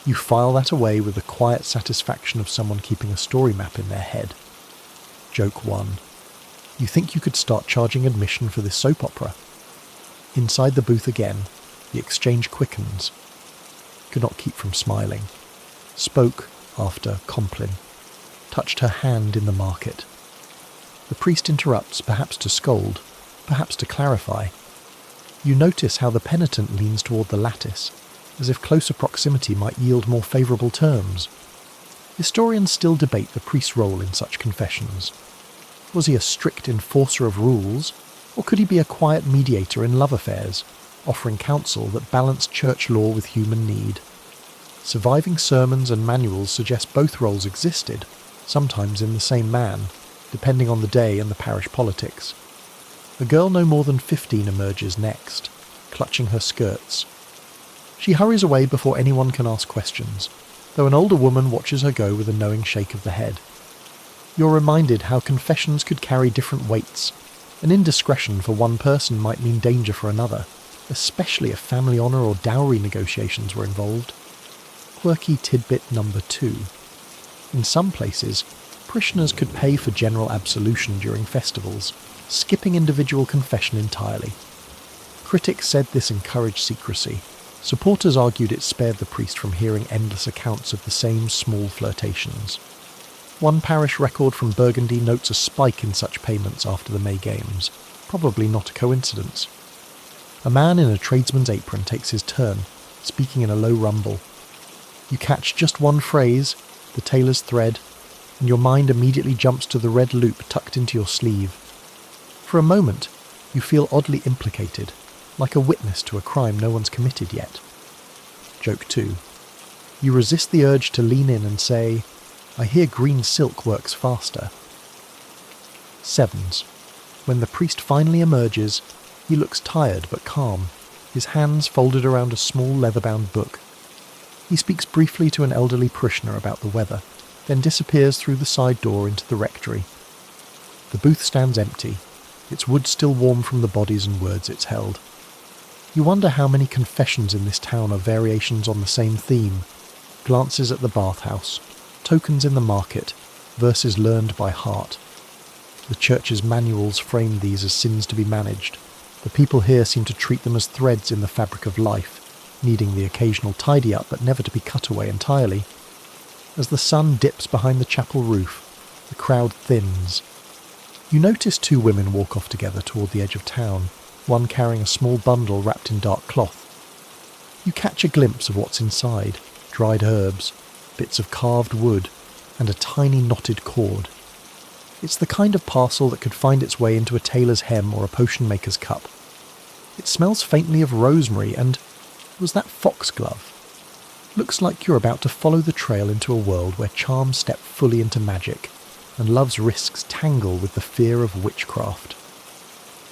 You file that away with the quiet satisfaction of someone keeping a story map in their head. Joke 1. You think you could start charging admission for this soap opera. Inside the booth again, the exchange quickens. Could not keep from smiling. Spoke after Complin. Touched her hand in the market. The priest interrupts, perhaps to scold, perhaps to clarify. You notice how the penitent leans toward the lattice, as if closer proximity might yield more favourable terms. Historians still debate the priest's role in such confessions. Was he a strict enforcer of rules, or could he be a quiet mediator in love affairs, offering counsel that balanced church law with human need? Surviving sermons and manuals suggest both roles existed, sometimes in the same man, depending on the day and the parish politics. A girl no more than 15 emerges next, clutching her skirts. She hurries away before anyone can ask questions, though an older woman watches her go with a knowing shake of the head. You're reminded how confessions could carry different weights. An indiscretion for one person might mean danger for another, especially if family honour or dowry negotiations were involved. Quirky tidbit number 2. In some places, parishioners could pay for general absolution during festivals, skipping individual confession entirely. Critics said this encouraged secrecy. Supporters argued it spared the priest from hearing endless accounts of the same small flirtations. One parish record from Burgundy notes a spike in such payments after the May Games, probably not a coincidence. A man in a tradesman's apron takes his turn, speaking in a low rumble. You catch just one phrase, the tailor's thread, and your mind immediately jumps to the red loop tucked into your sleeve. For a moment, you feel oddly implicated, like a witness to a crime no one's committed yet. Joke 2. You resist the urge to lean in and say, I hear green silk works faster. 7s. When the priest finally emerges, he looks tired but calm, his hands folded around a small leather-bound book. He speaks briefly to an elderly parishioner about the weather, then disappears through the side door into the rectory. The booth stands empty, its wood still warm from the bodies and words it's held. You wonder how many confessions in this town are variations on the same theme. Glances at the bathhouse, tokens in the market, verses learned by heart. The church's manuals frame these as sins to be managed. The people here seem to treat them as threads in the fabric of life, needing the occasional tidy-up but never to be cut away entirely. As the sun dips behind the chapel roof, the crowd thins. You notice 2 women walk off together toward the edge of town, one carrying a small bundle wrapped in dark cloth. You catch a glimpse of what's inside, dried herbs, bits of carved wood, and a tiny knotted cord. It's the kind of parcel that could find its way into a tailor's hem or a potion maker's cup. It smells faintly of rosemary and... was that foxglove? Looks like you're about to follow the trail into a world where charms step fully into magic, and love's risks tangle with the fear of witchcraft.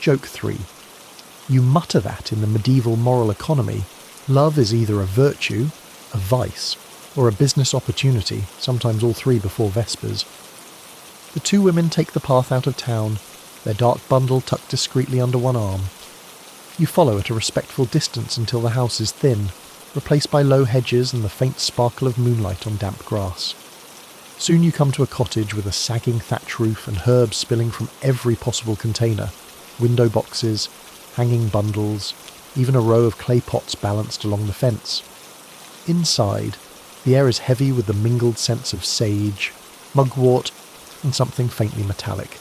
Joke 3. You mutter that in the medieval moral economy, love is either a virtue, a vice, or a business opportunity, sometimes all 3 before Vespers. The 2 women take the path out of town, their dark bundle tucked discreetly under one arm. You follow at a respectful distance until the house is thin, replaced by low hedges and the faint sparkle of moonlight on damp grass. Soon you come to a cottage with a sagging thatch roof and herbs spilling from every possible container, window boxes, hanging bundles, even a row of clay pots balanced along the fence. Inside, the air is heavy with the mingled scents of sage, mugwort, and something faintly metallic.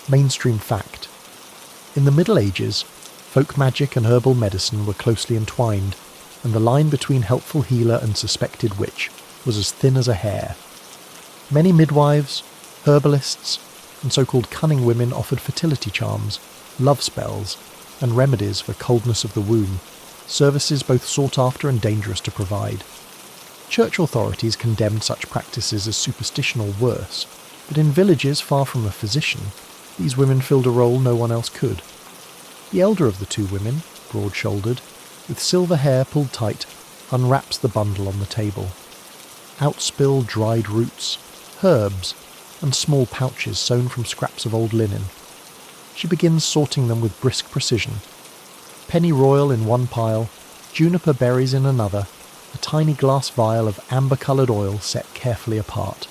Mainstream fact. In the Middle Ages, folk magic and herbal medicine were closely entwined, and the line between helpful healer and suspected witch was as thin as a hair. Many midwives, herbalists, and so-called cunning women offered fertility charms, love spells, and remedies for coldness of the womb, services both sought after and dangerous to provide. Church authorities condemned such practices as superstition or worse, but in villages far from a physician, these women filled a role no one else could. The elder of the two women, broad-shouldered, with silver hair pulled tight, unwraps the bundle on the table. Out spill dried roots, herbs, and small pouches sewn from scraps of old linen. She begins sorting them with brisk precision. Pennyroyal in one pile, juniper berries in another, a tiny glass vial of amber-coloured oil set carefully apart.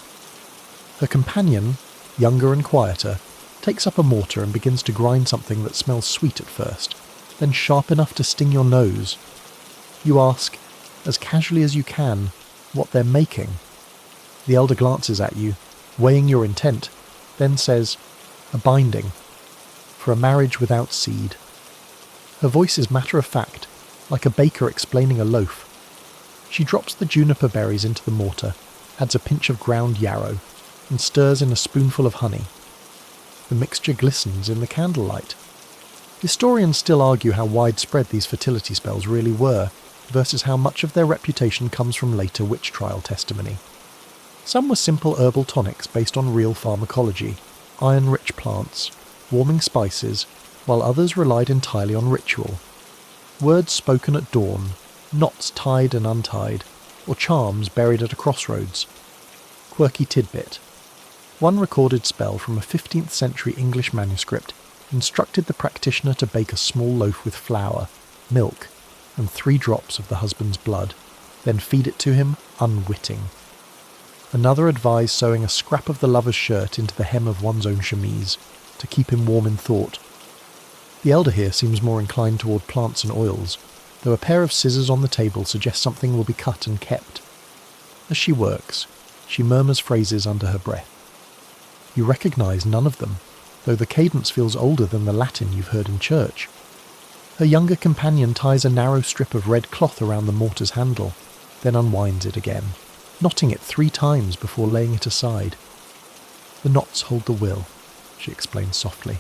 Her companion, younger and quieter, takes up a mortar and begins to grind something that smells sweet at first, then sharp enough to sting your nose. You ask, as casually as you can, what they're making. The elder glances at you, weighing your intent, then says, "A binding, for a marriage without seed." Her voice is matter-of-fact, like a baker explaining a loaf. She drops the juniper berries into the mortar, adds a pinch of ground yarrow, and stirs in a spoonful of honey. The mixture glistens in the candlelight. Historians still argue how widespread these fertility spells really were, versus how much of their reputation comes from later witch trial testimony. Some were simple herbal tonics based on real pharmacology, iron-rich plants, warming spices, while others relied entirely on ritual. Words spoken at dawn, knots tied and untied, or charms buried at a crossroads. Quirky tidbit. One recorded spell from a 15th century English manuscript instructed the practitioner to bake a small loaf with flour, milk, and 3 drops of the husband's blood, then feed it to him unwitting. Another advised sewing a scrap of the lover's shirt into the hem of one's own chemise, to keep him warm in thought. The elder here seems more inclined toward plants and oils, though a pair of scissors on the table suggests something will be cut and kept. As she works, she murmurs phrases under her breath. You recognise none of them, though the cadence feels older than the Latin you've heard in church. Her younger companion ties a narrow strip of red cloth around the mortar's handle, then unwinds it again, knotting it 3 times before laying it aside. The knots hold the will, she explains softly.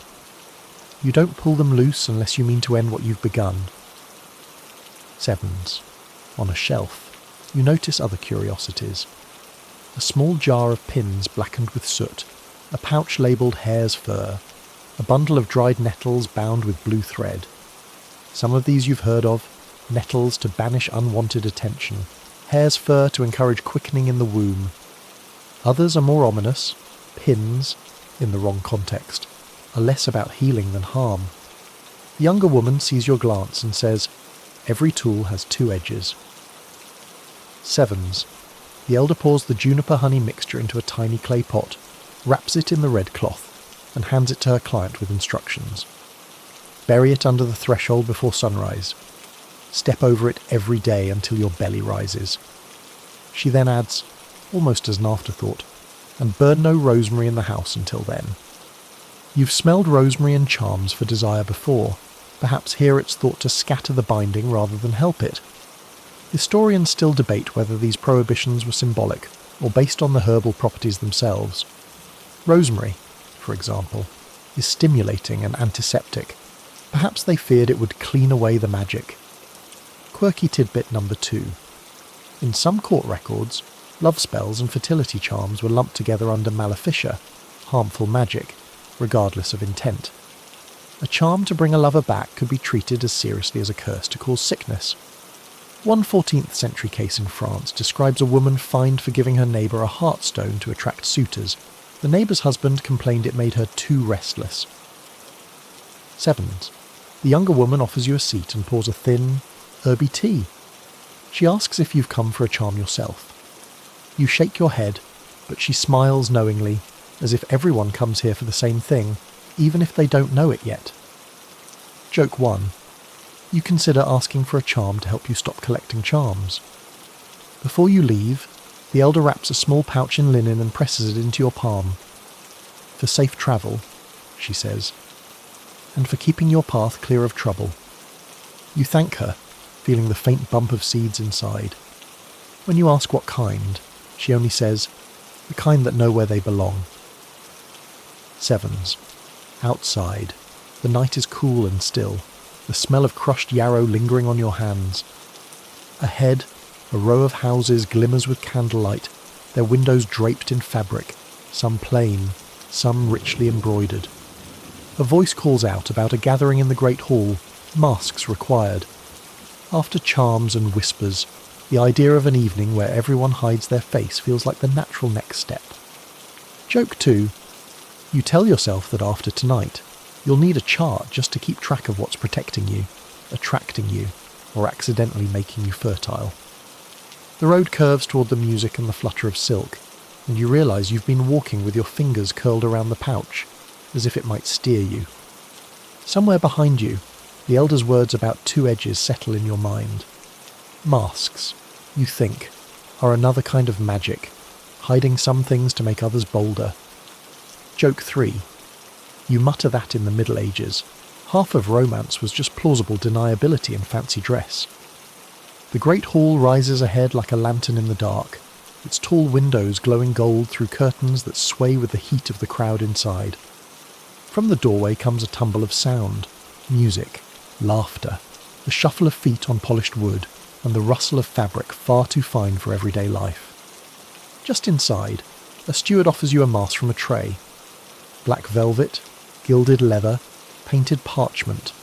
You don't pull them loose unless you mean to end what you've begun. 7s. On a shelf, you notice other curiosities. A small jar of pins blackened with soot, a pouch labelled hare's fur, a bundle of dried nettles bound with blue thread. Some of these you've heard of: nettles to banish unwanted attention, hare's fur to encourage quickening in the womb. Others are more ominous. Pins, in the wrong context, are less about healing than harm. The younger woman sees your glance and says, "Every tool has 2 edges." 7s. The elder pours the juniper honey mixture into a tiny clay pot, wraps it in the red cloth, and hands it to her client with instructions. Bury it under the threshold before sunrise. Step over it every day until your belly rises. She then adds, almost as an afterthought, and burn no rosemary in the house until then. You've smelled rosemary and charms for desire before. Perhaps here it's thought to scatter the binding rather than help it. Historians still debate whether these prohibitions were symbolic or based on the herbal properties themselves. Rosemary, for example, is stimulating and antiseptic. Perhaps they feared it would clean away the magic. Quirky tidbit number 2. In some court records, love spells and fertility charms were lumped together under maleficia, harmful magic, regardless of intent. A charm to bring a lover back could be treated as seriously as a curse to cause sickness. One 14th century case in France describes a woman fined for giving her neighbour a heartstone to attract suitors. The neighbour's husband complained it made her too restless. 7s. The younger woman offers you a seat and pours a thin, herby tea. She asks if you've come for a charm yourself. You shake your head, but she smiles knowingly, as if everyone comes here for the same thing, even if they don't know it yet. Joke 1. You consider asking for a charm to help you stop collecting charms. Before you leave, the elder wraps a small pouch in linen and presses it into your palm. For safe travel, she says, and for keeping your path clear of trouble. You thank her, feeling the faint bump of seeds inside. When you ask what kind, she only says, the kind that know where they belong. Sevens. Outside. The night is cool and still, the smell of crushed yarrow lingering on your hands. Ahead, a row of houses glimmers with candlelight, their windows draped in fabric, some plain, some richly embroidered. A voice calls out about a gathering in the great hall, masks required. After charms and whispers, the idea of an evening where everyone hides their face feels like the natural next step. Joke 2. You tell yourself that after tonight, you'll need a chart just to keep track of what's protecting you, attracting you, or accidentally making you fertile. The road curves toward the music and the flutter of silk, and you realise you've been walking with your fingers curled around the pouch, as if it might steer you. Somewhere behind you, the elder's words about two edges settle in your mind. Masks, you think, are another kind of magic, hiding some things to make others bolder. Joke 3. You mutter that in the Middle Ages, half of romance was just plausible deniability in fancy dress. The great hall rises ahead like a lantern in the dark, its tall windows glowing gold through curtains that sway with the heat of the crowd inside. From the doorway comes a tumble of sound, music, laughter, the shuffle of feet on polished wood, and the rustle of fabric far too fine for everyday life. Just inside, a steward offers you a mask from a tray. Black velvet, gilded leather, painted parchment.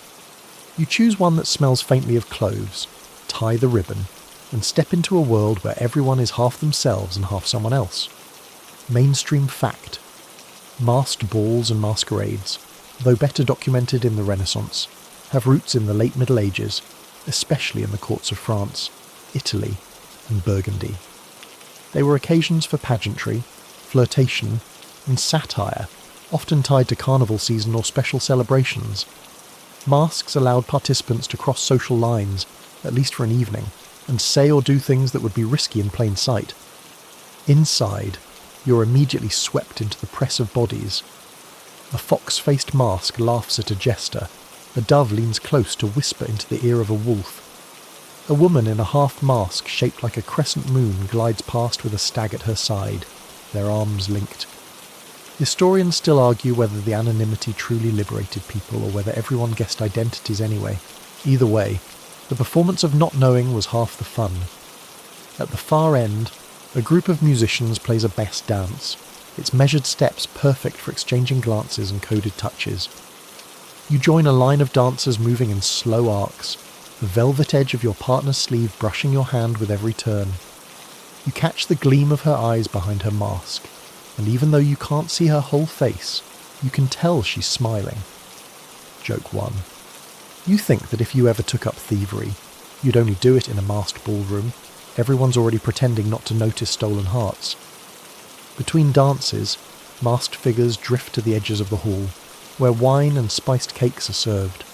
You choose one that smells faintly of cloves, tie the ribbon, and step into a world where everyone is half themselves and half someone else. Mainstream fact. Masked balls and masquerades, though better documented in the Renaissance, have roots in the late Middle Ages, especially in the courts of France, Italy, and Burgundy. They were occasions for pageantry, flirtation, and satire, often tied to carnival season or special celebrations. Masks allowed participants to cross social lines, at least for an evening, and say or do things that would be risky in plain sight. Inside, you're immediately swept into the press of bodies. A fox-faced mask laughs at a jester. A dove leans close to whisper into the ear of a wolf. A woman in a half mask shaped like a crescent moon glides past with a stag at her side, their arms linked. Historians still argue whether the anonymity truly liberated people or whether everyone guessed identities anyway. Either way, the performance of not knowing was half the fun. At the far end, a group of musicians plays a bass dance, its measured steps perfect for exchanging glances and coded touches. You join a line of dancers moving in slow arcs, the velvet edge of your partner's sleeve brushing your hand with every turn. You catch the gleam of her eyes behind her mask, and even though you can't see her whole face, you can tell she's smiling. Joke 1. You think that if you ever took up thievery, you'd only do it in a masked ballroom. Everyone's already pretending not to notice stolen hearts. Between dances, masked figures drift to the edges of the hall, where wine and spiced cakes are served.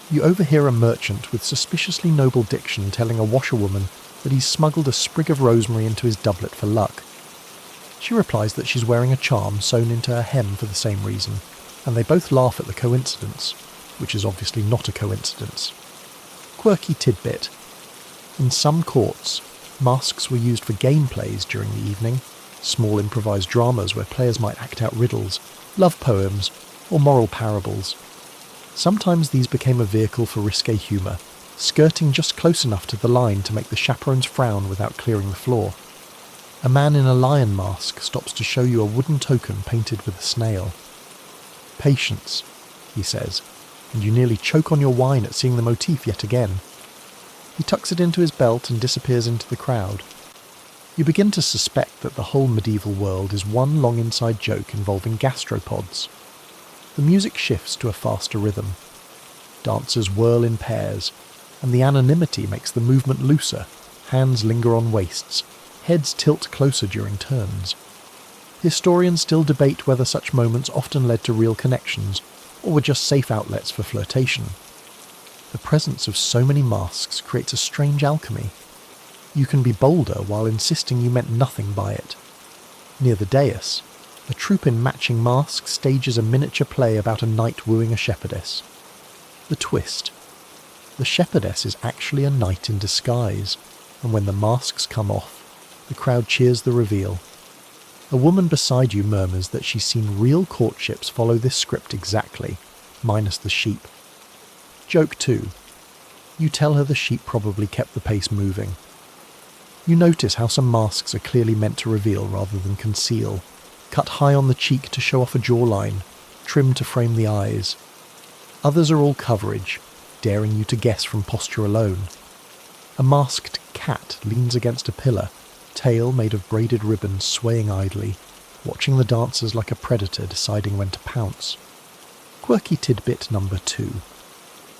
You overhear a merchant with suspiciously noble diction telling a washerwoman that he's smuggled a sprig of rosemary into his doublet for luck. She replies that she's wearing a charm sewn into her hem for the same reason, and they both laugh at the coincidence, which is obviously not a coincidence. Quirky tidbit. In some courts, masks were used for game plays during the evening, small improvised dramas where players might act out riddles, love poems, or moral parables. Sometimes these became a vehicle for risque humour, skirting just close enough to the line to make the chaperones frown without clearing the floor. A man in a lion mask stops to show you a wooden token painted with a snail. "Patience," he says, and you nearly choke on your wine at seeing the motif yet again. He tucks it into his belt and disappears into the crowd. You begin to suspect that the whole medieval world is one long inside joke involving gastropods. The music shifts to a faster rhythm. Dancers whirl in pairs, and the anonymity makes the movement looser. Hands linger on waists, heads tilt closer during turns. Historians still debate whether such moments often led to real connections, or were just safe outlets for flirtation. The presence of so many masks creates a strange alchemy. You can be bolder while insisting you meant nothing by it. Near the dais, a troupe in matching masks stages a miniature play about a knight wooing a shepherdess. The twist. The shepherdess is actually a knight in disguise, and when the masks come off, the crowd cheers the reveal. A woman beside you murmurs that she's seen real courtships follow this script exactly, minus the sheep. Joke 2. You tell her the sheep probably kept the pace moving. You notice how some masks are clearly meant to reveal rather than conceal, cut high on the cheek to show off a jawline, trimmed to frame the eyes. Others are all coverage, daring you to guess from posture alone. A masked cat leans against a pillar, tail made of braided ribbons swaying idly, watching the dancers like a predator deciding when to pounce. Quirky tidbit number 2.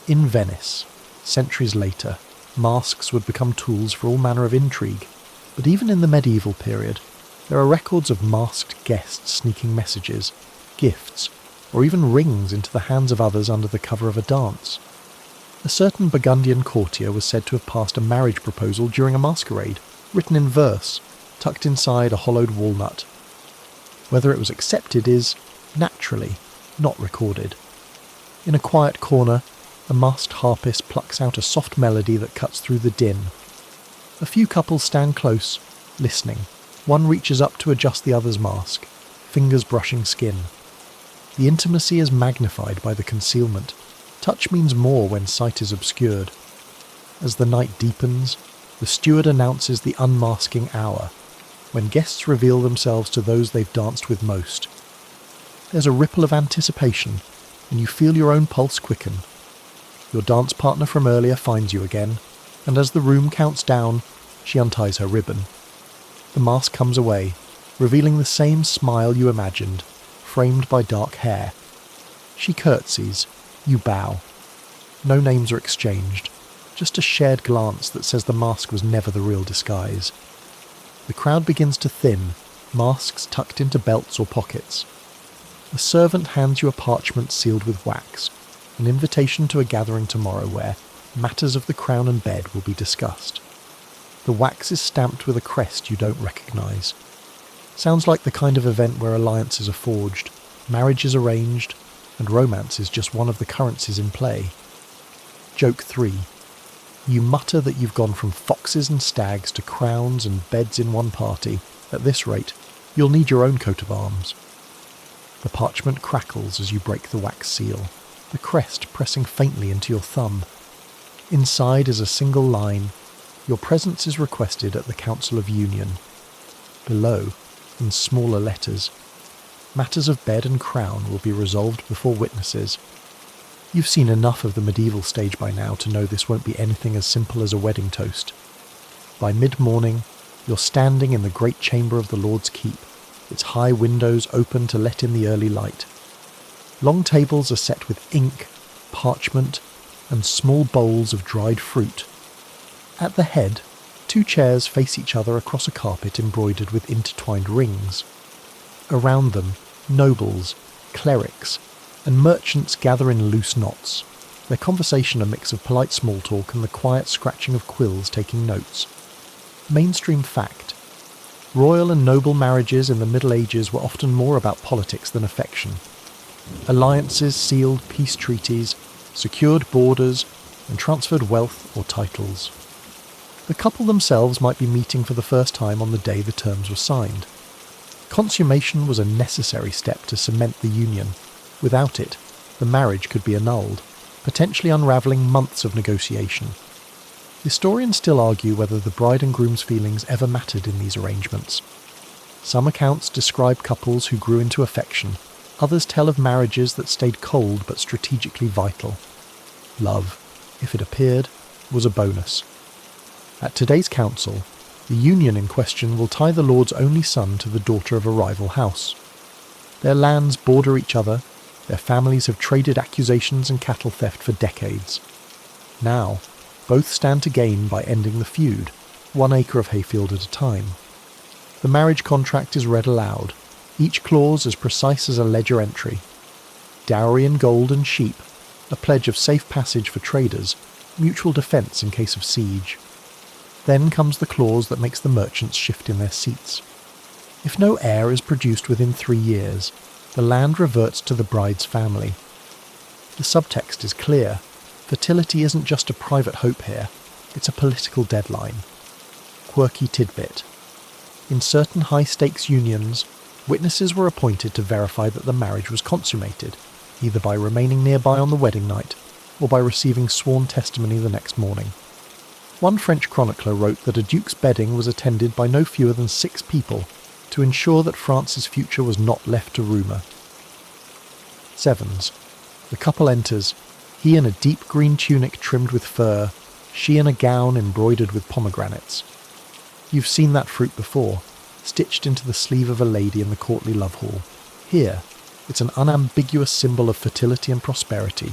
In Venice, centuries later, masks would become tools for all manner of intrigue, but even in the medieval period, there are records of masked guests sneaking messages, gifts, or even rings into the hands of others under the cover of a dance. A certain Burgundian courtier was said to have passed a marriage proposal during a masquerade, written in verse, tucked inside a hollowed walnut. Whether it was accepted is, naturally, not recorded. In a quiet corner, a masked harpist plucks out a soft melody that cuts through the din. A few couples stand close, listening. One reaches up to adjust the other's mask, fingers brushing skin. The intimacy is magnified by the concealment. Touch means more when sight is obscured. As the night deepens, the steward announces the unmasking hour, when guests reveal themselves to those they've danced with most. There's a ripple of anticipation, and you feel your own pulse quicken. Your dance partner from earlier finds you again, and as the room counts down, she unties her ribbon. The mask comes away, revealing the same smile you imagined, framed by dark hair. She curtsies, you bow. No names are exchanged, just a shared glance that says the mask was never the real disguise. The crowd begins to thin, masks tucked into belts or pockets. A servant hands you a parchment sealed with wax, an invitation to a gathering tomorrow where matters of the crown and bed will be discussed. The wax is stamped with a crest you don't recognise. Sounds like the kind of event where alliances are forged, marriage is arranged, and romance is just one of the currencies in play. Joke 3. You mutter that you've gone from foxes and stags to crowns and beds in one party. At this rate, you'll need your own coat of arms. The parchment crackles as you break the wax seal, the crest pressing faintly into your thumb. Inside is a single line: your presence is requested at the Council of Union. Below, in smaller letters, matters of bed and crown will be resolved before witnesses. You've seen enough of the medieval stage by now to know this won't be anything as simple as a wedding toast. By mid-morning, you're standing in the great chamber of the Lord's Keep, its high windows open to let in the early light. Long tables are set with ink, parchment, and small bowls of dried fruit. At the head, 2 chairs face each other across a carpet embroidered with intertwined rings. Around them, nobles, clerics, and merchants gather in loose knots, their conversation a mix of polite small talk and the quiet scratching of quills taking notes. Mainstream fact: royal and noble marriages in the Middle Ages were often more about politics than affection. Alliances sealed peace treaties, secured borders, and transferred wealth or titles. The couple themselves might be meeting for the first time on the day the terms were signed. Consummation was a necessary step to cement the union. Without it, the marriage could be annulled, potentially unravelling months of negotiation. Historians still argue whether the bride and groom's feelings ever mattered in these arrangements. Some accounts describe couples who grew into affection, others tell of marriages that stayed cold but strategically vital. Love, if it appeared, was a bonus. At today's council, the union in question will tie the Lord's only son to the daughter of a rival house. Their lands border each other, their families have traded accusations and cattle theft for decades. Now, both stand to gain by ending the feud, 1 acre of hayfield at a time. The marriage contract is read aloud, each clause as precise as a ledger entry. Dowry in gold and sheep, a pledge of safe passage for traders, mutual defence in case of siege. Then comes the clause that makes the merchants shift in their seats. If no heir is produced within 3 years, the land reverts to the bride's family. The subtext is clear. Fertility isn't just a private hope here, it's a political deadline. Quirky tidbit. In certain high-stakes unions, Witnesses were appointed to verify that the marriage was consummated, either by remaining nearby on the wedding night or by receiving sworn testimony the next morning. One French chronicler wrote that a duke's bedding was attended by no fewer than 6 people to ensure that France's future was not left to rumour. 7s. The couple enters, he in a deep green tunic trimmed with fur, she in a gown embroidered with pomegranates. You've seen that fruit before, stitched into the sleeve of a lady in the courtly love hall. Here, it's an unambiguous symbol of fertility and prosperity.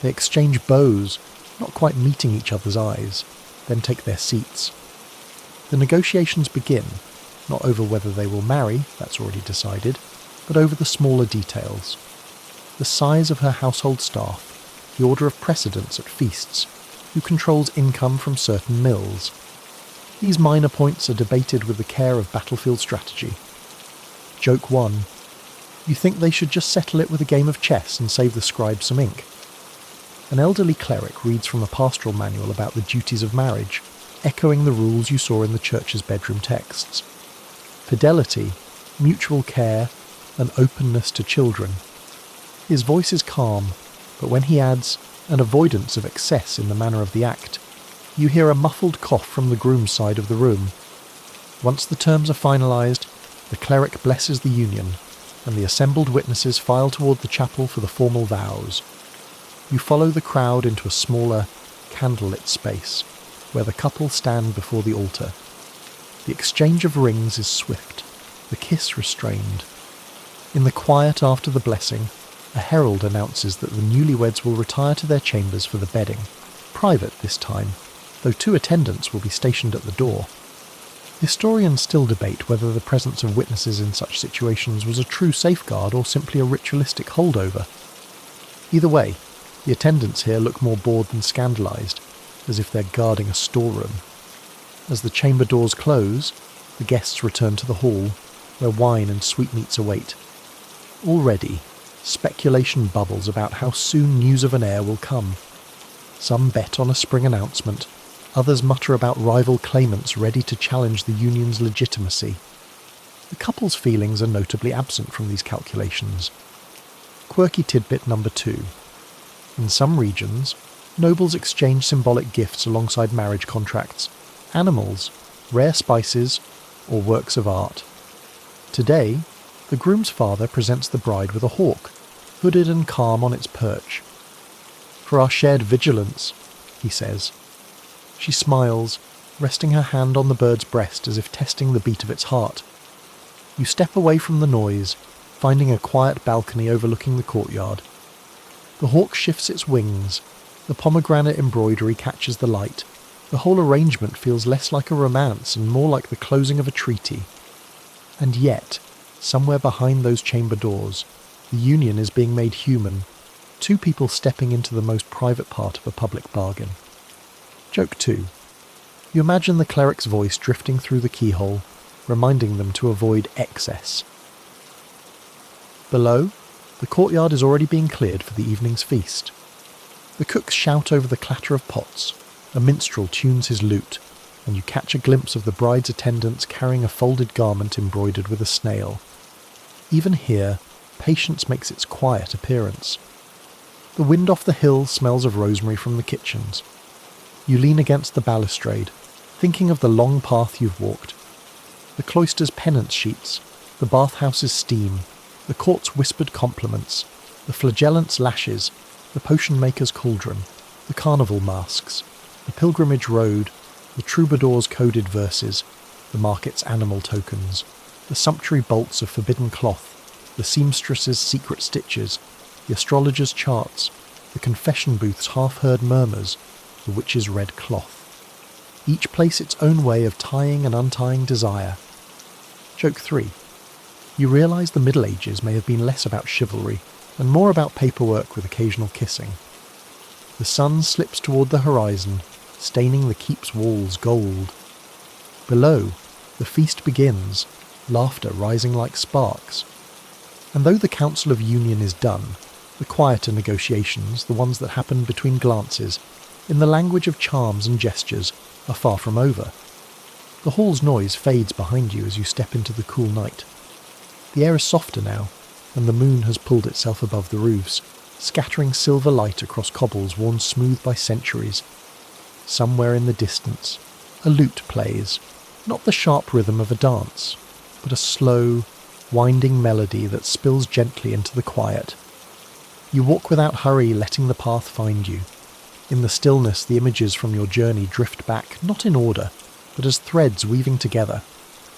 They exchange bows, not quite meeting each other's eyes, then take their seats. The negotiations begin, not over whether they will marry, that's already decided, but over the smaller details. The size of her household staff, the order of precedence at feasts, who controls income from certain mills. These minor points are debated with the care of battlefield strategy. Joke 1. You think they should just settle it with a game of chess and save the scribe some ink. An elderly cleric reads from a pastoral manual about the duties of marriage, echoing the rules you saw in the church's bedroom texts. Fidelity, mutual care, and openness to children. His voice is calm, but when he adds an avoidance of excess in the manner of the act, you hear a muffled cough from the groom's side of the room. Once the terms are finalised, the cleric blesses the union, and the assembled witnesses file toward the chapel for the formal vows. You follow the crowd into a smaller, candlelit space, where the couple stand before the altar. The exchange of rings is swift, the kiss restrained. In the quiet after the blessing, a herald announces that the newlyweds will retire to their chambers for the bedding, private this time, though 2 attendants will be stationed at the door. Historians still debate whether the presence of witnesses in such situations was a true safeguard or simply a ritualistic holdover. Either way, the attendants here look more bored than scandalised, as if they're guarding a storeroom. As the chamber doors close, the guests return to the hall, where wine and sweetmeats await. Already, speculation bubbles about how soon news of an heir will come. Some bet on a spring announcement, others mutter about rival claimants ready to challenge the union's legitimacy. The couple's feelings are notably absent from these calculations. Quirky tidbit number 2. In some regions, nobles exchange symbolic gifts alongside marriage contracts, animals, rare spices, or works of art. Today, the groom's father presents the bride with a hawk, hooded and calm on its perch. For our shared vigilance, he says. She smiles, resting her hand on the bird's breast as if testing the beat of its heart. You step away from the noise, finding a quiet balcony overlooking the courtyard. The hawk shifts its wings, the pomegranate embroidery catches the light. The whole arrangement feels less like a romance and more like the closing of a treaty. And yet, somewhere behind those chamber doors, the union is being made human, 2 people stepping into the most private part of a public bargain. Joke 2. You imagine the cleric's voice drifting through the keyhole, reminding them to avoid excess. Below, the courtyard is already being cleared for the evening's feast. The cooks shout over the clatter of pots, a minstrel tunes his lute, and you catch a glimpse of the bride's attendants carrying a folded garment embroidered with a snail. Even here, patience makes its quiet appearance. The wind off the hill smells of rosemary from the kitchens. You lean against the balustrade, thinking of the long path you've walked. The cloister's penance sheets, the bathhouse's steam, the court's whispered compliments, the flagellant's lashes, the potion maker's cauldron, the carnival masks, the pilgrimage road, the troubadour's coded verses, the market's animal tokens, the sumptuary bolts of forbidden cloth, the seamstress's secret stitches, the astrologer's charts, the confession booth's half-heard murmurs, the witch's red cloth. Each place its own way of tying and untying desire. Joke 3. You realise the Middle Ages may have been less about chivalry and more about paperwork with occasional kissing. The sun slips toward the horizon, staining the keep's walls gold. Below, the feast begins, laughter rising like sparks. And though the Council of Union is done, the quieter negotiations, the ones that happen between glances, in the language of charms and gestures, are far from over. The hall's noise fades behind you as you step into the cool night. The air is softer now, and the moon has pulled itself above the roofs, scattering silver light across cobbles worn smooth by centuries. Somewhere in the distance, a lute plays, not the sharp rhythm of a dance, but a slow, winding melody that spills gently into the quiet. You walk without hurry, letting the path find you. In the stillness, the images from your journey drift back, not in order, but as threads weaving together.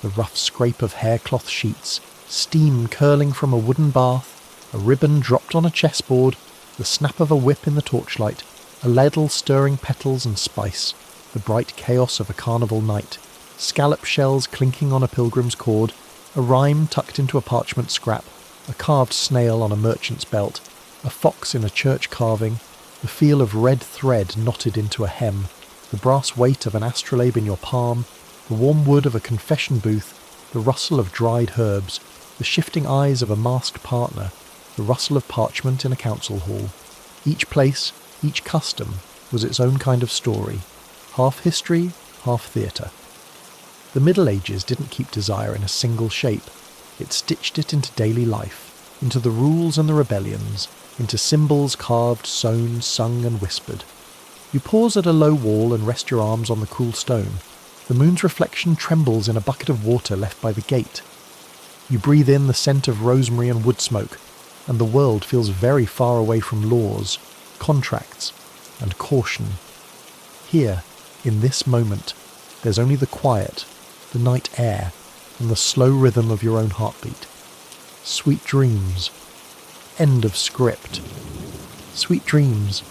The rough scrape of haircloth sheets, steam curling from a wooden bath, a ribbon dropped on a chessboard, the snap of a whip in the torchlight, a ladle stirring petals and spice, the bright chaos of a carnival night, scallop shells clinking on a pilgrim's cord, a rhyme tucked into a parchment scrap, a carved snail on a merchant's belt, a fox in a church carving, the feel of red thread knotted into a hem, the brass weight of an astrolabe in your palm, the warm wood of a confession booth, the rustle of dried herbs, the shifting eyes of a masked partner, the rustle of parchment in a council hall. Each place, each custom, was its own kind of story, half history, half theatre. The Middle Ages didn't keep desire in a single shape. It stitched it into daily life, into the rules and the rebellions, into symbols carved, sewn, sung and whispered. You pause at a low wall and rest your arms on the cool stone. The moon's reflection trembles in a bucket of water left by the gate. You breathe in the scent of rosemary and wood smoke, and the world feels very far away from laws, contracts, and caution. Here, in this moment, there's only the quiet, the night air, and the slow rhythm of your own heartbeat. Sweet dreams. End of script. Sweet dreams.